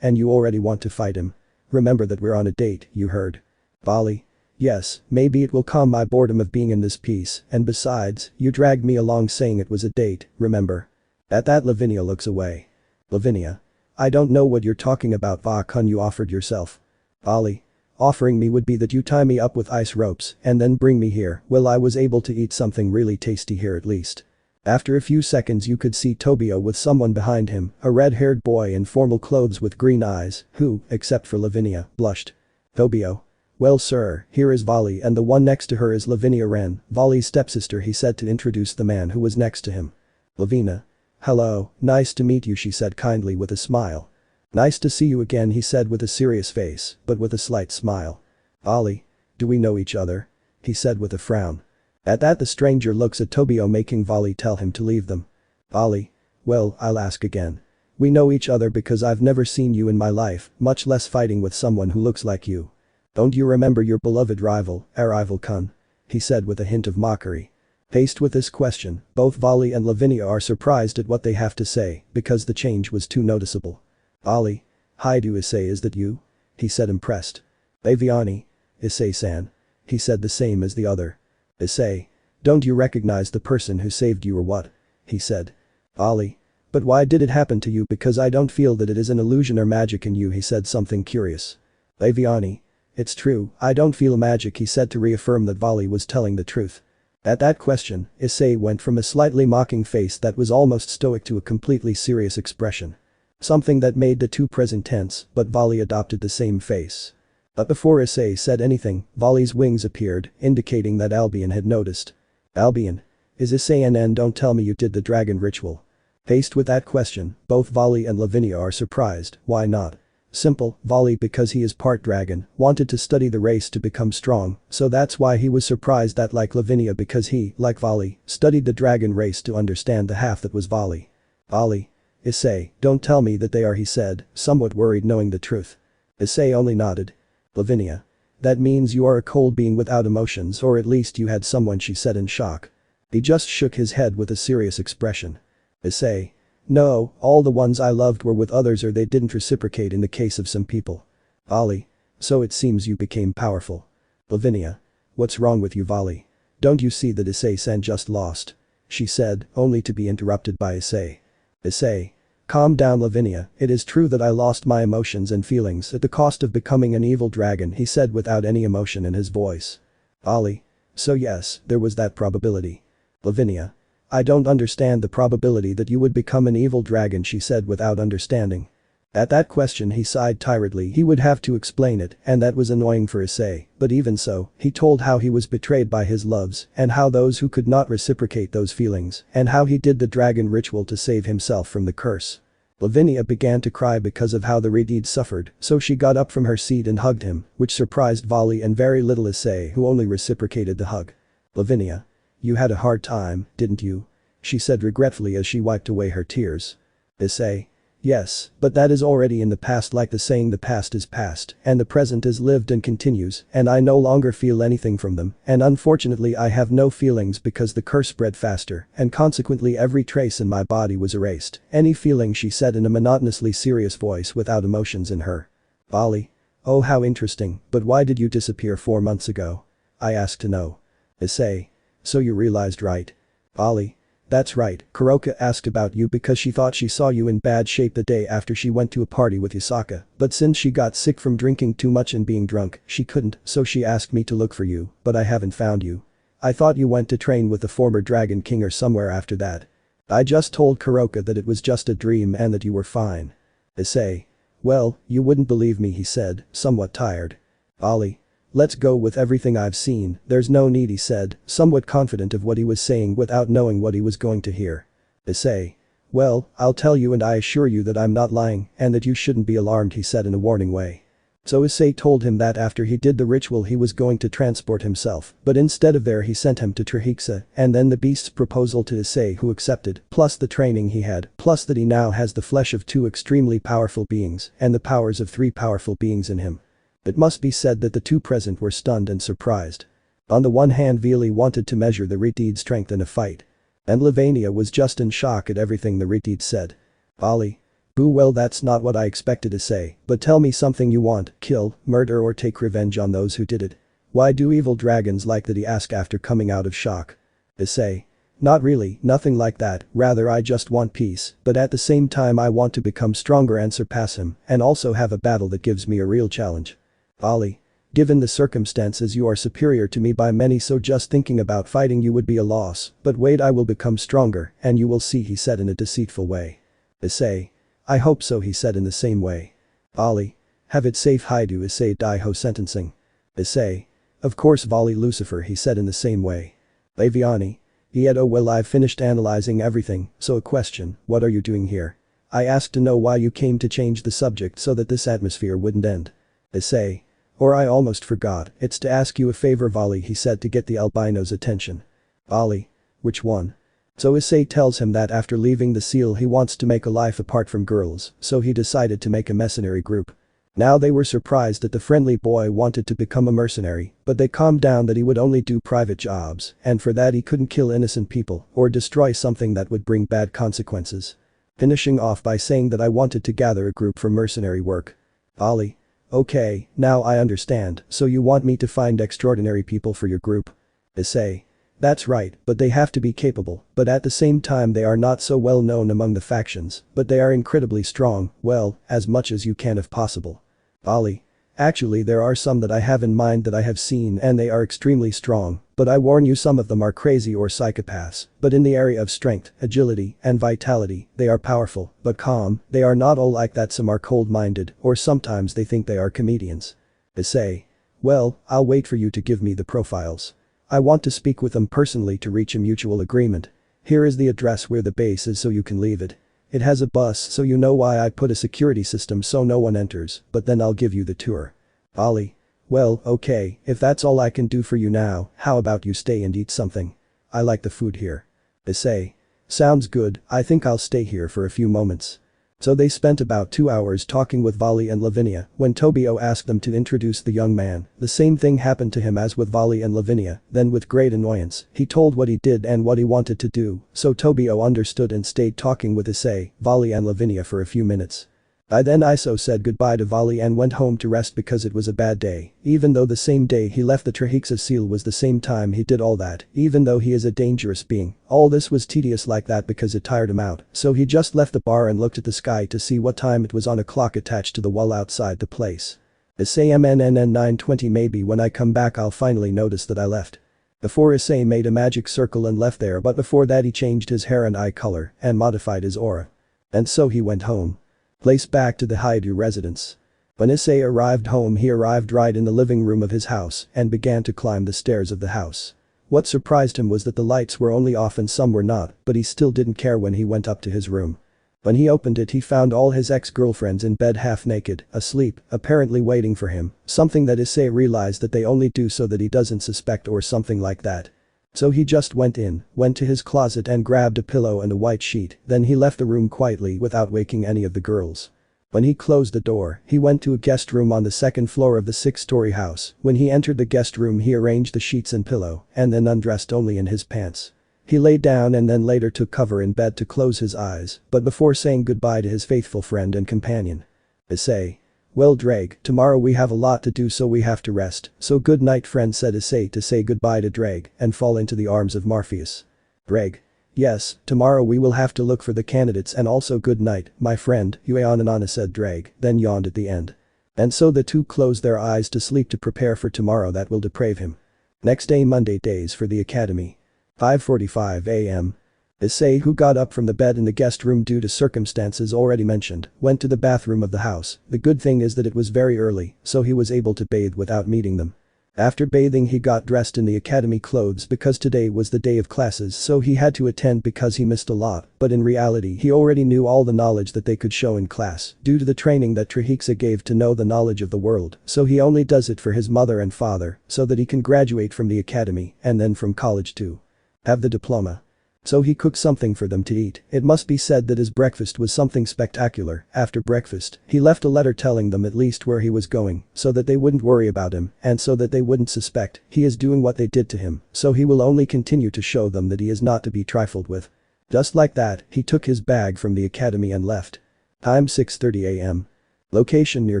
and you already want to fight him. Remember that we're on a date, you heard. Volley. Yes, maybe it will calm my boredom of being in this piece, and besides, you dragged me along saying it was a date, remember? At that Lavinia looks away. Lavinia. I don't know what you're talking about, Va Kun, you offered yourself. Ali. Offering me would be that you tie me up with ice ropes and then bring me here. Well, I was able to eat something really tasty here at least. After a few seconds you could see Tobio with someone behind him, a red-haired boy in formal clothes with green eyes, who, except for Lavinia, blushed. Tobio. Well sir, here is Vali and the one next to her is Lavinia Wren, Vali's stepsister, he said to introduce the man who was next to him. Lavina. Hello, nice to meet you, she said kindly with a smile. Nice to see you again, he said with a serious face, but with a slight smile. Ali. Do we know each other? He said with a frown. At that the stranger looks at Tobio, making Vali tell him to leave them. Ali. Well, I'll ask again. We know each other because I've never seen you in my life, much less fighting with someone who looks like you. Don't you remember your beloved rival, Arrival Kun? He said with a hint of mockery. Faced with this question, both Vali and Lavinia are surprised at what they have to say because the change was too noticeable. Ali. Hi to Issei, is that you? He said impressed. Laviani. Issei-san. He said the same as the other. Issei. Don't you recognize the person who saved you or what? He said. Ali. But why did it happen to you? Because I don't feel that it is an illusion or magic in you, he said something curious. Laviani. It's true, I don't feel magic, he said to reaffirm that Vali was telling the truth. At that question, Issei went from a slightly mocking face that was almost stoic to a completely serious expression. Something that made the two present tense, but Vali adopted the same face. But before Issei said anything, Vali's wings appeared, indicating that Albion had noticed. Albion. Is Issei NN, don't tell me you did the dragon ritual. Faced with that question, both Vali and Lavinia are surprised, why not? Simple, Vali because he is part dragon, wanted to study the race to become strong, so that's why he was surprised that like Lavinia because he, like Vali, studied the dragon race to understand the half that was Vali. Vali. Issei, don't tell me that they are, he said, somewhat worried knowing the truth. Issei only nodded. Lavinia. That means you are a cold being without emotions, or at least you had someone, she said in shock. He just shook his head with a serious expression. Issei. No, all the ones I loved were with others or they didn't reciprocate in the case of some people. Vali. So it seems you became powerful. Lavinia. What's wrong with you, Vali? Don't you see that Issei-san just lost? She said, only to be interrupted by Issei. Issei. Calm down, Lavinia, it is true that I lost my emotions and feelings at the cost of becoming an evil dragon, he said without any emotion in his voice. Vali. So yes, there was that probability. Lavinia. I don't understand the probability that you would become an evil dragon, she said without understanding. At that question he sighed tiredly, he would have to explain it and that was annoying for Issei, but even so, he told how he was betrayed by his loves and how those who could not reciprocate those feelings and how he did the dragon ritual to save himself from the curse. Lavinia began to cry because of how the Redeed suffered, so she got up from her seat and hugged him, which surprised Vali and very little Issei who only reciprocated the hug. Lavinia. You had a hard time, didn't you? She said regretfully as she wiped away her tears. Issei. Yes, but that is already in the past, like the saying the past is past and the present is lived and continues and I no longer feel anything from them and unfortunately I have no feelings because the curse spread faster and consequently every trace in my body was erased. Any feeling, she said in a monotonously serious voice without emotions in her. Vali. Oh, how interesting, but why did you disappear 4 months ago? I asked to know. Issei. So you realized, right? Vali. That's right, Kuroka asked about you because she thought she saw you in bad shape the day after she went to a party with Yasaka, but since she got sick from drinking too much and being drunk, she couldn't, so she asked me to look for you, but I haven't found you. I thought you went to train with the former Dragon King or somewhere after that. I just told Kuroka that it was just a dream and that you were fine. Issei. Well, you wouldn't believe me, he said, somewhat tired. Vali. Let's go with everything I've seen, there's no need, he said, somewhat confident of what he was saying without knowing what he was going to hear. Issei. Well, I'll tell you and I assure you that I'm not lying and that you shouldn't be alarmed, he said in a warning way. So Issei told him that after he did the ritual he was going to transport himself, but instead of there he sent him to Trihexa and then the beast's proposal to Issei who accepted, plus the training he had, plus that he now has the flesh of 2 extremely powerful beings and the powers of 3 powerful beings in him. It must be said that the 2 present were stunned and surprised. On the one hand, Vili wanted to measure the Redeed's strength in a fight. And Lavinia was just in shock at everything the Redeed said. Vali. Boo, well, that's not what I expected to say, but tell me something you want, kill, murder or take revenge on those who did it. Why do evil dragons like that, he asked after coming out of shock. Issei. Not really, nothing like that, rather I just want peace, but at the same time I want to become stronger and surpass him, and also have a battle that gives me a real challenge. Ali. Given the circumstances you are superior to me by many, so just thinking about fighting you would be a loss, but wait, I will become stronger, and you will see, he said in a deceitful way. Issei. I hope so, he said in the same way. Ali. Have it safe, Haidu, Issei Daiho sentencing. Issei. Of course, Volley Lucifer, he said in the same way. Laviani. Yet oh well, I've finished analyzing everything, so a question, what are you doing here? I asked to know why you came to change the subject so that this atmosphere wouldn't end. Issei. Or I almost forgot, it's to ask you a favor, Volley, he said to get the albino's attention. Ali. Which one? So Issei tells him that after leaving the seal he wants to make a life apart from girls, so he decided to make a mercenary group. Now they were surprised that the friendly boy wanted to become a mercenary, but they calmed down that he would only do private jobs, and for that he couldn't kill innocent people or destroy something that would bring bad consequences. Finishing off by saying that I wanted to gather a group for mercenary work. Ali. Okay, now I understand, so you want me to find extraordinary people for your group? Issei. That's right, but they have to be capable, but at the same time they are not so well known among the factions, but they are incredibly strong, well, as much as you can if possible. Ali. Actually there are some that I have in mind that I have seen and they are extremely strong, but I warn you, some of them are crazy or psychopaths, but in the area of strength, agility, and vitality, they are powerful, but calm, they are not all like that, some are cold-minded, or sometimes they think they are comedians. Issei. Well, I'll wait for you to give me the profiles. I want to speak with them personally to reach a mutual agreement. Here is the address where the base is so you can leave it. It has a bus, so you know why I put a security system so no one enters, but then I'll give you the tour. Ali. Well, okay, if that's all I can do for you now, how about you stay and eat something? I like the food here. Issei. Sounds good, I think I'll stay here for a few moments. So they spent about 2 hours talking with Volley and Lavinia when Tobio asked them to introduce the young man. The same thing happened to him as with Volley and Lavinia, then with great annoyance, he told what he did and what he wanted to do, so Tobio understood and stayed talking with Issei, Volley and Lavinia for a few minutes. Then Iso said goodbye to Volley and went home to rest because it was a bad day, even though the same day he left the Trihexa seal was the same time he did all that, even though he is a dangerous being, all this was tedious like that because it tired him out, so he just left the bar and looked at the sky to see what time it was on a clock attached to the wall outside the place. Issei MNNN 9:20, maybe when I come back I'll finally notice that I left. Before Issei made a magic circle and left there, but before that he changed his hair and eye color and modified his aura. And so he went home. Place back to the Haidu residence. When Issei arrived home, he arrived right in the living room of his house and began to climb the stairs of the house. What surprised him was that the lights were only off and some were not, but he still didn't care when he went up to his room. When he opened it he found all his ex-girlfriends in bed half naked, asleep, apparently waiting for him, something that Issei realized that they only do so that he doesn't suspect or something like that. So he just went to his closet and grabbed a pillow and a white sheet, then he left the room quietly without waking any of the girls. When he closed the door, he went to a guest room on the second floor of the 6-story house. When he entered the guest room he arranged the sheets and pillow, and then undressed only in his pants. He lay down and then later took cover in bed to close his eyes, but before saying goodbye to his faithful friend and companion. Issei. Well Drake, tomorrow we have a lot to do so we have to rest, so good night friend, said Issei to say goodbye to Drake and fall into the arms of Morpheus. Drake. Yes, tomorrow we will have to look for the candidates and also good night, my friend, Yueonanana, said Drake, then yawned at the end. And so the two closed their eyes to sleep to prepare for tomorrow that will deprave him. Next day, Monday, days for the academy. 5:45 a.m. Issei, who got up from the bed in the guest room due to circumstances already mentioned, went to the bathroom of the house. The good thing is that it was very early, so he was able to bathe without meeting them. After bathing he got dressed in the academy clothes because today was the day of classes, so he had to attend because he missed a lot, but in reality he already knew all the knowledge that they could show in class due to the training that Trihexa gave to know the knowledge of the world, so he only does it for his mother and father so that he can graduate from the academy and then from college too. Have the diploma. So he cooked something for them to eat. It must be said that his breakfast was something spectacular. After breakfast, he left a letter telling them at least where he was going so that they wouldn't worry about him and so that they wouldn't suspect he is doing what they did to him, so he will only continue to show them that he is not to be trifled with. Just like that, he took his bag from the academy and left. Time 6:30 a.m. Location near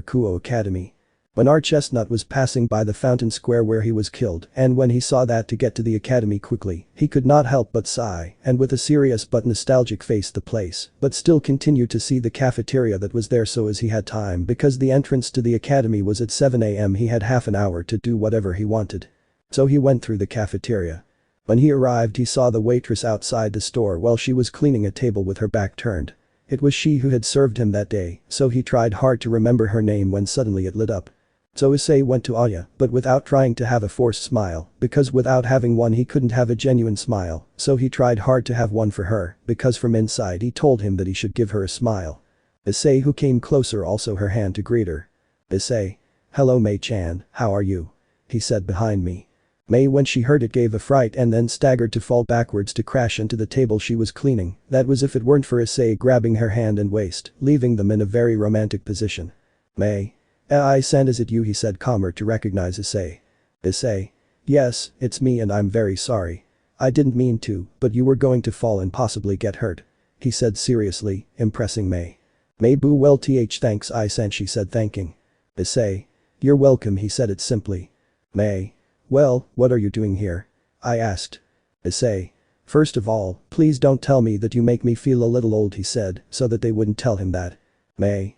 Kuo Academy. When our chestnut was passing by the fountain square where he was killed, and when he saw that to get to the academy quickly, he could not help but sigh, and with a serious but nostalgic face the place, but still continued to see the cafeteria that was there so as he had time because the entrance to the academy was at 7 AM. He had half an hour to do whatever he wanted. So he went through the cafeteria. When he arrived he saw the waitress outside the store while she was cleaning a table with her back turned. It was she who had served him that day, so he tried hard to remember her name when suddenly it lit up. So Issei went to Aya, but without trying to have a forced smile, because without having one he couldn't have a genuine smile, so he tried hard to have one for her, because from inside he told him that he should give her a smile. Issei, who came closer, also her hand to greet her. Issei. Hello Mei-chan, how are you? He said behind me. Mei, when she heard it, gave a fright and then staggered to fall backwards to crash into the table she was cleaning. That was if it weren't for Issei grabbing her hand and waist, leaving them in a very romantic position. Mei. I-san, is it you? He said calmer to recognize Issei. Issei. Yes, it's me and I'm very sorry. I didn't mean to, but you were going to fall and possibly get hurt. He said seriously, impressing Mei. Mei boo, well thanks I-san, she said thanking. Issei. You're welcome, he said it simply. Mei. Well, what are you doing here? I asked. Issei. First of all, please don't tell me that you make me feel a little old, he said, so that they wouldn't tell him that. Mei.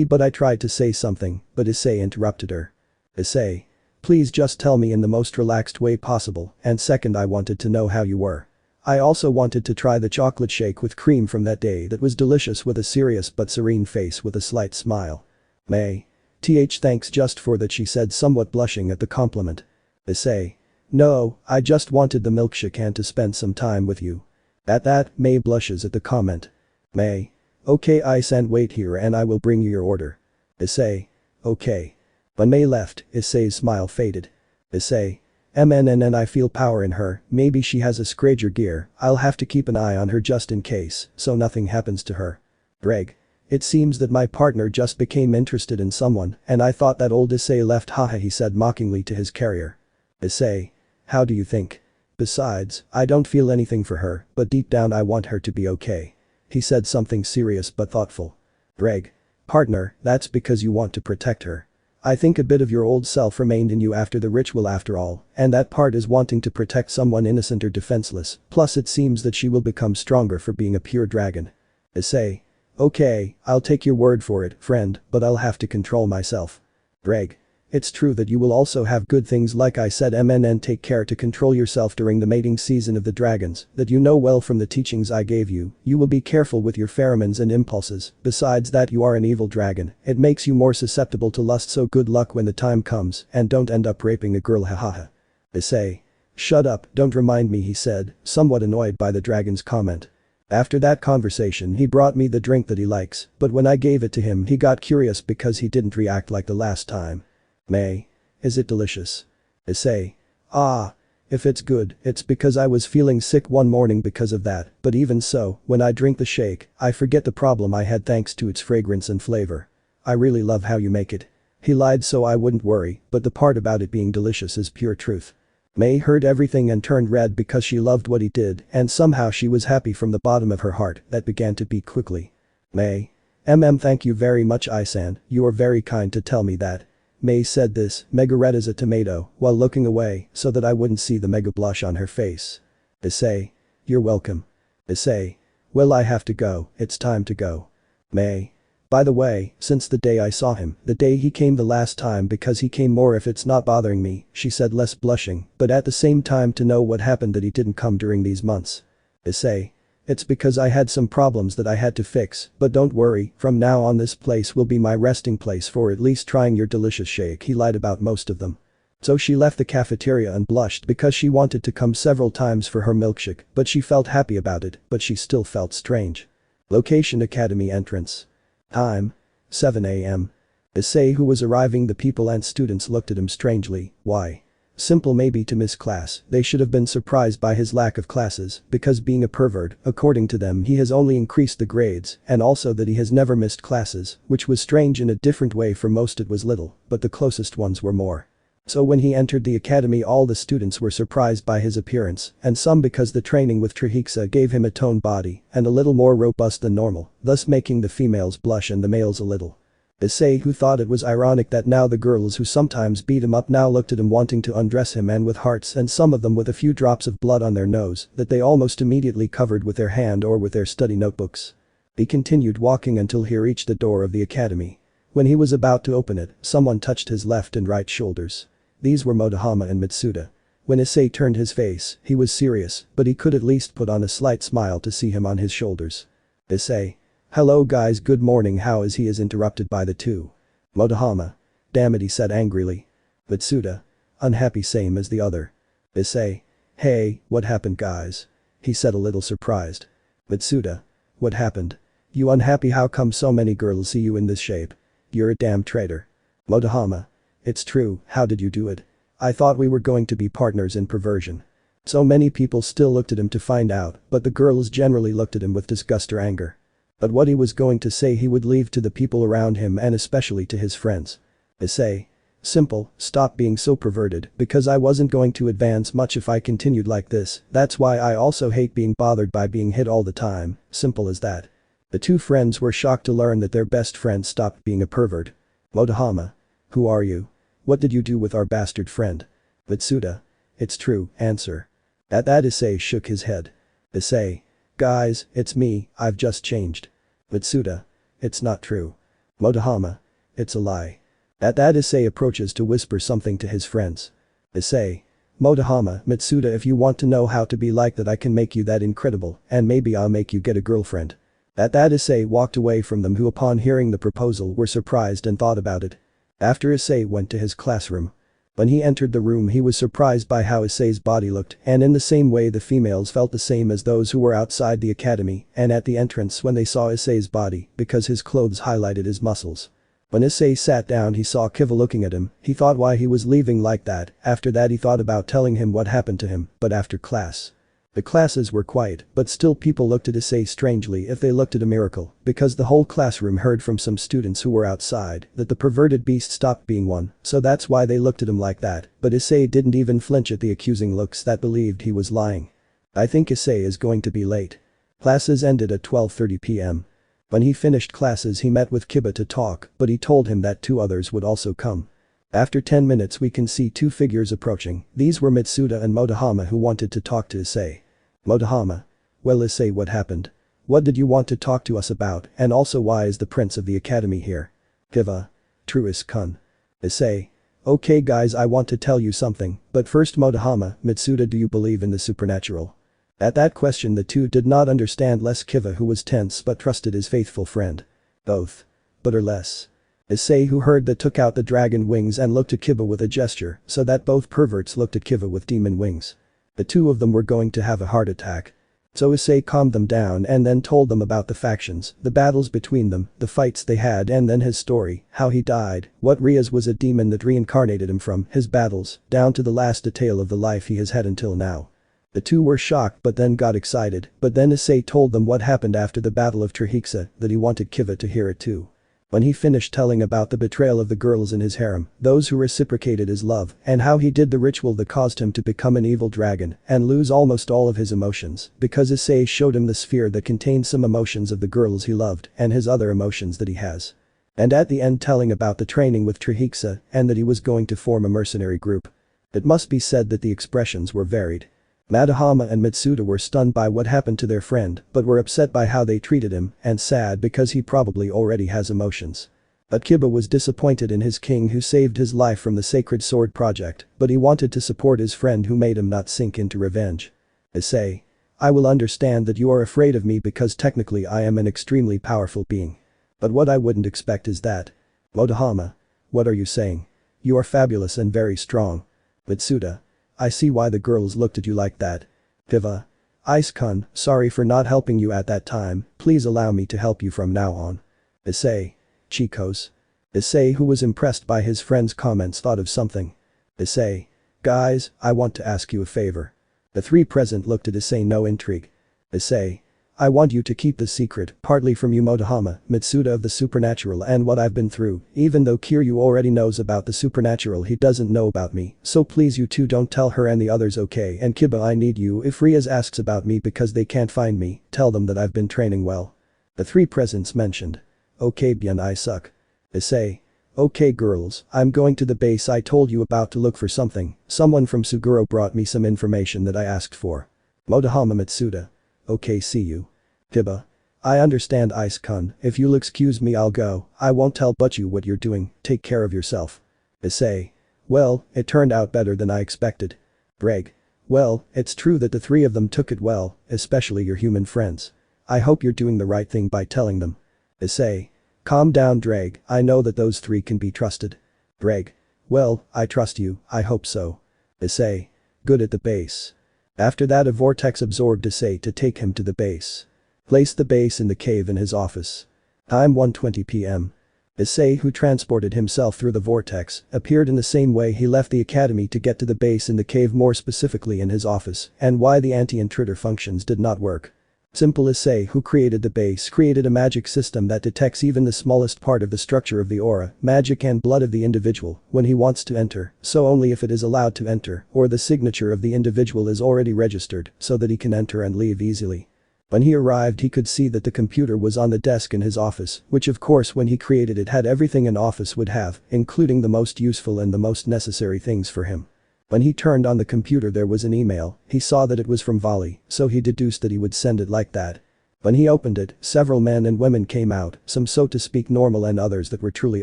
But I tried to say something, but Issei interrupted her. Issei. Please just tell me in the most relaxed way possible, and second, I wanted to know how you were. I also wanted to try the chocolate shake with cream from that day that was delicious, with a serious but serene face with a slight smile. Mei. Thanks just for that, she said, somewhat blushing at the compliment. Issei. No, I just wanted the milkshake and to spend some time with you. At that, Mei blushes at the comment. Mei. Okay I-san, wait here and I will bring you your order. Issei. Okay. When Mei left, Issei's smile faded. Issei. MNN, I feel power in her, maybe she has a Scrager gear, I'll have to keep an eye on her just in case, so nothing happens to her. Greg. It seems that my partner just became interested in someone, and I thought that old Issei left, haha, he said mockingly to his carrier. Issei. How do you think? Besides, I don't feel anything for her, but deep down I want her to be okay. He said something serious but thoughtful. Greg. Partner, that's because you want to protect her. I think a bit of your old self remained in you after the ritual after all, and that part is wanting to protect someone innocent or defenseless, plus it seems that she will become stronger for being a pure dragon. Issei. Okay, I'll take your word for it, friend, but I'll have to control myself. Greg. It's true that you will also have good things, like I said, MNN, take care to control yourself during the mating season of the dragons, that you know well from the teachings I gave you, you will be careful with your pheromones and impulses, besides that you are an evil dragon, it makes you more susceptible to lust, so good luck when the time comes, and don't end up raping a girl, hahaha. Issei. Shut up, don't remind me, he said, somewhat annoyed by the dragon's comment. After that conversation he brought me the drink that he likes, but when I gave it to him he got curious because he didn't react like the last time. Mei. Is it delicious? Issei. Ah. If it's good, it's because I was feeling sick one morning because of that, but even so, when I drink the shake, I forget the problem I had thanks to its fragrance and flavor. I really love how you make it. He lied so I wouldn't worry, but the part about it being delicious is pure truth. Mei heard everything and turned red because she loved what he did, and somehow she was happy from the bottom of her heart that began to beat quickly. Mei. Thank you very much I-san, you are very kind to tell me that. Mei said this, mega red as a tomato, while looking away so that I wouldn't see the mega blush on her face. Issei. You're welcome. Issei. Well, I have to go, it's time to go. Mei. By the way, since the day I saw him, the day he came the last time, because he came more if it's not bothering me, she said, less blushing, but at the same time to know what happened that he didn't come during these months. Issei. It's because I had some problems that I had to fix, but don't worry, from now on this place will be my resting place for at least trying your delicious shake. He lied about most of them. So she left the cafeteria and blushed because she wanted to come several times for her milkshake, but she felt happy about it, but she still felt strange. Location: Academy entrance. Time: 7 AM. Issei, who was arriving, the people and students looked at him strangely. Why? Simple maybe to miss class, they should have been surprised by his lack of classes, because being a pervert, according to them, he has only increased the grades, and also that he has never missed classes, which was strange in a different way. For most it was little, but the closest ones were more. So when he entered the academy all the students were surprised by his appearance, and some because the training with Trihexa gave him a toned body and a little more robust than normal, thus making the females blush and the males a little. Issei, who thought it was ironic that now the girls who sometimes beat him up now looked at him wanting to undress him, and with hearts, and some of them with a few drops of blood on their nose that they almost immediately covered with their hand or with their study notebooks. He continued walking until he reached the door of the academy. When he was about to open it, someone touched his left and right shoulders. These were Motohama and Mitsuda. When Issei turned his face, he was serious, but he could at least put on a slight smile to see him on his shoulders. Issei. Hello guys, good morning, how is he? Is interrupted by the two. Motohama. Damn it, he said angrily. Mitsuda. Unhappy, same as the other. Issei. Hey, what happened guys? He said a little surprised. Mitsuda. What happened? You unhappy? How come so many girls see you in this shape? You're a damn traitor. Motohama. It's true, how did you do it? I thought we were going to be partners in perversion. So many people still looked at him to find out, but the girls generally looked at him with disgust or anger. But what he was going to say he would leave to the people around him and especially to his friends. Issei. Simple, stop being so perverted, because I wasn't going to advance much if I continued like this, that's why I also hate being bothered by being hit all the time, simple as that. The two friends were shocked to learn that their best friend stopped being a pervert. Motohama. Who are you? What did you do with our bastard friend? Mitsuda. It's true, answer. At that Issei shook his head. Issei. Guys, it's me, I've just changed. Mitsuda. It's not true. Motohama. It's a lie. At that Issei approaches to whisper something to his friends. Issei. Motohama, Mitsuda, if you want to know how to be like that I can make you that incredible, and maybe I'll make you get a girlfriend. At that Issei walked away from them, who upon hearing the proposal were surprised and thought about it. After Issei went to his classroom. When he entered the room he was surprised by how Issei's body looked, and in the same way the females felt the same as those who were outside the academy and at the entrance when they saw Issei's body, because his clothes highlighted his muscles. When Issei sat down he saw Kiva looking at him, he thought why he was leaving like that, after that he thought about telling him what happened to him, but after class. The classes were quiet, but still people looked at Issei strangely if they looked at a miracle, because the whole classroom heard from some students who were outside that the perverted beast stopped being one, so that's why they looked at him like that, but Issei didn't even flinch at the accusing looks that believed he was lying. I think Issei is going to be late. Classes ended at 12:30 p.m. When he finished classes he met with Kiba to talk, but he told him that two others would also come. After 10 minutes we can see two figures approaching, these were Mitsuda and Motohama, who wanted to talk to Issei. Motohama. Well Issei, what happened? What did you want to talk to us about, and also why is the prince of the academy here? Kiva. Truist-kun. Issei. Okay guys, I want to tell you something, but first Motohama, Mitsuda, do you believe in the supernatural? At that question the two did not understand, less Kiva, who was tense but trusted his faithful friend. Both. But or less. Issei, who heard that, took out the dragon wings and looked at Kiba with a gesture so that both perverts looked at Kiva with demon wings. The two of them were going to have a heart attack. So Issei calmed them down and then told them about the factions, the battles between them, the fights they had, and then his story, how he died, what Riaz was a demon that reincarnated him from his battles, down to the last detail of the life he has had until now. The two were shocked but then got excited, but then Issei told them what happened after the battle of Trihexa, that he wanted Kiva to hear it too. When he finished telling about the betrayal of the girls in his harem, those who reciprocated his love, and how he did the ritual that caused him to become an evil dragon and lose almost all of his emotions, because Issei showed him the sphere that contained some emotions of the girls he loved and his other emotions that he has. And at the end telling about the training with Trihexa and that he was going to form a mercenary group. It must be said that the expressions were varied. Motohama and Mitsuda were stunned by what happened to their friend but were upset by how they treated him and sad because he probably already has emotions. But Kiba was disappointed in his king who saved his life from the Sacred Sword Project, but he wanted to support his friend who made him not sink into revenge. Issei. I will understand that you are afraid of me because technically I am an extremely powerful being. But what I wouldn't expect is that. Motohama. What are you saying? You are fabulous and very strong. Mitsuda. I see why the girls looked at you like that. Kiva. Ice-kun, sorry for not helping you at that time, please allow me to help you from now on. Issei. Chicos. Issei, who was impressed by his friend's comments, thought of something. Issei. Guys, I want to ask you a favor. The three present looked at Issei, no intrigue. Issei. I want you to keep the secret, partly from you Motohama, Mitsuda, of the supernatural and what I've been through, even though Kiryu already knows about the supernatural, he doesn't know about me, so please you two don't tell her and the others, okay? And Kiba, I need you, if Riaz asks about me because they can't find me, tell them that I've been training well. The three presents mentioned. Okay Byan, I suck. Issei. Okay girls, I'm going to the base I told you about to look for something. Someone from Suguro brought me some information that I asked for. Motohama Mitsuda. Okay, see you. Hiba. I understand Ice-kun, if you'll excuse me I'll go, I won't tell Butchu what you're doing, take care of yourself. Issei. Well, it turned out better than I expected. Greg. Well, it's true that the three of them took it well, especially your human friends. I hope you're doing the right thing by telling them. Issei. Calm down Dreg, I know that those three can be trusted. Greg. Well, I trust you, I hope so. Issei. Good at the base. After that a vortex absorbed Issei to take him to the base. Place the base in the cave in his office. Time 1:20 p.m. Issei, who transported himself through the vortex, appeared in the same way he left the academy to get to the base in the cave, more specifically in his office, and why the anti-intruder functions did not work. Simple. Issei, who created the base, created a magic system that detects even the smallest part of the structure of the aura, magic and blood of the individual when he wants to enter, so only if it is allowed to enter, or the signature of the individual is already registered, so that he can enter and leave easily. When he arrived he could see that the computer was on the desk in his office, which of course when he created it had everything an office would have, including the most useful and the most necessary things for him. When he turned on the computer there was an email, he saw that it was from Vali, so he deduced that he would send it like that. When he opened it, several men and women came out, some so to speak normal and others that were truly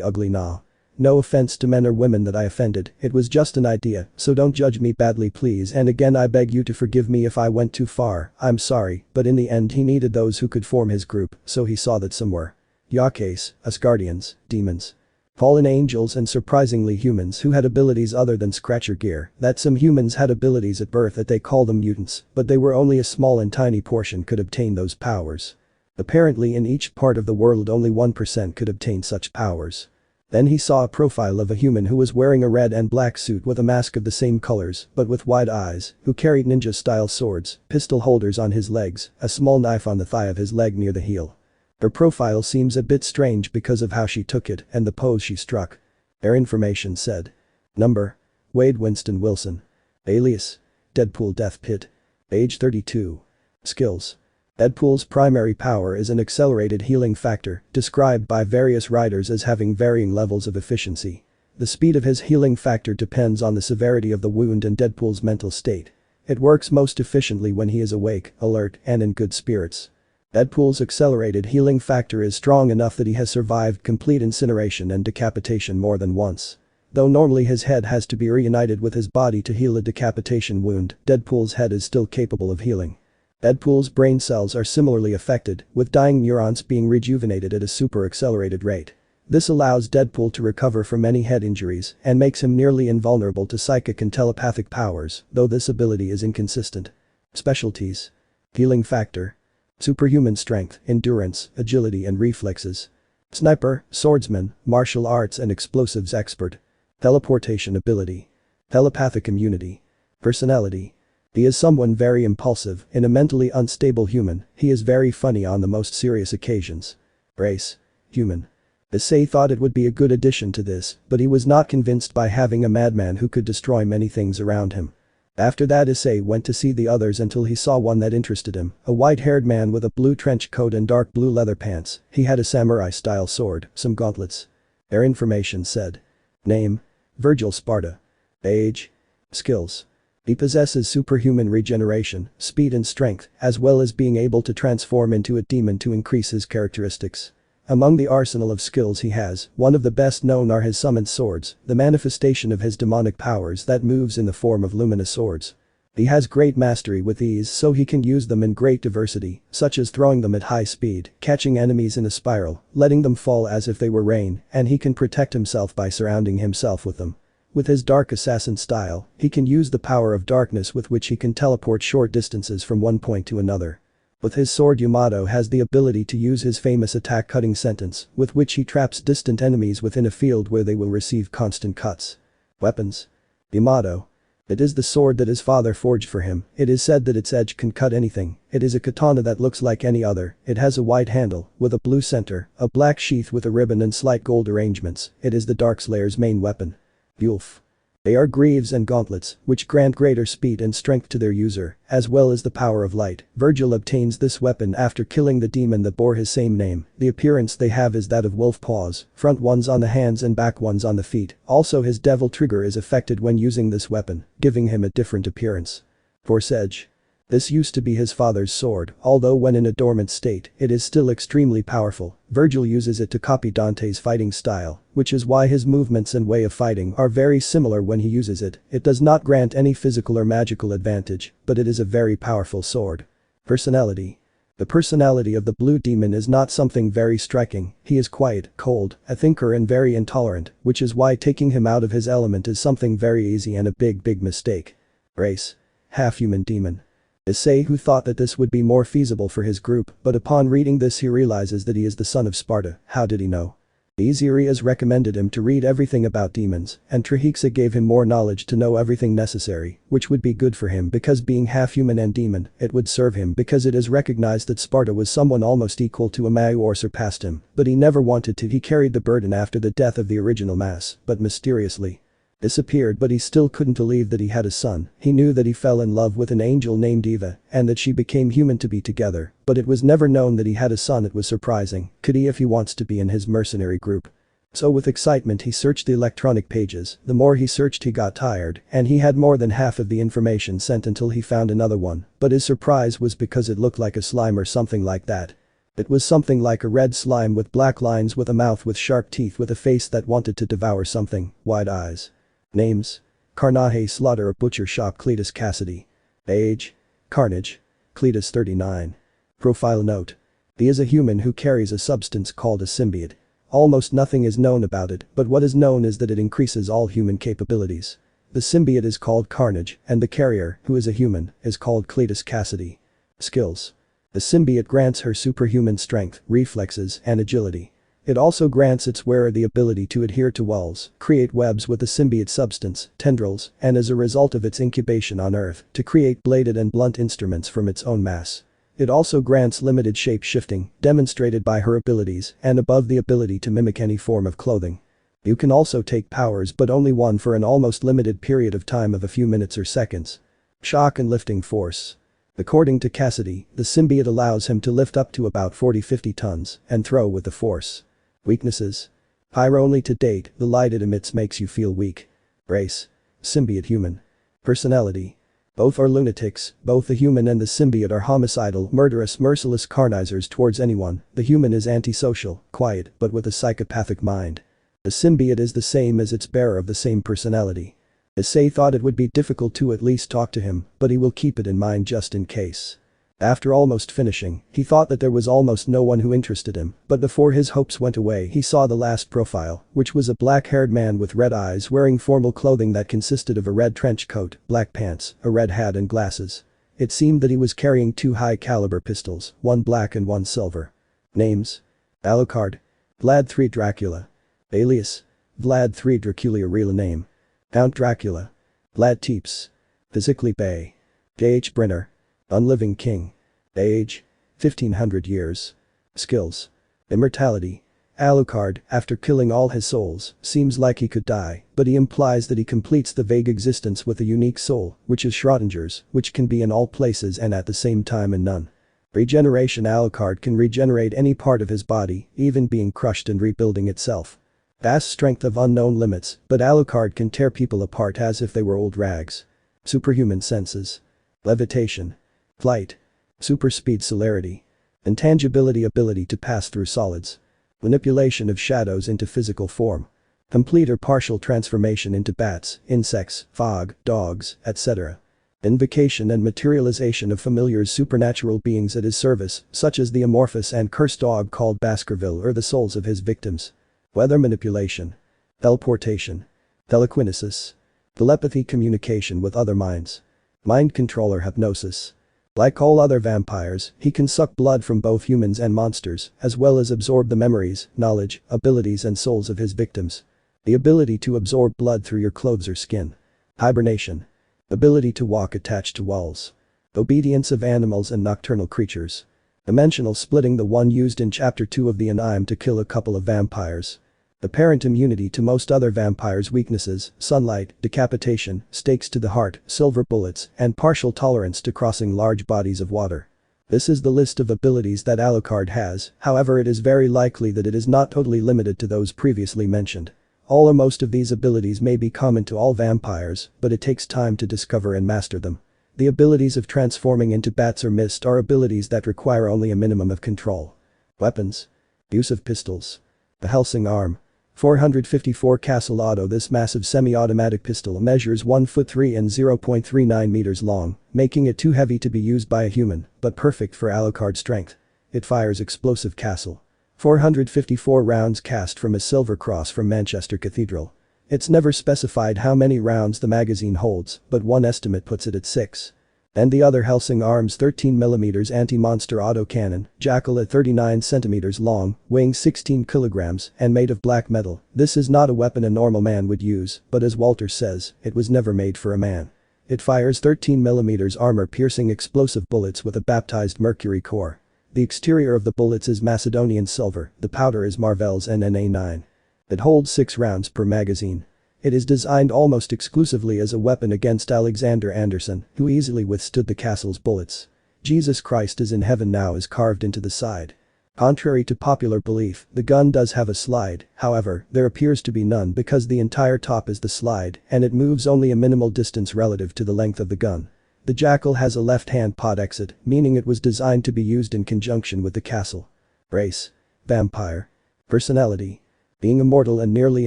ugly. Nah. No offense to men or women that I offended, it was just an idea, so don't judge me badly please, and again I beg you to forgive me if I went too far, I'm sorry, but in the end he needed those who could form his group, so he saw that some were Yakes, Asgardians, demons, fallen angels and surprisingly humans who had abilities other than scratcher gear, that some humans had abilities at birth that they call them mutants, but they were only a small and tiny portion could obtain those powers. Apparently in each part of the world only 1% could obtain such powers. Then he saw a profile of a human who was wearing a red and black suit with a mask of the same colors but with wide eyes, who carried ninja-style swords, pistol holders on his legs, a small knife on the thigh of his leg near the heel. Her profile seems a bit strange because of how she took it and the pose she struck. Their information said. Number. Wade Winston Wilson. Alias. Deadpool Death Pit. Age 32. Skills. Deadpool's primary power is an accelerated healing factor, described by various writers as having varying levels of efficiency. The speed of his healing factor depends on the severity of the wound and Deadpool's mental state. It works most efficiently when he is awake, alert, and in good spirits. Deadpool's accelerated healing factor is strong enough that he has survived complete incineration and decapitation more than once. Though normally his head has to be reunited with his body to heal a decapitation wound, Deadpool's head is still capable of healing. Deadpool's brain cells are similarly affected, with dying neurons being rejuvenated at a super-accelerated rate. This allows Deadpool to recover from any head injuries and makes him nearly invulnerable to psychic and telepathic powers, though this ability is inconsistent. Specialties. Healing factor. Superhuman strength, endurance, agility and reflexes. Sniper, swordsman, martial arts and explosives expert. Teleportation ability. Telepathic immunity. Personality. He is someone very impulsive, in a mentally unstable human, he is very funny on the most serious occasions. Race. Human. Issei thought it would be a good addition to this, but he was not convinced by having a madman who could destroy many things around him. After that Issei went to see the others until he saw one that interested him, a white-haired man with a blue trench coat and dark blue leather pants, he had a samurai-style sword, some gauntlets. Their information said. Name. Virgil Sparta. Age. Skills. He possesses superhuman regeneration, speed and strength, as well as being able to transform into a demon to increase his characteristics. Among the arsenal of skills he has, one of the best known are his summoned swords, the manifestation of his demonic powers that moves in the form of luminous swords. He has great mastery with these so he can use them in great diversity, such as throwing them at high speed, catching enemies in a spiral, letting them fall as if they were rain, and he can protect himself by surrounding himself with them. With his dark assassin style, he can use the power of darkness with which he can teleport short distances from one point to another. With his sword Yamato has the ability to use his famous attack cutting sentence, with which he traps distant enemies within a field where they will receive constant cuts. Weapons. Yamato. It is the sword that his father forged for him, it is said that its edge can cut anything, it is a katana that looks like any other, it has a white handle, with a blue center, a black sheath with a ribbon and slight gold arrangements, it is the Darkslayer's main weapon. Bjulf. They are greaves and gauntlets, which grant greater speed and strength to their user, as well as the power of light. Virgil obtains this weapon after killing the demon that bore his same name. The appearance they have is that of wolf paws, front ones on the hands and back ones on the feet. Also his devil trigger is affected when using this weapon, giving him a different appearance. Force edge. This used to be his father's sword, although when in a dormant state, it is still extremely powerful. Virgil uses it to copy Dante's fighting style, which is why his movements and way of fighting are very similar when he uses it. It does not grant any physical or magical advantage, but it is a very powerful sword. Personality. The personality of the blue demon is not something very striking. He is quiet, cold, a thinker and very intolerant, which is why taking him out of his element is something very easy and a big mistake. Race. Half-human demon. Issei, who thought that this would be more feasible for his group, but upon reading this he realizes that he is the son of Sparta. How did he know? Issei has recommended him to read everything about demons, and Trihexa gave him more knowledge to know everything necessary, which would be good for him because being half human and demon, it would serve him because it is recognized that Sparta was someone almost equal to Amayu or surpassed him, but he never wanted to. He carried the burden after the death of the original mass, but mysteriously disappeared, but he still couldn't believe that he had a son. He knew that he fell in love with an angel named Eva and that she became human to be together, but it was never known that he had a son. It was surprising. Could he if he wants to be in his mercenary group? So with excitement he searched the electronic pages. The more he searched he got tired, and he had more than half of the information sent until he found another one, but his surprise was because it looked like a slime or something like that. It was something like a red slime with black lines, with a mouth with sharp teeth, with a face that wanted to devour something, wide eyes. Names. Carnage, slaughter, a butcher shop, Cletus Cassidy. Age. Carnage. Cletus 39. Profile note. He is a human who carries a substance called a symbiote. Almost nothing is known about it, but what is known is that it increases all human capabilities. The symbiote is called Carnage, and the carrier, who is a human, is called Cletus Cassidy. Skills. The symbiote grants her superhuman strength, reflexes, and agility. It also grants its wearer the ability to adhere to walls, create webs with the symbiote substance, tendrils, and as a result of its incubation on Earth, to create bladed and blunt instruments from its own mass. It also grants limited shape shifting, demonstrated by her abilities, and above the ability to mimic any form of clothing. You can also take powers, but only one for an almost limited period of time of a few minutes or seconds. Shock and lifting force. According to Cassidy, the symbiote allows him to lift up to about 40-50 tons and throw with the force. Weaknesses. Pyro only to date, the light it emits makes you feel weak. Race. Symbiote human. Personality. Both are lunatics. Both the human and the symbiote are homicidal, murderous, merciless carnizers towards anyone. The human is antisocial, quiet, but with a psychopathic mind. The symbiote is the same as its bearer, of the same personality. Issei thought it would be difficult to at least talk to him, but he will keep it in mind just in case. After almost finishing, he thought that there was almost no one who interested him, but before his hopes went away he saw the last profile, which was a black-haired man with red eyes wearing formal clothing that consisted of a red trench coat, black pants, a red hat and glasses. It seemed that he was carrying 2 high-caliber pistols, one black and one silver. Names. Alucard. Vlad III Dracula. Alias. Vlad III Dracula, real name. Count Dracula. Vlad Tepes. Physically Bay. J.H. Brenner. Unliving king. Age. 1500 years. Skills. Immortality. Alucard, after killing all his souls, seems like he could die, but he implies that he completes the vague existence with a unique soul, which is Schrodinger's, which can be in all places and at the same time in none. Regeneration. Alucard can regenerate any part of his body, even being crushed and rebuilding itself. Vast strength of unknown limits, but Alucard can tear people apart as if they were old rags. Superhuman senses. Levitation. Flight. Super speed, celerity. Intangibility, ability to pass through solids. Manipulation of shadows into physical form. Complete or partial transformation into bats, insects, fog, dogs, etc. Invocation and materialization of familiars, supernatural beings at his service, such as the amorphous and cursed dog called Baskerville, or the souls of his victims. Weather manipulation. Teleportation. Telekinesis. Telepathy, communication with other minds. Mind controller, hypnosis. Like all other vampires, he can suck blood from both humans and monsters, as well as absorb the memories, knowledge, abilities and souls of his victims. The ability to absorb blood through your clothes or skin. Hibernation. Ability to walk attached to walls. Obedience of animals and nocturnal creatures. Dimensional splitting, the one used in chapter 2 of the Anime to kill a couple of vampires. Apparent immunity to most other vampires' weaknesses, sunlight, decapitation, stakes to the heart, silver bullets, and partial tolerance to crossing large bodies of water. This is the list of abilities that Alucard has, however it is very likely that it is not totally limited to those previously mentioned. All or most of these abilities may be common to all vampires, but it takes time to discover and master them. The abilities of transforming into bats or mist are abilities that require only a minimum of control. Weapons. Use of pistols. The Helsing Arm. 454 Castle Auto. This massive semi-automatic pistol measures 1 foot 3 and 0.39 meters long, making it too heavy to be used by a human, but perfect for Alucard's strength. It fires explosive castle. 454 rounds cast from a silver cross from Manchester Cathedral. It's never specified how many rounds the magazine holds, but one estimate puts it at 6. And the other Helsing Arms 13mm anti-monster autocannon, Jackal at 39 cm long, weighing 16 kilograms, and made of black metal. This is not a weapon a normal man would use, but as Walter says, it was never made for a man. It fires 13mm armor-piercing explosive bullets with a baptized mercury core. The exterior of the bullets is Macedonian silver, the powder is Marvell's NNA9. It holds 6 rounds per magazine. It is designed almost exclusively as a weapon against Alexander Anderson, who easily withstood the castle's bullets. Jesus Christ is in heaven now is carved into the side. Contrary to popular belief, the gun does have a slide, however, there appears to be none because the entire top is the slide and it moves only a minimal distance relative to the length of the gun. The Jackal has a left-hand pod exit, meaning it was designed to be used in conjunction with the castle. Race. Vampire. Personality. Being immortal and nearly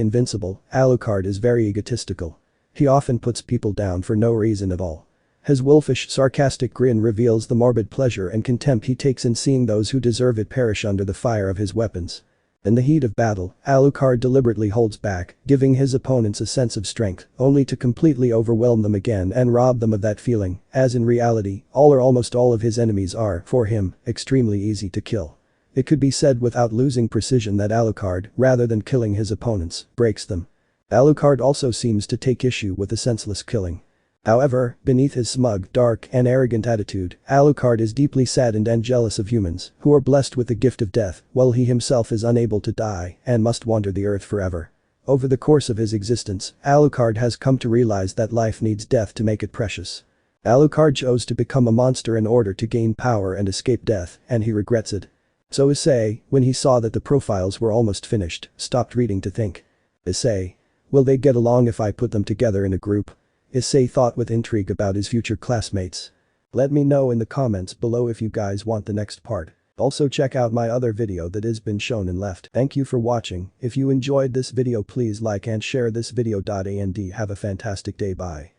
invincible, Alucard is very egotistical. He often puts people down for no reason at all. His wolfish, sarcastic grin reveals the morbid pleasure and contempt he takes in seeing those who deserve it perish under the fire of his weapons. In the heat of battle, Alucard deliberately holds back, giving his opponents a sense of strength, only to completely overwhelm them again and rob them of that feeling, as in reality, all or almost all of his enemies are, for him, extremely easy to kill. It could be said without losing precision that Alucard, rather than killing his opponents, breaks them. Alucard also seems to take issue with the senseless killing. However, beneath his smug, dark, and arrogant attitude, Alucard is deeply saddened and jealous of humans, who are blessed with the gift of death, while he himself is unable to die and must wander the earth forever. Over the course of his existence, Alucard has come to realize that life needs death to make it precious. Alucard chose to become a monster in order to gain power and escape death, and he regrets it. So Issei, when he saw that the profiles were almost finished, stopped reading to think. Issei. Will they get along if I put them together in a group? Issei thought with intrigue about his future classmates. Let me know in the comments below if you guys want the next part. Also check out my other video that has been shown and left. Thank you for watching. If you enjoyed this video please like and share this video. And have a fantastic day. Bye.